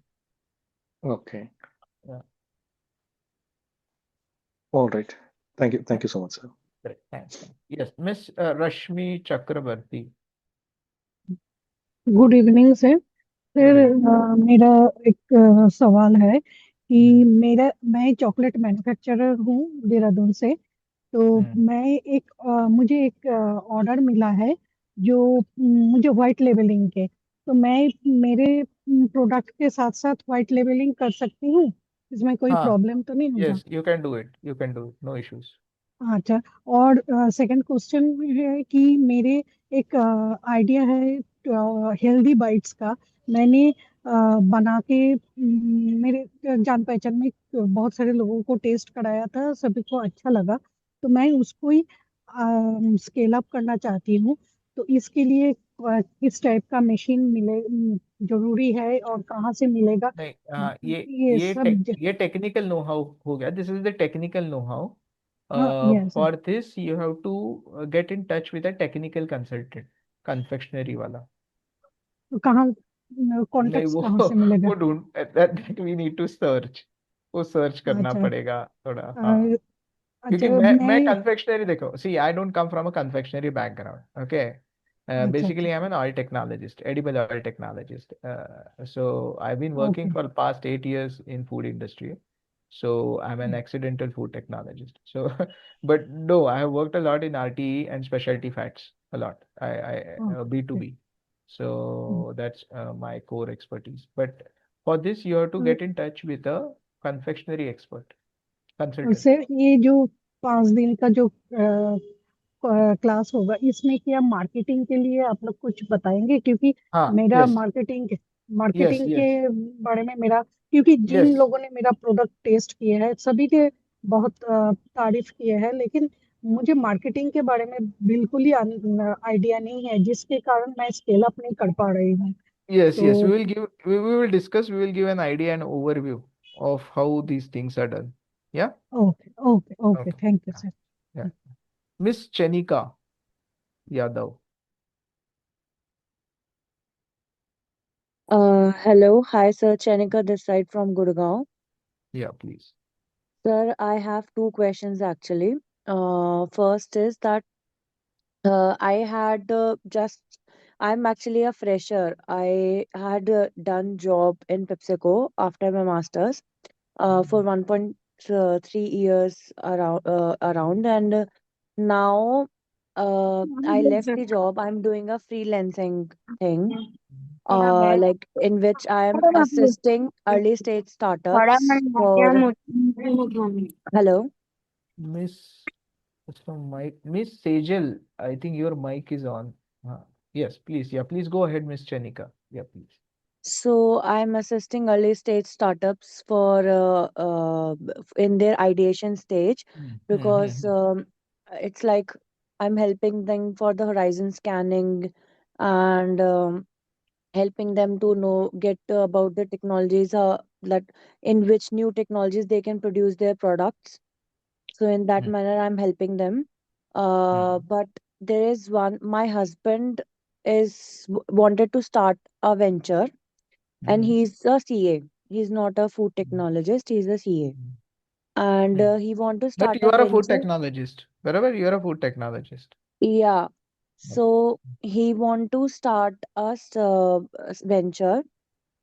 Okay. Yeah. All right. Thank you. Yeah. Thank you so much, sir. Great. Thanks. Yes, Miss Rashmi Chakrabarti. Good evening sir. Good sir evening. मेरा एक सवाल है कि Hmm. मैं chocolate manufacturer हूँ देहरादून से। तो Hmm. मुझे एक ऑर्डर मिला है जो मुझे वाइट लेबलिंग के। तो मैं मेरे प्रोडक्ट के साथ साथ वाइट लेबलिंग कर सकती हूँ? इसमें कोई हाँ, प्रॉब्लम तो नहीं होगा? yes, you can do it. You can do it. No issues. अच्छा। और सेकंड क्वेश्चन है कि मेरे एक आइडिया है हेल्दी बाइट्स का। मैंने बना के मेरे जान पहचान में बहुत सारे लोगों को टेस्ट कराया था, सभी को अच्छा लगा। तो मैं उसको ही स्केल अप करना चाहती हूँ। तो इसके लिए किस टाइप का मशीन जरूरी है और कहाँ से मिलेगा? नहीं, ये सब ये टेक्निकल नो हाउ हो गया. This is the technical know how. हाँ, yes. For this you have to get in touch with a technical consultant, confectionery वाला. तो कहाँ नहीं, कॉन्टेक्ट वो कहाँ से मिलेगा? वो ढूंढ that we need to search. वो सर्च करना अच्छा। पड़ेगा थोड़ा. हाँ. अ, अच्छा क्योंकि मैं मैं कन्फेक्शनरी, देखो, see I don't come from a confectionery background. Okay. अच्छा Basically अच्छा। I'm an oil technologist, edible oil technologist. So I've been working okay. for the past 8 years in food industry. So I'm an accidental food technologist. So but no, I have worked a lot in RTE and specialty fats a lot. I okay. B2B. So that's my core expertise. But for this you have to get in touch with a confectionery expert, consultant. Sir ये जो 5 दिन का जो class होगा, इसमें क्या marketing के लिए आप लोग कुछ बताएंगे? क्योंकि हाँ. मेरा Yes. Yes. मार्केटिंग के Yes. बारे में मेरा, क्योंकि जिन Yes. लोगों ने मेरा प्रोडक्ट टेस्ट किए हैं सभी के बहुत तारीफ किए हैं, लेकिन मुझे मार्केटिंग के बारे में बिल्कुल ही आइडिया नहीं है, जिसके कारण मैं स्केल अप नहीं कर पा रही हूँ। Yes, yes. तो We will discuss, we will give an idea and overview of how these things are done. Yeah? Okay okay okay, Okay. Thank you Yeah. Sir. Yeah. Miss Chenika Yadav. Hello, hi sir, Chenika this side from Gurgaon. Yeah, please. Sir, I have two questions actually. First is that I had just I'm actually a fresher. I had done job in PepsiCo after my masters for 1.3 years around, and now I left the job. I'm doing a freelancing thing, like in which I am assisting early stage startups for. Hello. Miss, some mic. Miss Sejal, I think your mic is on. Yes, please. Yeah, please go ahead, Miss Chenika. Yeah, please. So I'm assisting early stage startups for in their ideation stage, because Mm-hmm. it's like I'm helping them for the horizon scanning, and helping them to know get about the technologies that in which new technologies they can produce their products. So in that manner I'm helping them. But there is one, my husband wanted to start a venture, and he's a CA. He's not a food technologist, he's a CA. And he want to But start you a are a food venture. technologist. Wherever you are a food technologist. Yeah. Okay. So he want to start a venture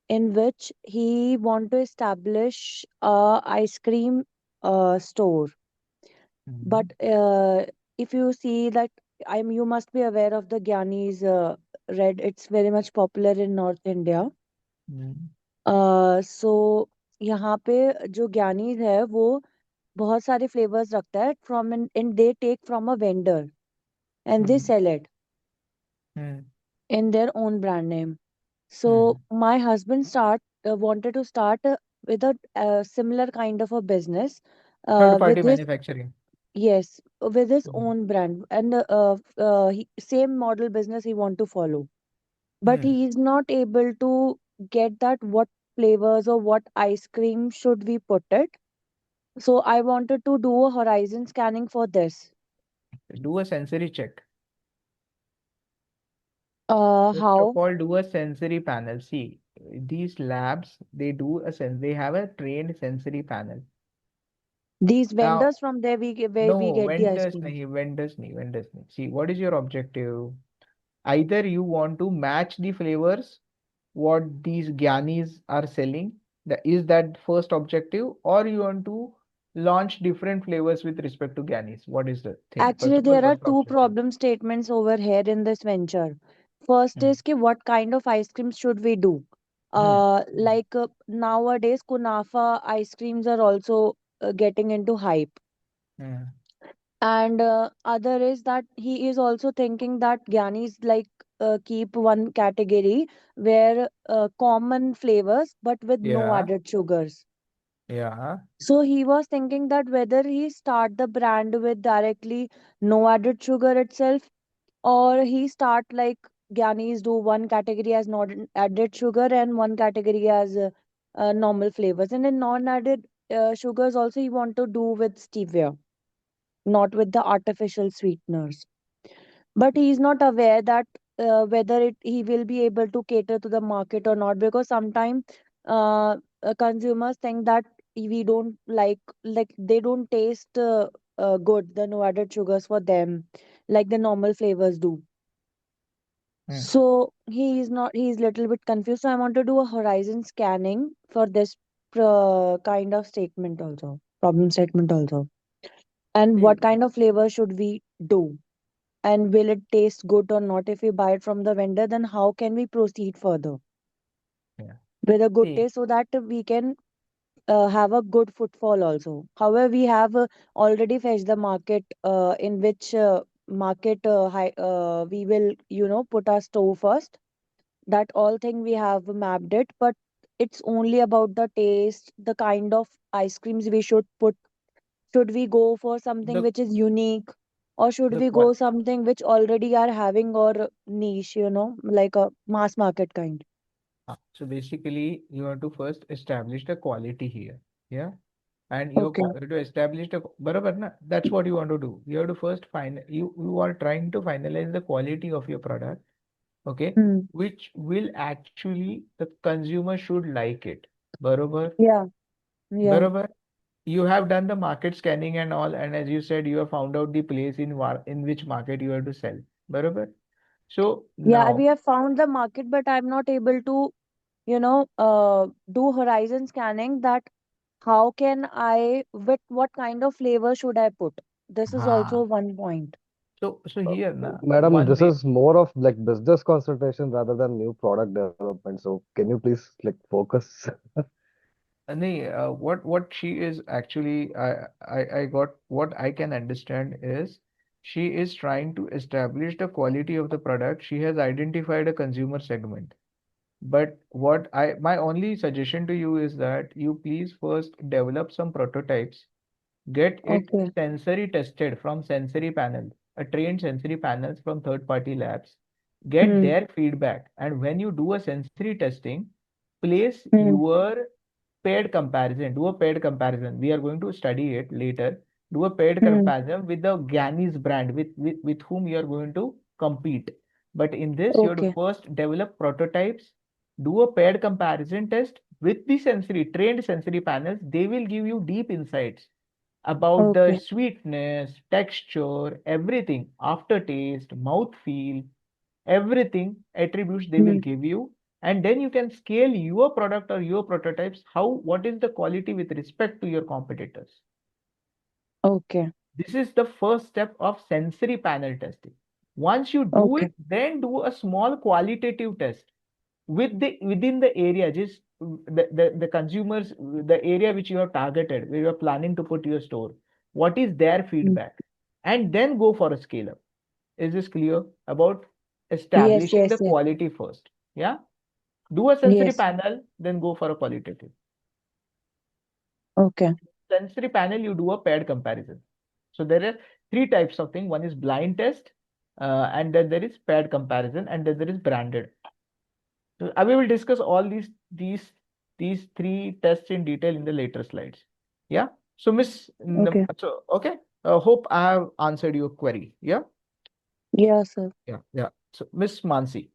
in which he want to establish a ice cream store. But if you see that, you must be aware of the Gyani's red. It's very much popular in North India. सो यहाँ पे जो ज्ञानीज है वो बहुत सारे flavours रखता है from in they take from a vendor and they sell it in their own brand name. So my husband wanted to start with a similar kind of a business Third with party his, manufacturing. yes, with his Hmm. own brand, and same model business he want to follow. But Hmm. he is not able to get that what flavors or what ice cream should we put it. So I wanted to do a horizon scanning for this. Do a sensory check. First of How all, do a sensory panel. See, these labs, they have a trained sensory panel. these Now, vendors from there where we no, get the ice cream. vendors nahi. See, what is your objective? Either you want to match the flavors what these Gyanis are selling, is that first objective, or you want to launch different flavors with respect to Gyanis? What is the thing? First Actually, of all, there are what's the two objective? problem statements over here in this venture. First Hmm. is ki what kind of ice cream should we do? Hmm. Like nowadays, kunafa ice creams are also getting into hype. Hmm. And other is that he is also thinking that Gyanis like keep one category where common flavors but with no Yeah, added sugars. yeah. So he was thinking that whether he start the brand with directly no added sugar itself, or he start like Gyanis do one category as not added sugar and one category as normal flavors. And in non added sugars also he want to do with stevia, not with the artificial sweeteners. But he is not aware that whether he will be able to cater to the market or not, because sometimes consumers think that we don't like they don't taste good, the no added sugars for them, like the normal flavors do. Hmm. So he is not, he is little bit confused. So I want to do a horizon scanning for this kind of statement also, problem statement also. And See, what kind of flavor should we do? And will it taste good or not? If we buy it from the vendor, then how can we proceed further yeah. with a good See, taste so that we can have a good footfall also? However, we have already fetched the market in which we will, put our store first. That all thing we have mapped it, but it's only about the taste, the kind of ice creams we should put. Should we go for something the which is unique, or should the we qual go something which already are having or niche, like a mass market kind? so basically you want to first establish the quality here. Yeah. And Okay. to establish the barabar na, that's what you want to do. You have to first you are trying to finalize the quality of your product, okay, Hmm. which will actually the consumer should like it. Barabar. Yeah. Yeah. Barabar. You have done the market scanning and all, and as you said, you have found out the place in which market you have to sell. Barabar. So Yeah. now We have found the market, but I'm not able to, do horizon scanning. That how can I, with what kind of flavor should I put? This is also ah, one point. so here na Madam, one this way. is more of like business consultation rather than new product development. So can you please like focus? What she is actually, I got what I can understand is she is trying to establish the quality of the product. She has identified a consumer segment. But my only suggestion to you is that you please first develop some prototypes, get it Okay. sensory tested from sensory panel, a trained sensory panels from third party labs, get Hmm. their feedback. And when you do a sensory testing, place Hmm. your do a paired comparison. We are going to study it later. Do a paired Hmm. comparison with the Ganis brand with whom you are going to compete. But in this, you have to Okay. first develop prototypes, do a paired comparison test with the trained sensory panels. They will give you deep insights about the Okay. sweetness, texture, everything, aftertaste, mouth feel, everything attributes they will Hmm. give you. And then you can scale your product or your prototypes. What is the quality with respect to your competitors? Okay. This is the first step of sensory panel testing. Once you do Okay. it, then do a small qualitative test within the area, just the consumers, the area which you have targeted, where you are planning to put your store. What is their Hmm. feedback? And then go for a scale up. Is this clear about Yes. establishing Yes. the Yes. quality first? Yeah. Do a sensory Yes. panel, then go for a qualitative. Okay. Sensory panel, you do a paired comparison. So there are three types of thing. One is blind test, and then there is paired comparison, and then there is branded. So we will discuss all these three tests in detail in the later slides. Yeah. So Miss, Okay. so okay. Hope I have answered your query. Yeah. Yeah, sir. Yeah. Yeah. So Miss Mansi.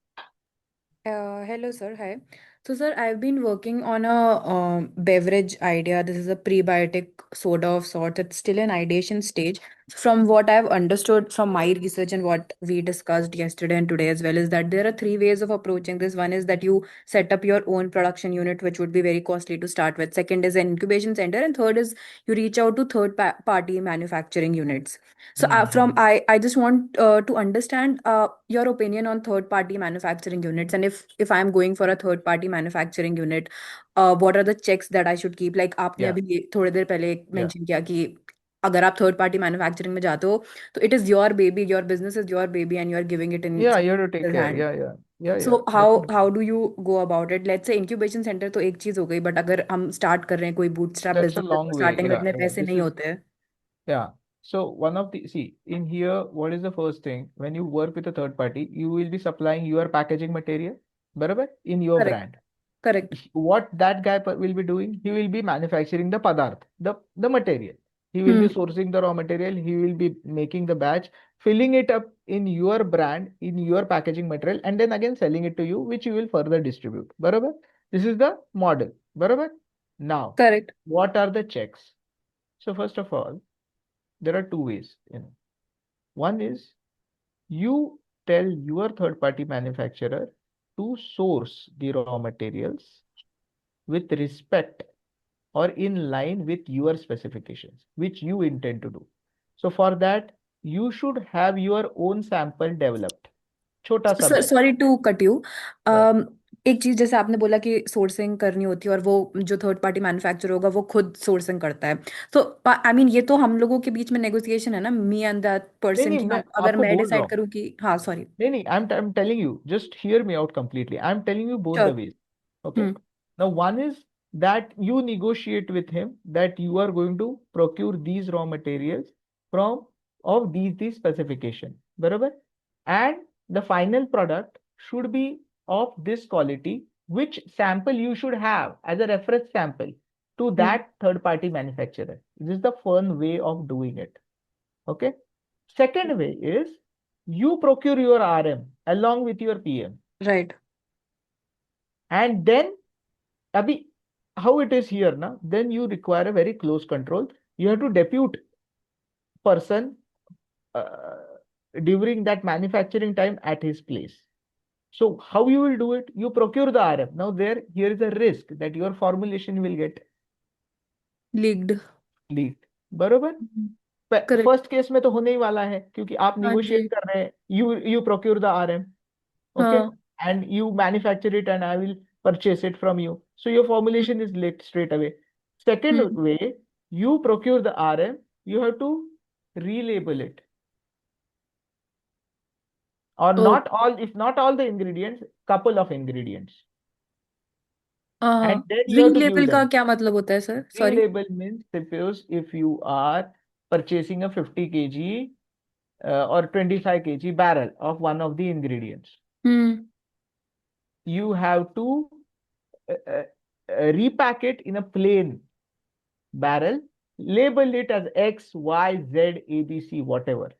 Hello, sir. Hi. So, sir, I've been working on a beverage idea. This is a prebiotic soda of sorts. It's still in ideation stage. From what I've understood from my research and what we discussed yesterday and today as well, is that there are three ways of approaching this. One is that you set up your own production unit, which would be very costly to start with. Second is an incubation center, and third is you reach out to party manufacturing units. So I just want to understand your opinion on third party manufacturing units, and if I'm going for a third party manufacturing unit, what are the checks that I should keep? Like आपने Yeah. अभी थोड़ी देर पहले Yeah. mention किया कि अगर आप third party manufacturing में जाते हो तो it is your baby, your business is your baby, and you are giving it in Yeah. You have to someone take else's care. hand. Yeah. Yeah. Yeah. Yeah. So how Definitely. do you go about it? Let's say incubation center तो एक चीज हो गई, but अगर हम start कर रहे हैं कोई bootstrap That's a business है long तो way. starting में Yeah. इतने Yeah. पैसे This नहीं is होते हैं. Yeah. So one of the see in here, what is the first thing? When you work with a third party, you will be supplying your packaging material, barabar, in your Correct. brand. Correct. What that guy will be doing, he will be manufacturing the padarth, the material. He will be sourcing the raw material. He will be making the batch, filling it up in your brand, in your packaging material, and then again selling it to you, which you will further distribute. Barabar? This is the model. Barabar? Now, Correct. what are the checks? So first of all, there are two ways. One is you tell your third party manufacturer to source the raw materials with respect or in line with your specifications, which you intend to do. So for that, you should have your own sample developed. छोटा सा batch. Sorry to cut you. Yeah. एक चीज जैसे आपने बोला कि sourcing करनी होती है और वो जो थर्ड पार्टी मैन्युफैक्चरर होगा वो खुद सोर्सिंग करता है. तो आई मीन ये तो हम लोगों के बीच में नेगोशिएशन है ना, मी एंड दैट नहीं पर्सन, नहीं कि मैं हम अगर आपको मैं बोल रहा डिसाइड हूँ. करूँ कि हाँ सॉरी. नहीं नहीं I'm telling you, just hear me out completely. I'm telling you both the sure. ways. Okay. Now one is that you negotiate with him that you are going to procure these raw materials from of these specification. बराबर? And the final product should be of this quality, which sample you should have as a reference sample to that third party manufacturer. This is the fun way of doing it. Okay. Second way is you procure your RM along with your PM. Right. And then, abhi, how it is here, na? Then you require a very close control. You have to depute person uh, during that manufacturing time at his place. So how you will do it? You procure the RM. Now here is a risk that your formulation will get leaked. leaked. बरोबर? Correct. First case में तो होने ही वाला है क्योंकि आप हाँ negotiate जी. कर रहे हैं. You procure the RM. Okay, हाँ. and you manufacture it and I will purchase it from you, so your formulation is leaked straight away. Second way, you procure the RM, you have to relabel it, or oh. not all, if not all the ingredients, couple of ingredients, and then you have wing to give label का them. क्या मतलब होता है sir? Sorry. Relabel means suppose if you are purchasing a 50 kg or 25 kg barrel of one of the ingredients, you have to repack it in a plain barrel, label it as X, Y, Z, ABC, whatever.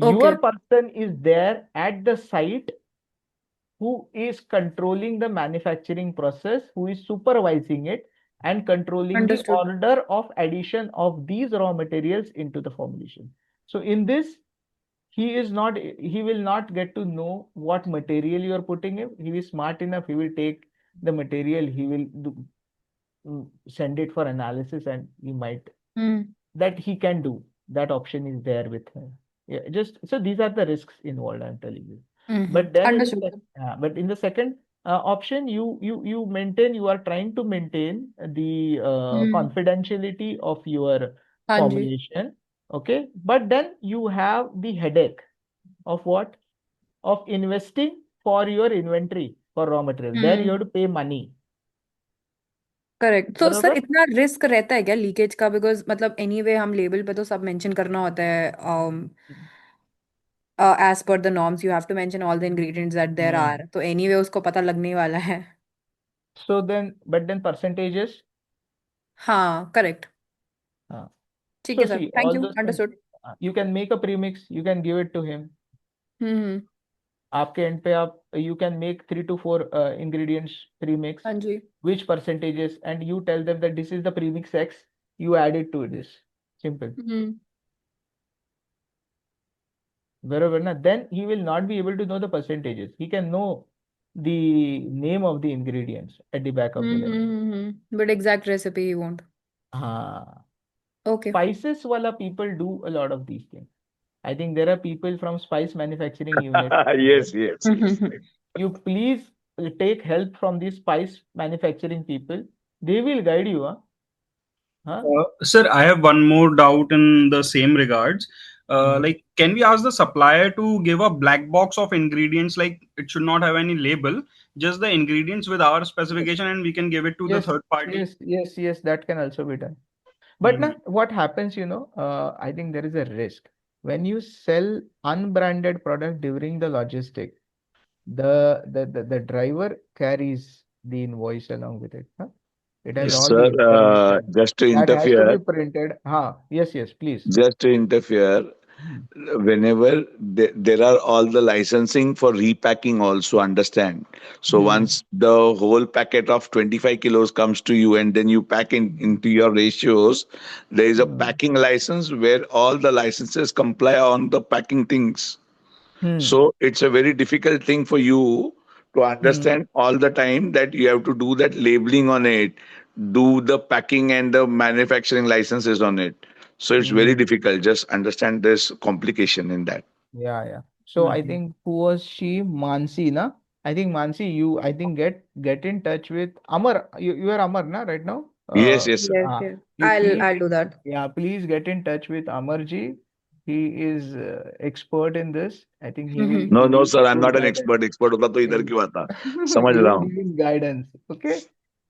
Okay. Your person is there at the site who is controlling the manufacturing process, who is supervising it and controlling the Understood. order of addition of these raw materials into the formulation. So in this, he will not get to know what material you are putting in. He is smart enough, he will take the material, he will send it for analysis, and he might that he can do. That option is there with him. Yeah, just so these are the risks involved, I'm telling you. But then Understood. but in the second option, you maintain, you are trying to maintain the confidentiality of your हाँ जी. formulation. Okay, but then you have the headache of what? Of investing for your inventory for raw material. There you have to pay money. Correct. तो sir बरोबर. इतना risk रहता है क्या leakage का? Because मतलब anyway हम लेबल पे तो सब मेंशन करना होता है, as per the norms you have to mention all the ingredients that there are, तो एनीवे उसको पता लगने ही वाला है। So then, but then percentages. हाँ करेक्ट। ठीक So है sir, see, thank all you, those things. Understood. You can make a premix. You can give it to him. हम्म। आपके एंड पे आप you can make 3 to 4 ingredients premix. हाँ जी। Which percentages, and you tell them that this is the premix X. You add it to this. Simple. Wherever na, then he will not be able to know the percentages. He can know the name of the ingredients at the back of the label. But exact recipe he won't. हाँ. Okay. Spices wala people do a lot of these things. I think there are people from spice manufacturing unit. Yes, yes, yes. You please take help from these spice manufacturing people. They will guide you. Huh? Sir, I have one more doubt in the same regards. Like, can we ask the supplier to give a black box of ingredients? Like, it should not have any label, just the ingredients with our specification, and we can give it to the Yes, third party. yes, that can also be done. But now, what happens, I think there is a risk. When you sell unbranded product during the logistic, the driver carries the invoice along with it. Huh? It has all the Sir, information just to that has to be interfere, printed. Yes, please. just to interfere, whenever there are all the licensing for repacking also, understand. So once the whole packet of 25 kilos comes to you and then you pack into your ratios, there is a packing license where all the licenses comply on the packing things. So it's a very difficult thing for you to understand all the time that you have to do that labeling on it, do the packing and the manufacturing licenses on it. So it's very difficult. Just understand this complication in that. Yeah. So I think who was she? Mansi, na? I think Mansi, I think get in touch with Amar. You are Amar, na, right now? Yes, yes, sir. Yes, yes. You please, I'll do that. yeah, please get in touch with Amarji. He is expert in this. I think he will No, give no, you sir. I'm good not an guidance. expert. Expert होता तो इधर क्यों आता? समझ He रहा will हूँ. give you guidance. Okay,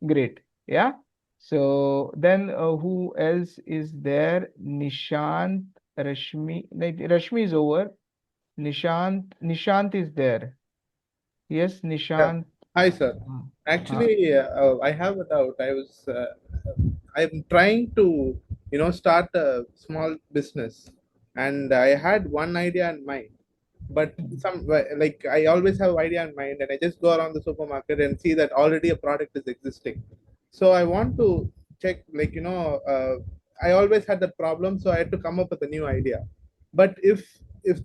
great. Yeah. So then, who else is there? Nishant, Rashmi. Like, Rashmi is over. Nishant is there. Yes, Yeah. Nishant. Hi, sir. Uh, Actually, I have a doubt. I'm trying to, start a small business, and I had one idea in mind. But like I always have idea in mind, and I just go around the supermarket and see that already a product is existing. So I want to check, like I always had that problem, so I had to come up with a new idea. But if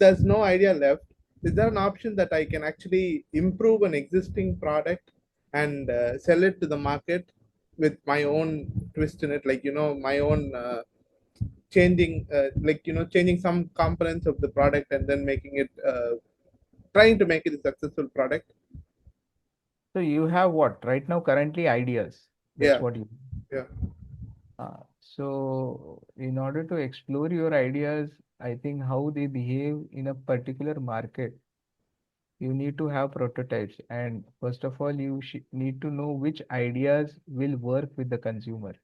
there's no idea left, is there an option that I can actually improve an existing product and sell it to the market with my own twist in it, like my own changing some components of the product and then making it trying to make it a successful product? so you have what right now currently ideas. That's Yeah, what you. yeah. So in order to explore your ideas, I think how they behave in a particular market, you need to have prototypes. And first of all, you need to know which ideas will work with the consumer.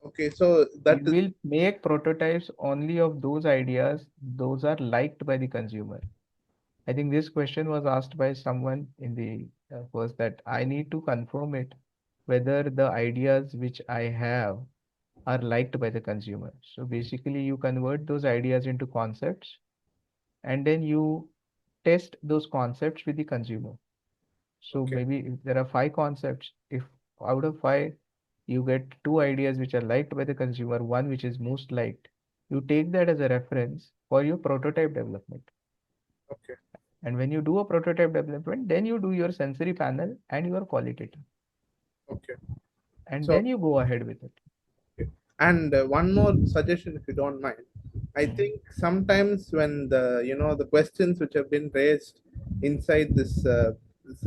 Okay, so that You is will make prototypes only of those ideas, those are liked by the consumer. I think this question was asked by someone in the first that I need to confirm it whether the ideas which I have are liked by the consumer. So basically, you convert those ideas into concepts and then you test those concepts with the consumer. So okay. maybe if there are 5 concepts, if out of 5 you get 2 ideas which are liked by the consumer, one which is most liked, you take that as a reference for your prototype development. Okay. And when you do a prototype development, then you do your sensory panel and your qualitative. Okay. And So, then you go ahead with it. okay. And one more suggestion, if you don't mind. I think sometimes when the questions which have been raised inside this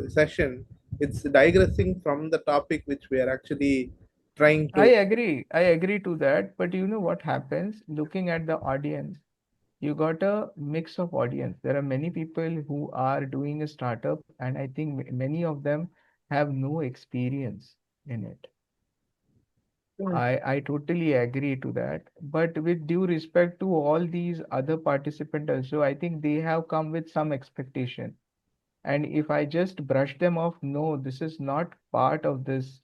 session, it's digressing from the topic which we are actually trying I to. agree. I agree to that. But you know what happens? Looking at the audience, You got a mix of audience. There are many people who are doing a startup, and I think many of them have no experience in it. I totally agree to that. But with due respect to all these other participants also, I think they have come with some expectation. And if I just brush them off, no, this is not part of this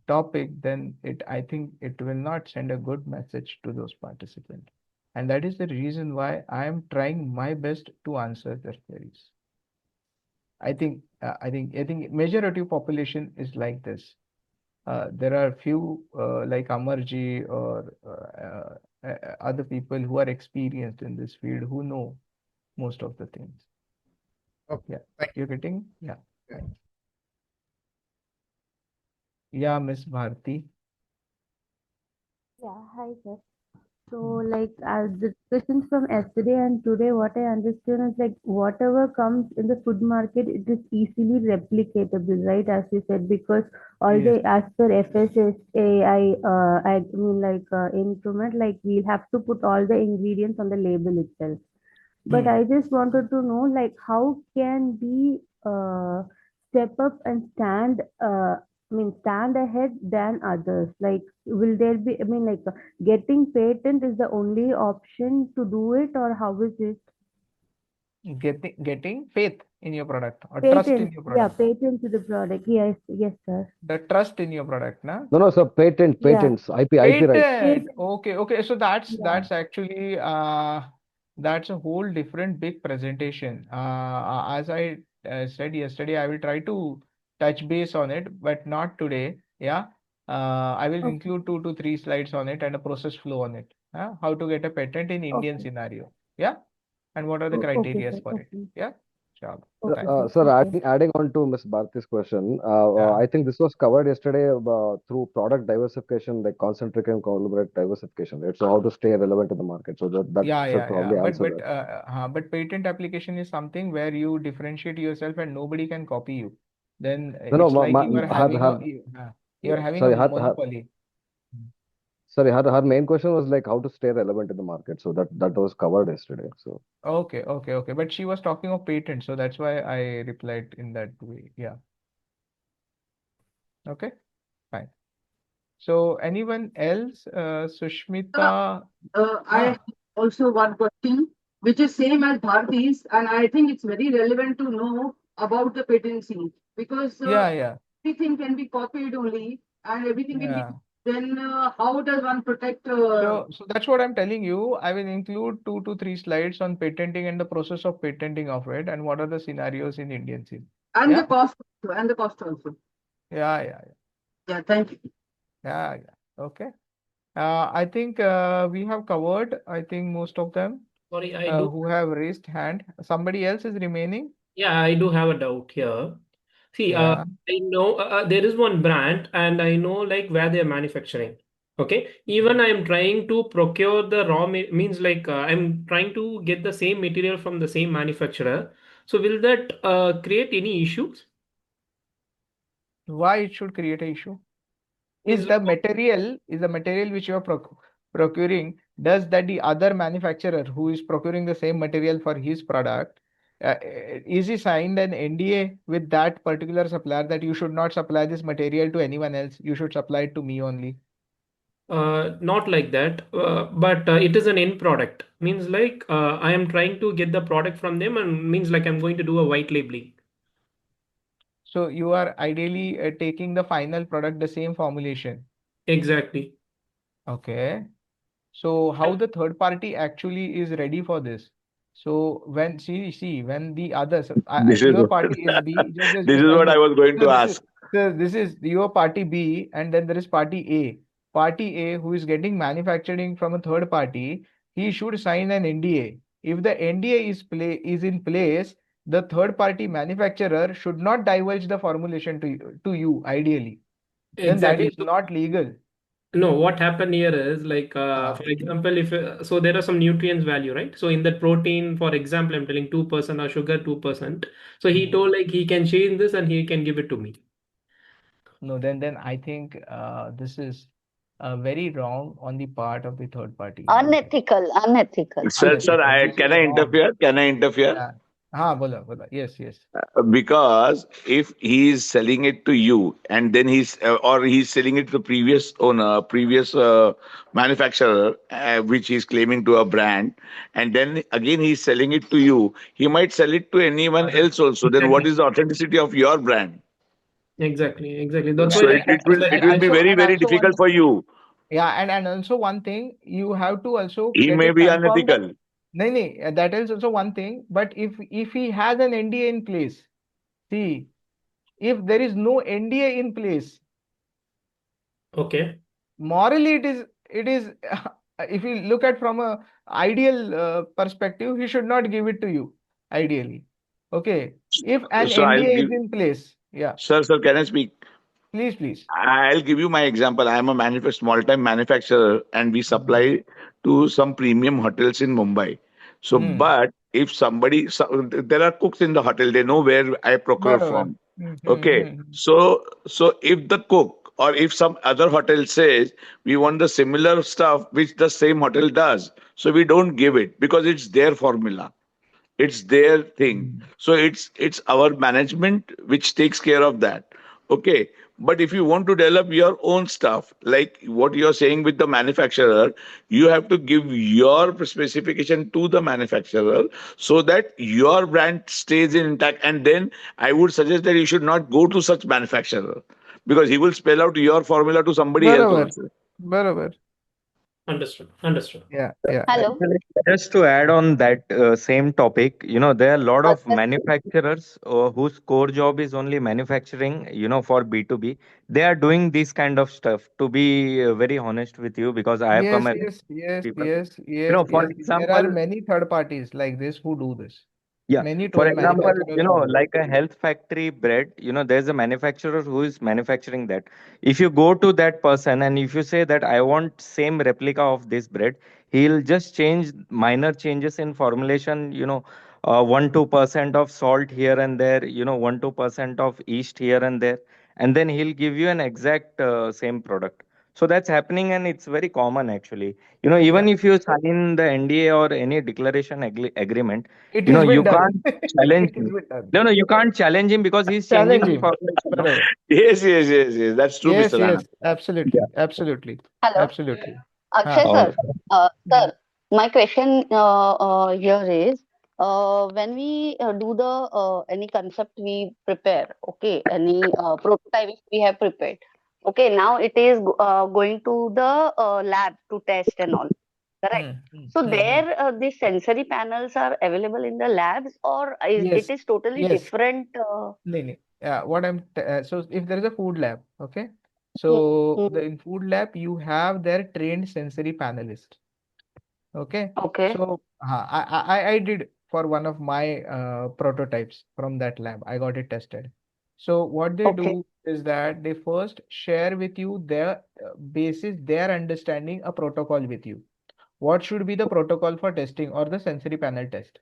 topic, then I think it will not send a good message to those participants. And that is the reason why I am trying my best to answer their queries. I think majority of population is like this. There are few like Amarji or other people who are experienced in this field who know most of the things. Okay, Yeah, thank you're getting? Yeah, you. thanks. Yeah, Miss Bharti. Yeah, hi sir. So like the discussions from yesterday and today, what I understood is like whatever comes in the food market, it is easily replicatable, right? As you said, because all Yes. the as per FSSAI, I mean like improvement, like we'll have to put all the ingredients on the label itself. But I just wanted to know, like, how can we step up and stand ahead than others? Like, will there be, like, getting patent is the only option to do it, or how is it? Getting faith in your product or trust in Patent, your yeah, product. patent to the product. Yes, yes, sir. The trust in your product, na? No, no, sir. Yeah, Patents, IP rights. Patent. patent. Okay, okay. So that's Yeah. that's actually that's a whole different big presentation. As I said yesterday, I will try to touch base on it, but not today. Yeah. I will Okay. include 2 to 3 slides on it and a process flow on it. How to get a patent in Indian Okay. scenario. Yeah. And what are the Okay, criteria sir. for it? Okay. Yeah. Sure. Okay, Thanks. sir. Sir, Okay. adding on to Ms. Bharti's question, Yeah. I think this was covered yesterday through product diversification, like concentric and collaborate diversification, right? So how to stay relevant in the market. So that Yeah, should yeah, yeah. probably But answer but that. but patent application is something where you differentiate yourself and nobody can copy you. Then No, no, it's like you are having you are having a sorry, monopoly. sorry, her main question was like how to stay relevant in the market. So that was covered yesterday. So Okay, okay, okay. But she was talking of patent, so that's why I replied in that way. Yeah. Okay, fine. So anyone else? Uh, Sushmita. I have also one question, which is same as Bharti's, and I think it's very relevant to know about the patency because Yeah, yeah, everything can be copied only, and everything can be. yeah. Then how does one protect So that's what I'm telling you. I will include 2 to 3 slides on patenting and the process of patenting of it and what are the scenarios in Indian scene. and the Yeah, cost and the cost also? yeah, yeah, Yeah, thank you. yeah, yeah. Okay. I think we have covered, I think most of them Sorry, I do. who have raised hand. Somebody else is remaining. Yeah, I do have a doubt here. See, Yeah. I know there is one brand, and I know like where they are manufacturing. Okay, even I am trying to procure the means like I'm trying to get the same material from the same manufacturer. So will that create any issues? Why it should create a issue? Means Is the material which you are procuring, does that the other manufacturer who is procuring the same material for his product, is he signed an NDA with that particular supplier that you should not supply this material to anyone else, you should supply it to me only? not like that, but it is an end product. Means like I am trying to get the product from them, and means like I'm going to do a white labeling. So you are ideally taking the final product, the same formulation. Exactly. Okay. So how the third party actually is ready for this? So when when the others, This is your what, party is B, this just is tell what I me. was going So to this is ask. this is your party B, and then there is party A. Party A who is getting manufacturing from a third party, he should sign an NDA. If the NDA is in place, the third party manufacturer should not divulge the formulation to you ideally. Then that Exactly. is not legal. No, what happened here is like, for example, if so, there are some nutrients value, right? So in that protein, for example, I'm telling 2% or sugar 2%. So he told like he can change this and he can give it to me. No, then I think this is very wrong on the part of the third party. Unethical. Sir, This can is I wrong. interfere? Can I interfere? Yeah. हाँ बोला बोला. Yes, yes. Because if he is selling it to you and then he's selling it to the previous owner, previous manufacturer, which he's claiming to a brand, and then again he's selling it to you, he might sell it to anyone else also. Then what Exactly. is the authenticity of your brand? Exactly. That's Yeah. why, So like, it will And it will be also very, and very also one. difficult for you. Yeah, and also one thing, you have to also He get may it be confirmed. unethical. No, that is also one thing. But if he has an NDA in place, see, if there is no NDA in place, okay. morally it is if you look at from a ideal perspective, he should not give it to you. Ideally, okay. If an So I'll NDA give, is in place, yeah, sir, can I speak? please. I'll give you my example. I am a small-time manufacturer, and we Hmm. supply to some premium hotels in Mumbai. So, Hmm. but if there are cooks in the hotel, they know where I procure Barabar. from. Okay, Hmm. so if the cook or if some other hotel says we want the similar stuff which the same hotel does, so we don't give it because it's their formula, it's their thing. Hmm. So it's our management which takes care of that. Okay, but if you want to develop your own stuff like what you're saying with the manufacturer, you have to give your specification to the manufacturer so that your brand stays intact. And then I would suggest that you should not go to such manufacturer because he will spell out your formula to somebody else Barabar. also. Barabar. Understood. Yeah. Hello. Actually, just to add on that same topic, there are a lot of manufacturers whose core job is only manufacturing, for B2B. They are doing this kind of stuff, to be very honest with you, because I have come Yes, across yes, yes, people. yes, yes, For yes. There are example, many third parties like this who do this. yeah. Many For toy example, manufacturers who do like a health factory bread, there's a manufacturer who is manufacturing that. If you go to that person and if you say that I want same replica of this bread, he'll just change minor changes in formulation, 1-2% of salt here and there, 1-2% of yeast here and there, and then he'll give you an exact same product. So that's happening and it's very common actually. Yeah, Even if you sign the NDA or any declaration agreement, it has been you done. can't challenge It has him. been done. No, you can't challenge him because he's changing Challenge the him. formulation. No? Barabar. Yes. That's true, Yes, Mr. Rana. yes, absolutely, Yeah. absolutely, Hello. absolutely. Akshay Huh. Oh, sir. Sir, my question here is when we do the any concept we prepare, okay, any prototype we have prepared, okay, now it is going to the lab to test and all, correct? So there, the sensory panels are available in the labs, or it Yes, is totally yes. different? No. What so if there is a food lab, okay, Hmm, so hmm. in food lab you have their trained sensory panelist. Okay, Okay, so I did for one of my prototypes from that lab. I got it tested. So what they okay, do is that they first share with you their basis, their understanding a protocol with you. What should be the protocol for testing or the sensory panel test?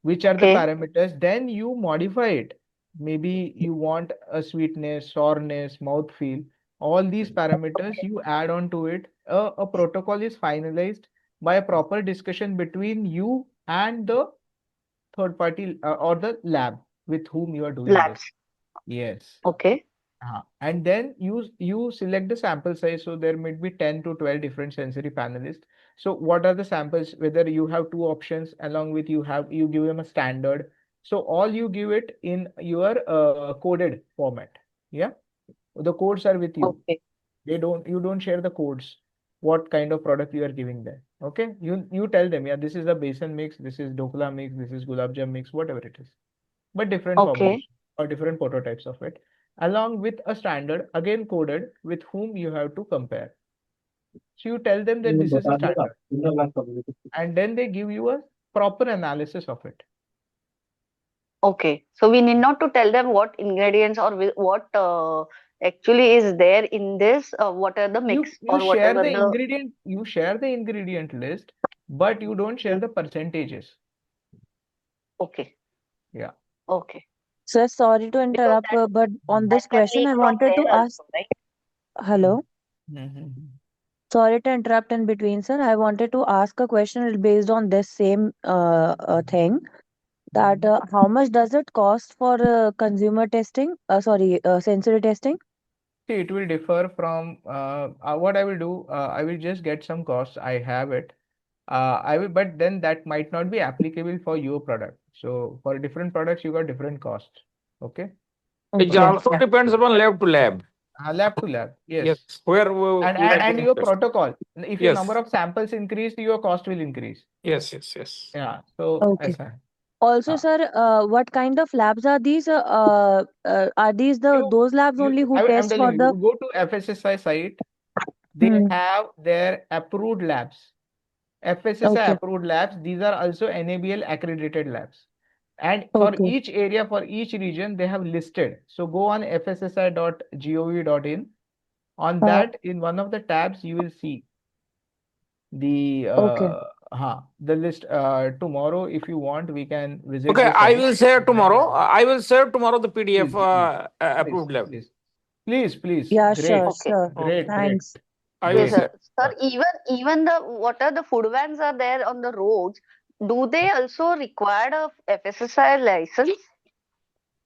Which are the okay, parameters? Then you modify it. Maybe you want a sweetness, sourness, mouthfeel. All these parameters you add on to it. A protocol is finalized by a proper discussion between you and the third party or the lab with whom you are doing this. labs. Yes. Okay, And then you select the sample size. So there might be 10 to 12 different sensory panelists. So what are the samples? Whether you have two options, along with you give them a standard. So all you give it in your coded format. Yeah, the codes are with you. okay, You don't share the codes. What kind of product you are giving them? Okay, you tell them, yeah, this is a besan mix, this is dokla mix, this is gulab jam mix, whatever it is, but different okay, formulation or different prototypes of it, along with a standard again coded with whom you have to compare. So you tell them that this is a standard, and then they give you a proper analysis of it. okay. So we need not to tell them what ingredients or what actually is there in this, what are the You mix you or share whatever the the. ingredient, you share the ingredient list, but you don't share Hmm, the percentages. okay, Yeah. okay. Sir, sorry to Because interrupt, that but on that this can question, leak I from wanted to there ask. also, right? Hmm. Hello. Mhm. Sorry to interrupt in between, sir. I wanted to ask a question based on this same thing. That how much does it cost for consumer testing? Sensory testing. See, it will differ from what I will do. I will just get some costs. I have it. I will, but then that might not be applicable for your product. So for different products, you got different costs. Okay. It Okay. also depends upon lab to lab. Lab to lab, Yes, yes. where And we your test. protocol. If your number Yes, of samples increase, your cost will increase. yes, yes, yes. Yeah. So Okay. ऐसा है. Also, हाँ. sir, what kind of labs are these? Are these You those labs only who I'm test telling for you, the? you go to FSSI site. They Hmm. have their approved labs. FSSI Okay. approved labs. These are also NABL accredited labs. And for Okay. each area, for each region, they have listed. So go on fssi.gov.in. On that, in one of the tabs, you will see the Okay. the list. Tomorrow, if you want, we can visit Okay, the I site. will share Then tomorrow. I will share tomorrow the PDF please, please, please, approved lab. please, please, please. Yeah, Great, sure, Okay. sure. great, great, Thanks. I Okay, will great. sir. share. Sir, even the what are the food vans are there on the roads? Do they also require a FSSI license?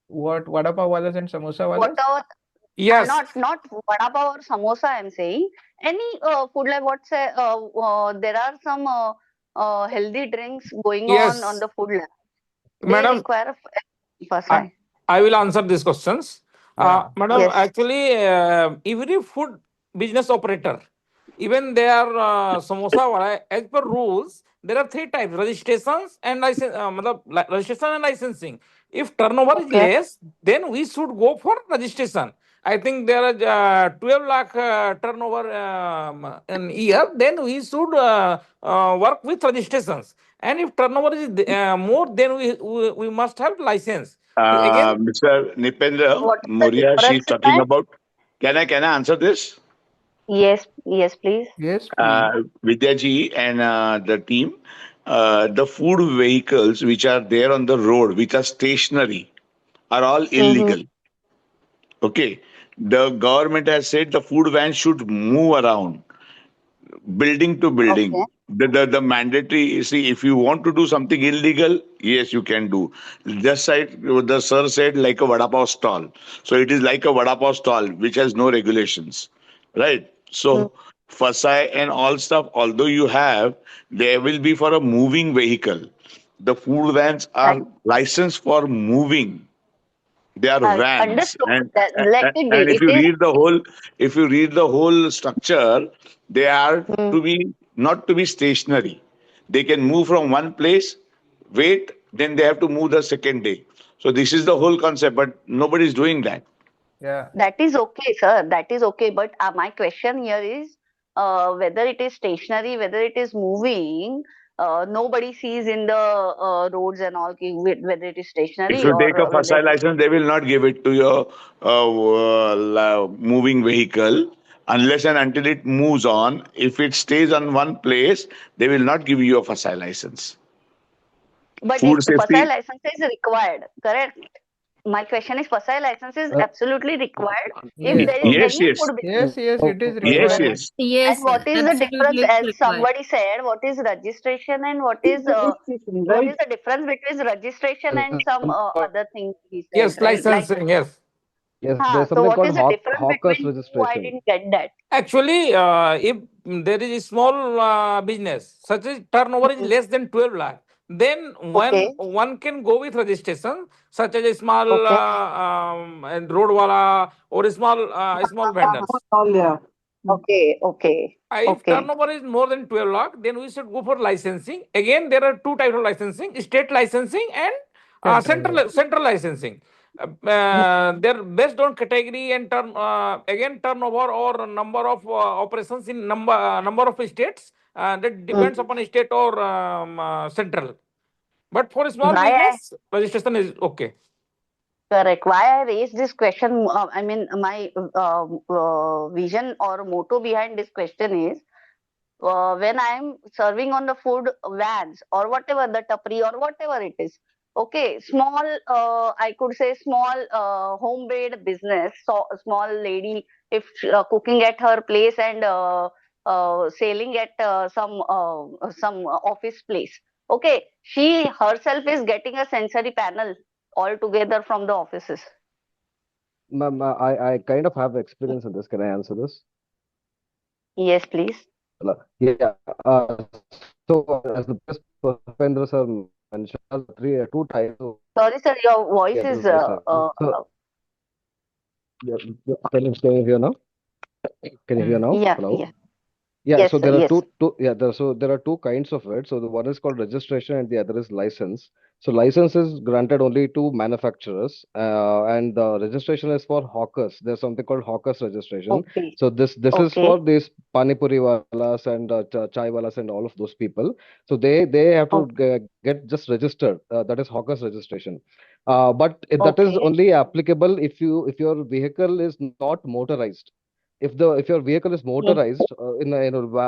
What vada pav walas and samosa walas? Whatever, Yes, not vada pav or samosa. I'm saying any food like what say there are some healthy drinks going on yes, the food lab. They madam. require a I, FSSI. I will answer these questions. Yeah. Madam, Yes. actually, every food business operator, even they are samosa wala, as per rules, there are three types: registrations and license, registration and licensing. If turnover is Okay. less, then we should go for registration. I think there are 12 lakh turnover in year, then we should work with registrations. And if turnover is more, then we must have license. Again, Mr. Nipendra What is the Moria, she's difference in talking that? about. Can I answer this? Yes. Yes, please. Yes, please. Vidya ji and the team, the food vehicles which are there on the road, which are stationary, are all Mm-hmm. illegal. Okay. The government has said the food van should move around building to Okay. building. The mandatory, see, if you want to do something illegal, yes, you can do. Just like the sir said, like a vada pav stall. So it is like a vada pav stall, which has no regulations, right? Mm. So FSI and all stuff, although you have, there will be for a moving vehicle. The food vans Right. are licensed for moving. They are vans, Understood. and That, let it and be. if It you is. read the whole, if you read the whole structure, they are Mm. to be not to be stationary. They can move from one place, wait, then they have to move the second day. So this is the whole concept, but nobody is doing that. Yeah. That is okay, sir. That is okay. But my question here is whether it is stationary, whether it is moving, nobody sees in the roads and all, whether it is If stationary you or take a whether FSI it is. license, they will not give it to your moving vehicle unless and until it moves on. If it stays on one place, they will not give you a FSI license. But Food it FSI safety. license is required, correct? My question is FSI license is absolutely required if Yes. there is Yes, any yes, food business. Yes, yes, it is yes, required. yes. And Yes, what is the difference, absolutely, it's as required. somebody said, what is registration and what is the difference between registration and some other thing he said, yes, right? Like, licensing. Yes. Yes, there's so something what called is the difference hawkers between two? I registration. didn't get that. Actually, if there is a small business, such as turnover is Hmm. less than 12 lakh, then Okay, one can go with registration, such as a small okay. and road wala or small vendors. Okay, okay, If okay. turnover is more than 12 lakh, then we should go for licensing. Again, there are two types of licensing: state licensing and Central. central licensing. They're based on category and again turnover or number of operations in number of states. That Hmm. depends upon state or central. But for a small Why I business, registration is okay. correct? Why I raised this question? I mean, my vision or motto behind this question is when I'm serving on the food vans or whatever the tapri or whatever it is. Okay, small, I could say small home-made business. So small lady, if cooking at her place and selling at some office place. Okay, she herself is getting a sensory panel altogether from the offices. Ma'am, I kind of have experience in this. Can I answer this? Yes, please. Yeah. So as the previous Perpendra sir mentioned, two types of Sorry, sir, your voice yeah, is. this life cycle. So yeah, can you hear now? Can you hear now? Yeah, Hello? yeah. Yeah, Yes, so sir, there are yes. so there are two kinds of it. So the one is called registration and the other is license. So license is granted only to manufacturers, and the registration is for hawkers. There's something called hawkers registration. Okay, So this is okay, for these pani puri walas and chai walas and all of those people. So they have to okay, get just registered. That is hawkers registration. But that is okay, only applicable if your vehicle is not motorized. If your vehicle is okay. motorized in a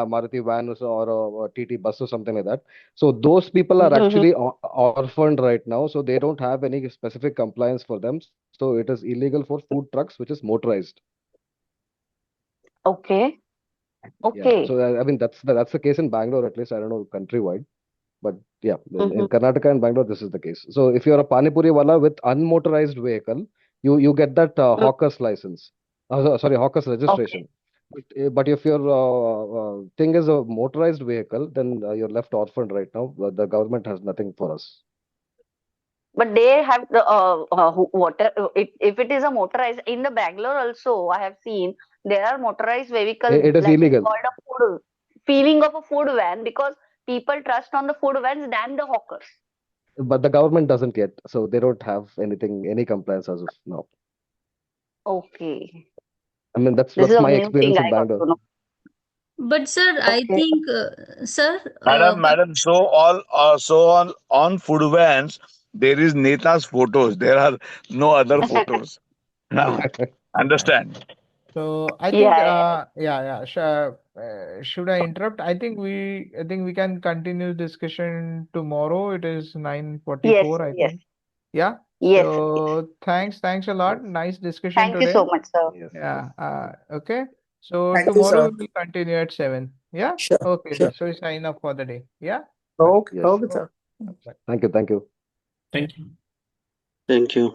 Maruti van or a TT bus or something like that, so those people are Mm-hmm. actually orphaned right now, so they don't have any specific compliance for them. So it is illegal for food trucks which is motorized. Okay, Yeah. okay. So I mean that's the case in Bangalore at least. I don't know countrywide, but yeah, Mm-hmm. in Karnataka and Bangalore this is the case. So if you're a pani puri wala with unmotorized vehicle, you get that hawker's license. Sorry, hawker's Okay. registration. But if your thing is a motorized vehicle, then you're left orphaned right now. The government has nothing for us. But they have the water. If it is a motorized in the Bangalore also, I have seen there are motorized vehicle It is like we illegal, called a food feeling of a food van because people trust on the food vans than the hawkers. but the government doesn't yet, so they don't have any compliance as of now. Okay, I mean, this is that's a my new thing experience in I got Bangalore. to know. But sir, I Okay, think, sir, but Madam, so so on food vans, there is Neta's photos. There are no other photos. Now, understand? So I think, yeah, yeah. yeah. Should I interrupt? I think we can continue discussion tomorrow. It is Yes, 9:44, I yes, think. Yeah. yes, yes. So thanks a lot. Yes, Nice discussion Thank you today. so much, sir. yes, yes. Yeah. Okay. So Thank you, tomorrow we sir. will continue at 7. Yeah. Sure, Okay. sure. So sign off for the day. Yeah. Bye. Okay, Yes. okay, Okay. sir. Bye. Thank you. Thank you. Thank you. Thank you.